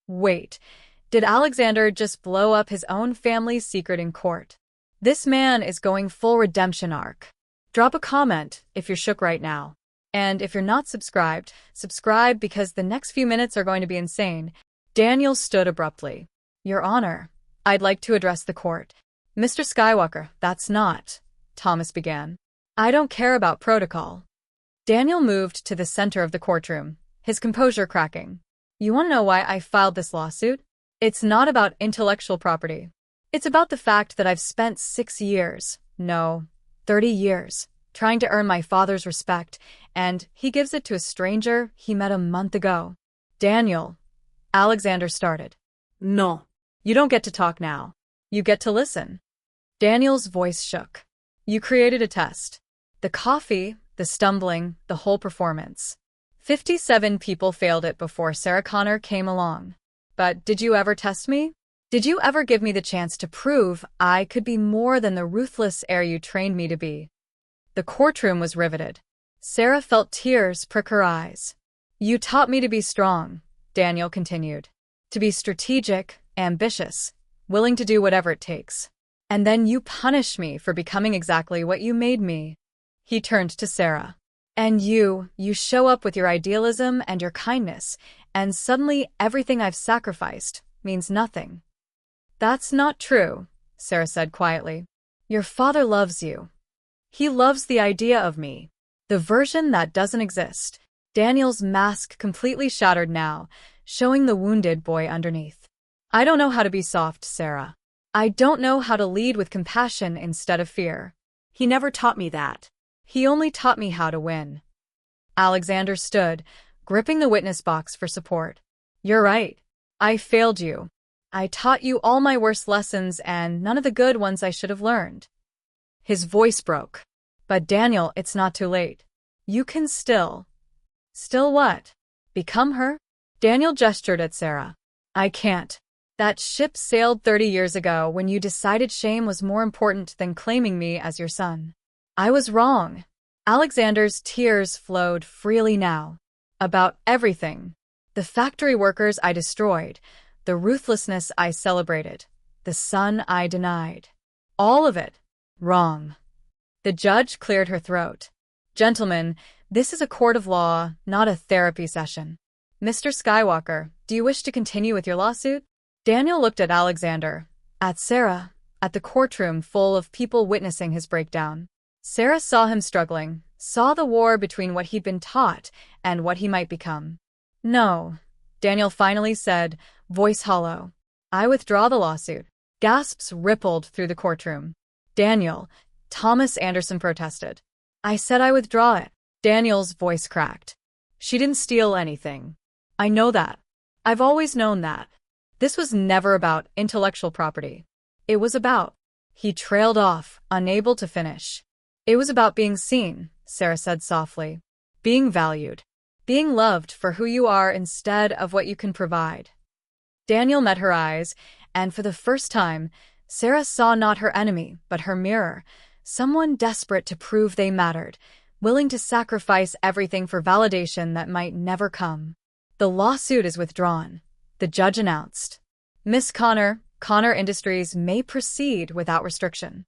[SPEAKER 1] Wait, did Alexander just blow up his own family's secret in court? This man is going full redemption arc. Drop a comment if you're shook right now. And if you're not subscribed, subscribe because the next few minutes are going to be insane. Daniel stood abruptly. Your Honor, I'd like to address the court. Mr. Skywalker, that's not, Thomas began. I don't care about protocol. Daniel moved to the center of the courtroom, his composure cracking. You want to know why I filed this lawsuit? It's not about intellectual property. It's about the fact that I've spent 6 years, no, 30 years, trying to earn my father's respect, and he gives it to a stranger he met a month ago. Daniel, Alexander started.
[SPEAKER 2] No.
[SPEAKER 1] You don't get to talk now. You get to listen. Daniel's voice shook. You created a test. The coffee, the stumbling, the whole performance. 57 people failed it before Sarah Connor came along. But did you ever test me? Did you ever give me the chance to prove I could be more than the ruthless heir you trained me to be? The courtroom was riveted. Sarah felt tears prick her eyes. You taught me to be strong, Daniel continued. To be strategic, ambitious, willing to do whatever it takes. And then you punish me for becoming exactly what you made me. He turned to Sarah. And you show up with your idealism and your kindness, and suddenly everything I've sacrificed means nothing. That's not true, Sarah said quietly. Your father loves you. He loves the idea of me, the version that doesn't exist. Daniel's mask completely shattered now, showing the wounded boy underneath. I don't know how to be soft, Sarah. I don't know how to lead with compassion instead of fear.
[SPEAKER 2] He never taught me that.
[SPEAKER 1] He only taught me how to win. Alexander stood, gripping the witness box for support. You're right. I failed you. I taught you all my worst lessons and none of the good ones I should have learned. His voice broke. But Daniel, it's not too late. You can still. Still what? Become her? Daniel gestured at Sarah. I can't. That ship sailed 30 years ago when you decided shame was more important than claiming me as your son. I was wrong. Alexander's tears flowed freely now. About everything. The factory workers I destroyed, the ruthlessness I celebrated, the son I denied. All of it. Wrong. The judge cleared her throat. Gentlemen, this is a court of law, not a therapy session. Mr. Skywalker, do you wish to continue with your lawsuit? Daniel looked at Alexander, at Sarah, at the courtroom full of people witnessing his breakdown. Sarah saw him struggling, saw the war between what he'd been taught and what he might become. No, Daniel finally said, voice hollow. I withdraw the lawsuit. Gasps rippled through the courtroom. Daniel, Thomas Anderson protested. I said I withdraw it. Daniel's voice cracked. She didn't steal anything. I know that. I've always known that. This was never about intellectual property. It was about. He trailed off, unable to finish. It was about being seen, Sarah said softly. Being valued. Being loved for who you are instead of what you can provide. Daniel met her eyes, and for the first time, Sarah saw not her enemy, but her mirror, someone desperate to prove they mattered, willing to sacrifice everything for validation that might never come. The lawsuit is withdrawn, the judge announced. Miss Connor, Connor Industries may proceed without restriction.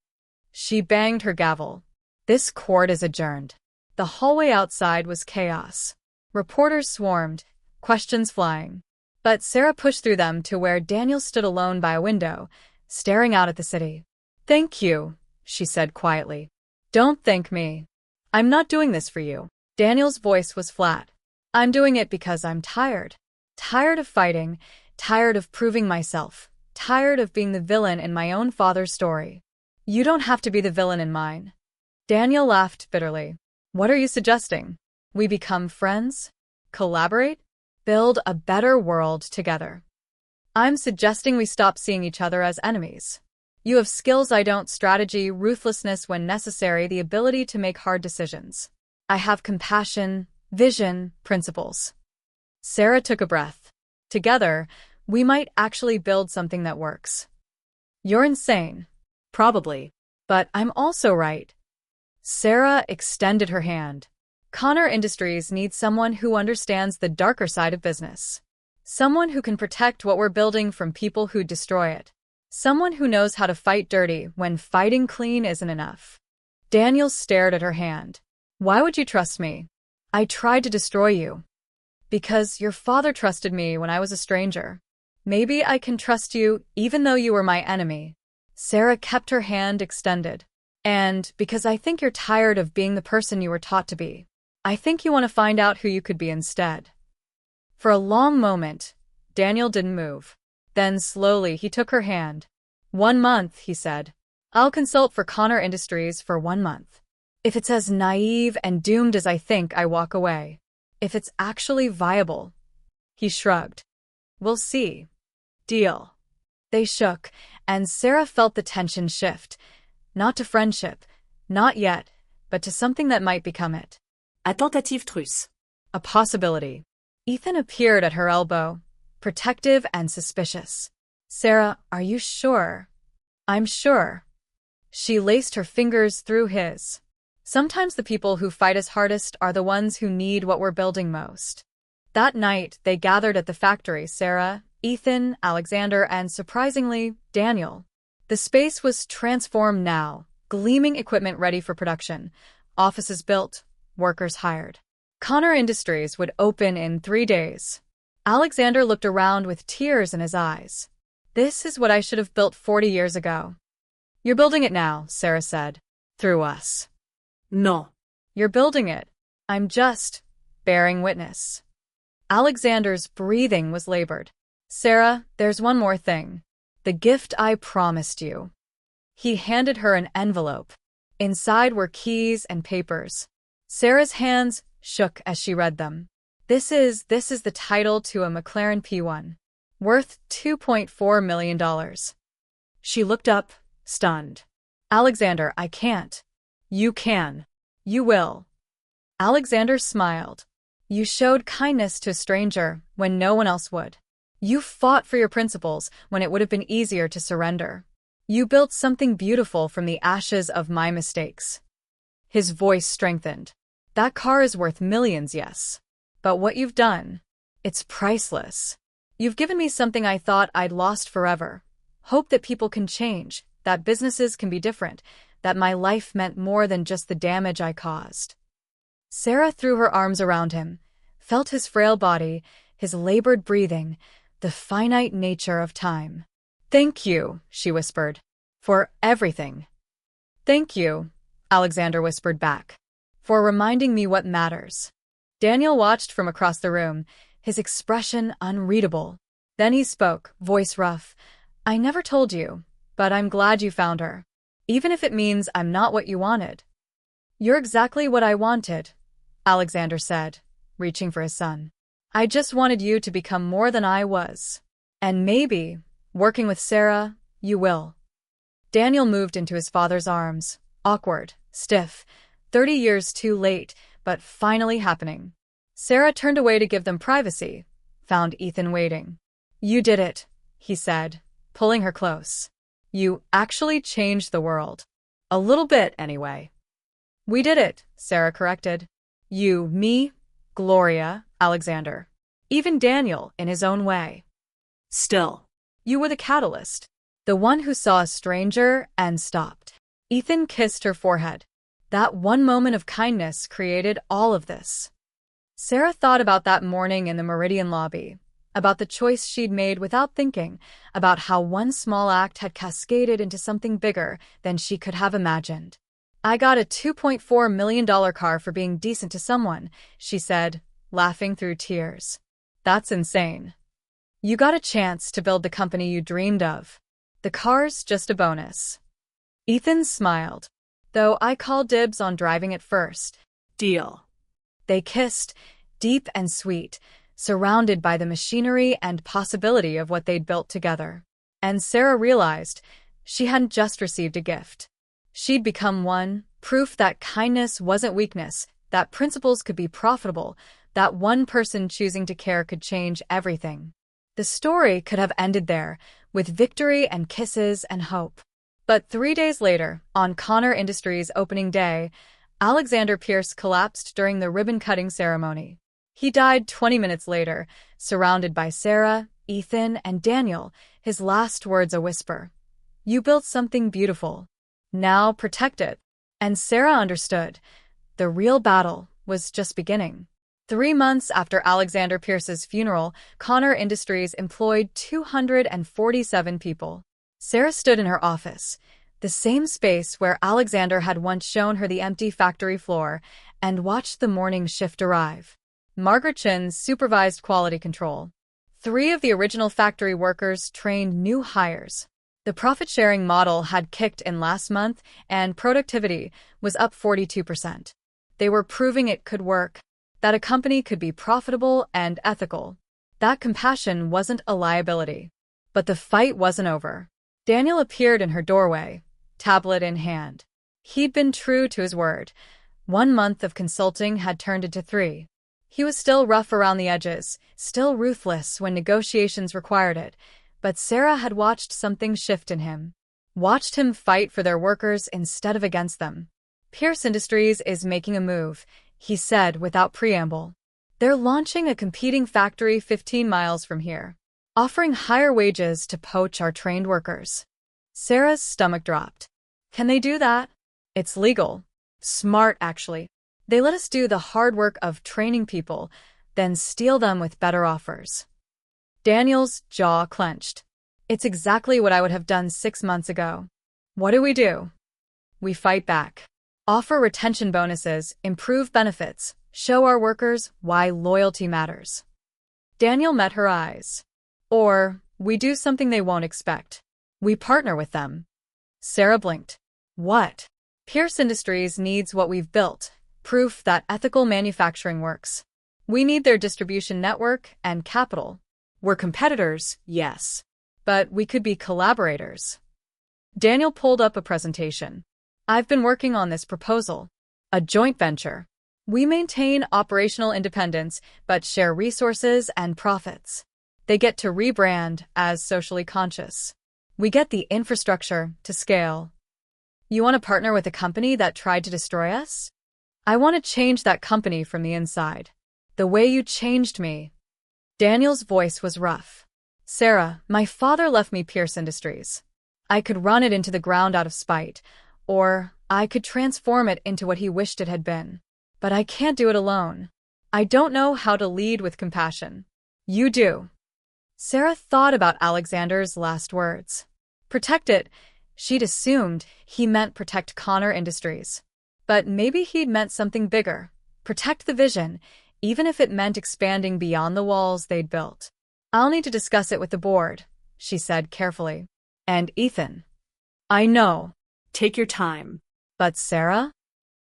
[SPEAKER 1] She banged her gavel. This court is adjourned. The hallway outside was chaos. Reporters swarmed, questions flying. But Sarah pushed through them to where Daniel stood alone by a window, staring out at the city. Thank you, she said quietly. Don't thank me. I'm not doing this for you. Daniel's voice was flat. I'm doing it because I'm tired. Tired of fighting, tired of proving myself, tired of being the villain in my own father's story. You don't have to be the villain in mine. Daniel laughed bitterly. What are you suggesting? We become friends? Collaborate? Build a better world together. I'm suggesting we stop seeing each other as enemies. You have skills I don't, strategy, ruthlessness when necessary, the ability to make hard decisions. I have compassion, vision, principles. Sarah took a breath. Together, we might actually build something that works. You're insane. Probably. But I'm also right. Sarah extended her hand. Connor Industries needs someone who understands the darker side of business. Someone who can protect what we're building from people who destroy it. Someone who knows how to fight dirty when fighting clean isn't enough. Daniel stared at her hand. Why would you trust me? I tried to destroy you. Because your father trusted me when I was a stranger. Maybe I can trust you even though you were my enemy. Sarah kept her hand extended. And because I think you're tired of being the person you were taught to be. I think you want to find out who you could be instead. For a long moment, Daniel didn't move. Then slowly he took her hand. 1 month, he said. I'll consult for Connor Industries for 1 month. If it's as naive and doomed as I think, I walk away. If it's actually viable. He shrugged. We'll see. Deal. They shook, and Sarah felt the tension shift. Not to friendship, not yet, but to something that might become it.
[SPEAKER 2] A tentative truce.
[SPEAKER 1] A possibility. Ethan appeared at her elbow, protective and suspicious. Sarah, are you sure? I'm sure. She laced her fingers through his. Sometimes the people who fight us hardest are the ones who need what we're building most. That night, they gathered at the factory, Sarah, Ethan, Alexander, and surprisingly, Daniel. The space was transformed now, gleaming equipment ready for production. Offices built, workers hired. Connor Industries would open in 3 days. Alexander looked around with tears in his eyes. This is what I should have built 40 years ago. You're building it now, Sarah said. Through us.
[SPEAKER 2] No.
[SPEAKER 1] You're building it. I'm just bearing witness. Alexander's breathing was labored. Sarah, there's one more thing. The gift I promised you. He handed her an envelope. Inside were keys and papers. Sarah's hands shook as she read them. This is the title to a McLaren P1. Worth $2.4 million. She looked up, stunned. Alexander, I can't. You can. You will. Alexander smiled. You showed kindness to a stranger when no one else would. You fought for your principles when it would have been easier to surrender. You built something beautiful from the ashes of my mistakes. His voice strengthened. That car is worth millions, yes. But what you've done, it's priceless. You've given me something I thought I'd lost forever. Hope that people can change, that businesses can be different, that my life meant more than just the damage I caused. Sarah threw her arms around him, felt his frail body, his labored breathing, the finite nature of time. Thank you, she whispered, for everything. Thank you, Alexander whispered back, for reminding me what matters. Daniel watched from across the room, his expression unreadable. Then he spoke, voice rough. I never told you, but I'm glad you found her. Even if it means I'm not what you wanted. You're exactly what I wanted, Alexander said, reaching for his son. I just wanted you to become more than I was. And maybe, working with Sarah, you will. Daniel moved into his father's arms, awkward, stiff, 30 years too late, but finally happening. Sarah turned away to give them privacy, found Ethan waiting. You did it, he said, pulling her close. You actually changed the world. A little bit, anyway. We did it, Sarah corrected. You, me, Gloria, Alexander. Even Daniel, in his own way.
[SPEAKER 2] Still.
[SPEAKER 1] You were the catalyst. The one who saw a stranger and stopped. Ethan kissed her forehead. That one moment of kindness created all of this. Sarah thought about that morning in the Meridian lobby, about the choice she'd made without thinking, about how one small act had cascaded into something bigger than she could have imagined. I got a $2.4 million car for being decent to someone, she said, laughing through tears. That's insane. You got a chance to build the company you dreamed of. The car's just a bonus. Ethan smiled, though I call dibs on driving it first.
[SPEAKER 2] Deal.
[SPEAKER 1] They kissed, deep and sweet, surrounded by the machinery and possibility of what they'd built together. And Sarah realized she hadn't just received a gift. She'd become one, proof that kindness wasn't weakness, that principles could be profitable, that one person choosing to care could change everything. The story could have ended there, with victory and kisses and hope. But 3 days later, on Connor Industries' opening day, Alexander Pierce collapsed during the ribbon-cutting ceremony. He died 20 minutes later, surrounded by Sarah, Ethan, and Daniel, his last words a whisper. "You built something beautiful. Now protect it." And Sarah understood. The real battle was just beginning. 3 months after Alexander Pierce's funeral, Connor Industries employed 247 people. Sarah stood in her office, the same space where Alexander had once shown her the empty factory floor, and watched the morning shift arrive. Margaret Chin supervised quality control. 3 of the original factory workers trained new hires. The profit-sharing model had kicked in last month, and productivity was up 42%. They were proving it could work, that a company could be profitable and ethical. That compassion wasn't a liability. But the fight wasn't over. Daniel appeared in her doorway, tablet in hand. He'd been true to his word. 1 month of consulting had turned into 3. He was still rough around the edges, still ruthless when negotiations required it, but Sarah had watched something shift in him. Watched him fight for their workers instead of against them. "Pierce Industries is making a move," he said without preamble. "They're launching a competing factory 15 miles from here, offering higher wages to poach our trained workers." Sarah's stomach dropped. "Can they do that?" "It's legal." "Smart, actually. They let us do the hard work of training people, then steal them with better offers." Daniel's jaw clenched. "It's exactly what I would have done 6 months ago." "What do? We fight back. Offer retention bonuses, improve benefits, show our workers why loyalty matters." Daniel met her eyes. "Or, we do something they won't expect. We partner with them." Sarah blinked. "What?" "Pierce Industries needs what we've built, proof that ethical manufacturing works. We need their distribution network and capital. We're competitors, yes, but we could be collaborators." Daniel pulled up a presentation. "I've been working on this proposal. A joint venture. We maintain operational independence, but share resources and profits. They get to rebrand as socially conscious. We get the infrastructure to scale. You want to partner with a company that tried to destroy us? I want to change that company from the inside. The way you changed me." Daniel's voice was rough. "Sarah, my father left me Pierce Industries. I could run it into the ground out of spite, or I could transform it into what he wished it had been. But I can't do it alone. I don't know how to lead with compassion. You do." Sarah thought about Alexander's last words. Protect it. She'd assumed he meant protect Connor Industries. But maybe he'd meant something bigger. Protect the vision, even if it meant expanding beyond the walls they'd built. "I'll need to discuss it with the board," she said carefully. "And Ethan." "I know. Take your time." "But Sarah?"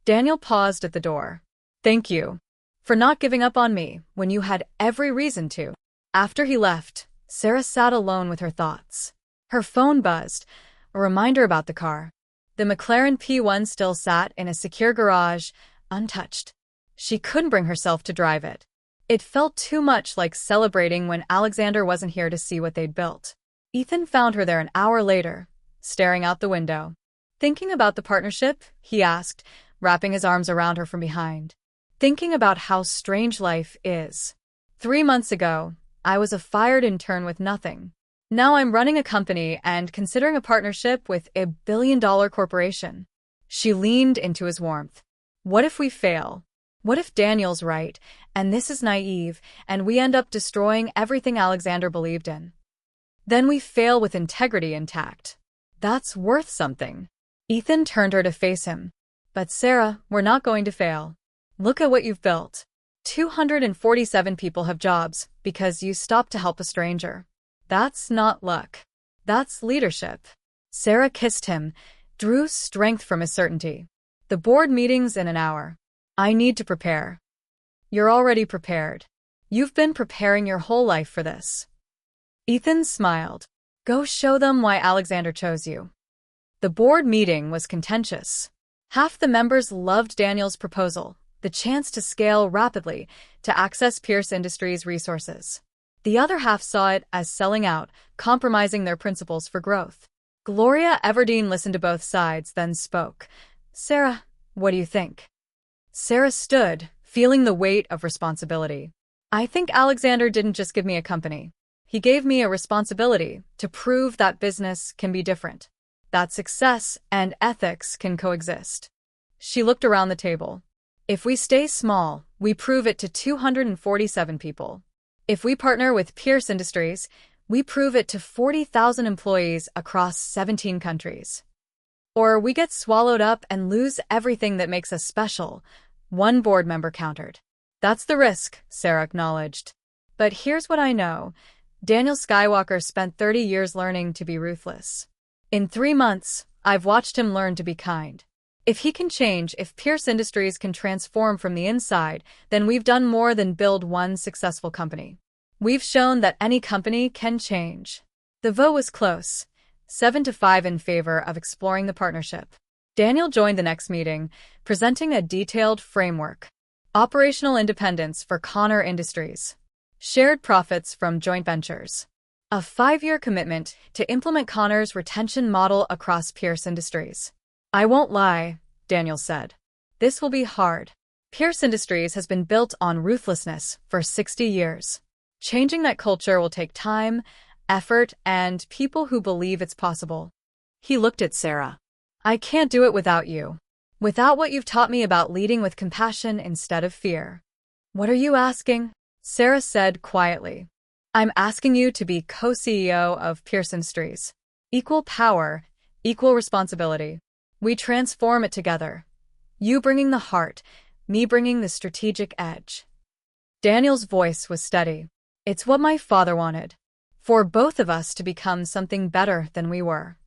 [SPEAKER 1] Daniel paused at the door. "Thank you for not giving up on me when you had every reason to." After he left, Sarah sat alone with her thoughts. Her phone buzzed, a reminder about the car. The McLaren P1 still sat in a secure garage, untouched. She couldn't bring herself to drive it. It felt too much like celebrating when Alexander wasn't here to see what they'd built. Ethan found her there an hour later, staring out the window. "Thinking about the partnership?" he asked, wrapping his arms around her from behind. "Thinking about how strange life is. 3 months ago, I was a fired intern with nothing. Now I'm running a company and considering a partnership with a billion-dollar corporation." She leaned into his warmth. "What if we fail? What if Daniel's right, and this is naive, and we end up destroying everything Alexander believed in? Then we fail with integrity intact. That's worth something." Ethan turned her to face him. "But Sarah, we're not going to fail. Look at what you've built. 247 people have jobs because you stopped to help a stranger. That's not luck. That's leadership." Sarah kissed him, drew strength from his certainty. "The board meeting's in an hour. I need to prepare." "You're already prepared. You've been preparing your whole life for this." Ethan smiled. "Go show them why Alexander chose you." The board meeting was contentious. Half the members loved Daniel's proposal, the chance to scale rapidly to access Pierce Industries' resources. The other half saw it as selling out, compromising their principles for growth. Gloria Everdeen listened to both sides, then spoke. "Sarah, what do you think?" Sarah stood, feeling the weight of responsibility. I think Alexander didn't just give me a company. He gave me a responsibility to prove that business can be different, that success and ethics can coexist. She looked around the table. If we stay small, we prove it to 247 people. If we partner with Pierce Industries, we prove it to 40,000 employees across 17 countries. Or we get swallowed up and lose everything that makes us special, one board member countered. That's the risk, Sarah acknowledged. But here's what I know. Daniel Skywalker spent 30 years learning to be ruthless. In 3 months, I've watched him learn to be kind. If he can change, if Pierce Industries can transform from the inside, then we've done more than build one successful company. We've shown that any company can change. The vote was close, 7-5 in favor of exploring the partnership. Daniel joined the next meeting, presenting a detailed framework. Operational independence for Connor Industries. Shared profits from joint ventures. A 5-year commitment to implement Connor's retention model across Pierce Industries. I won't lie, Daniel said. This will be hard. Pierce Industries has been built on ruthlessness for 60 years. Changing that culture will take time, effort, and people who believe it's possible.
[SPEAKER 2] He looked at Sarah.
[SPEAKER 1] I can't do it without you. Without what you've taught me about leading with compassion instead of fear. What are you asking? Sarah said quietly. I'm asking you to be co-CEO of Pierce Industries. Equal power, equal responsibility. We transform it together. You bringing the heart, me bringing the strategic edge. Daniel's voice was steady. It's what my father wanted. For both of us to become something better than we were.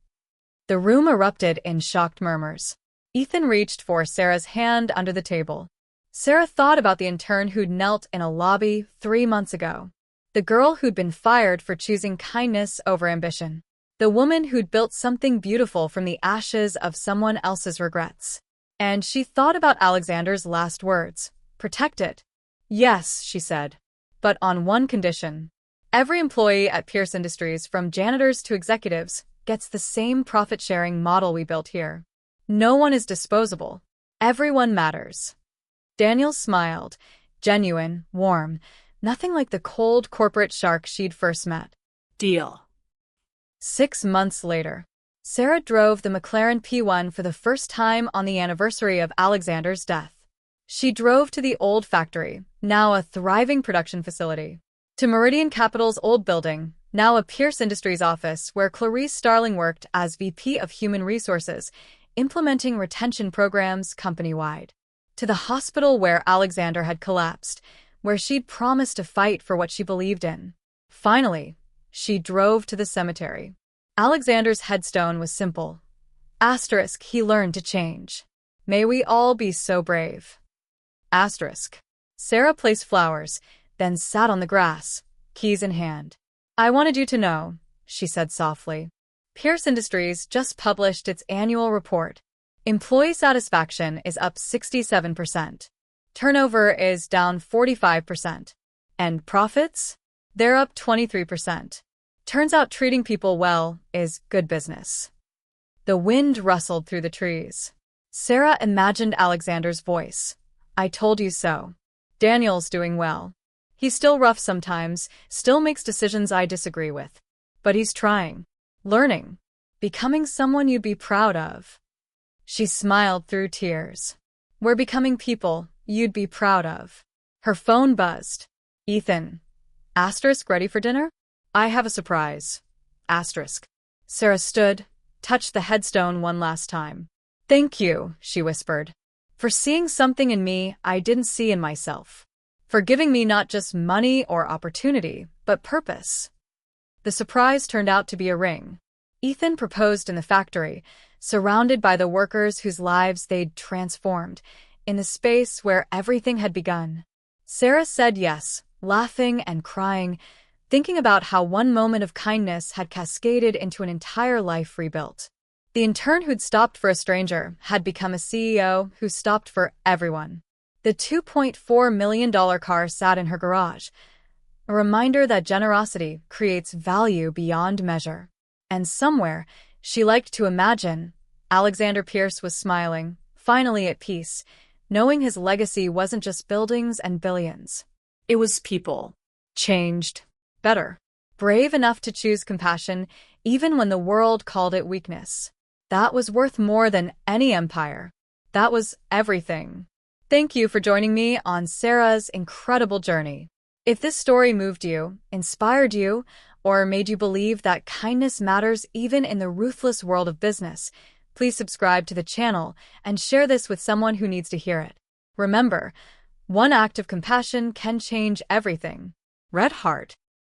[SPEAKER 1] The room erupted in shocked murmurs. Ethan reached for Sarah's hand under the table. Sarah thought about the intern who'd knelt in a lobby 3 months ago. The girl who'd been fired for choosing kindness over ambition. The woman who'd built something beautiful from the ashes of someone else's regrets. And she thought about Alexander's last words. Protect it. Yes, she said. But on one condition. Every employee at Pierce Industries, from janitors to executives, gets the same profit-sharing model we built here. No one is disposable. Everyone matters. Daniel smiled, genuine, warm, nothing like the cold corporate shark she'd first met.
[SPEAKER 2] Deal.
[SPEAKER 1] 6 months later, Sarah drove the McLaren P1 for the first time on the anniversary of Alexander's death. She drove to the old factory, now a thriving production facility, to Meridian Capital's old building, now a Pierce Industries office where Clarice Starling worked as VP of Human Resources, implementing retention programs company-wide, to the hospital where Alexander had collapsed, where she'd promised to fight for what she believed in. Finally, she drove to the cemetery. Alexander's headstone was simple. Asterisk, he learned to change. May we all be so brave. Asterisk. Sarah placed flowers, then sat on the grass, keys in hand. I wanted you to know, she said softly. Pierce Industries just published its annual report. Employee satisfaction is up 67%. Turnover is down 45%. And profits? They're up 23%. Turns out treating people well is good business. The wind rustled through the trees. Sarah imagined Alexander's voice. I told you so. Daniel's doing well. He's still rough sometimes, still makes decisions I disagree with. But he's trying. Learning. Becoming someone you'd be proud of. She smiled through tears. We're becoming people you'd be proud of. Her phone buzzed. Ethan. Asterisk, ready for dinner? I have a surprise. Asterisk. Sarah stood, touched the headstone one last time. Thank you, she whispered. For seeing something in me I didn't see in myself. For giving me not just money or opportunity, but purpose. The surprise turned out to be a ring. Ethan proposed in the factory, surrounded by the workers whose lives they'd transformed, in the space where everything had begun. Sarah said yes, laughing and crying, thinking about how one moment of kindness had cascaded into an entire life rebuilt. The intern who'd stopped for a stranger had become a CEO who stopped for everyone. The $2.4 million car sat in her garage, a reminder that generosity creates value beyond measure. And somewhere, she liked to imagine, Alexander Pierce was smiling, finally at peace, knowing his legacy wasn't just buildings and billions.
[SPEAKER 2] It was people.
[SPEAKER 1] Changed. Better. Brave enough to choose compassion, even when the world called it weakness. That was worth more than any empire. That was everything. Thank you for joining me on Sarah's incredible journey. If this story moved you, inspired you, or made you believe that kindness matters even in the ruthless world of business, please subscribe to the channel and share this with someone who needs to hear it. Remember, one act of compassion can change everything. Red Heart.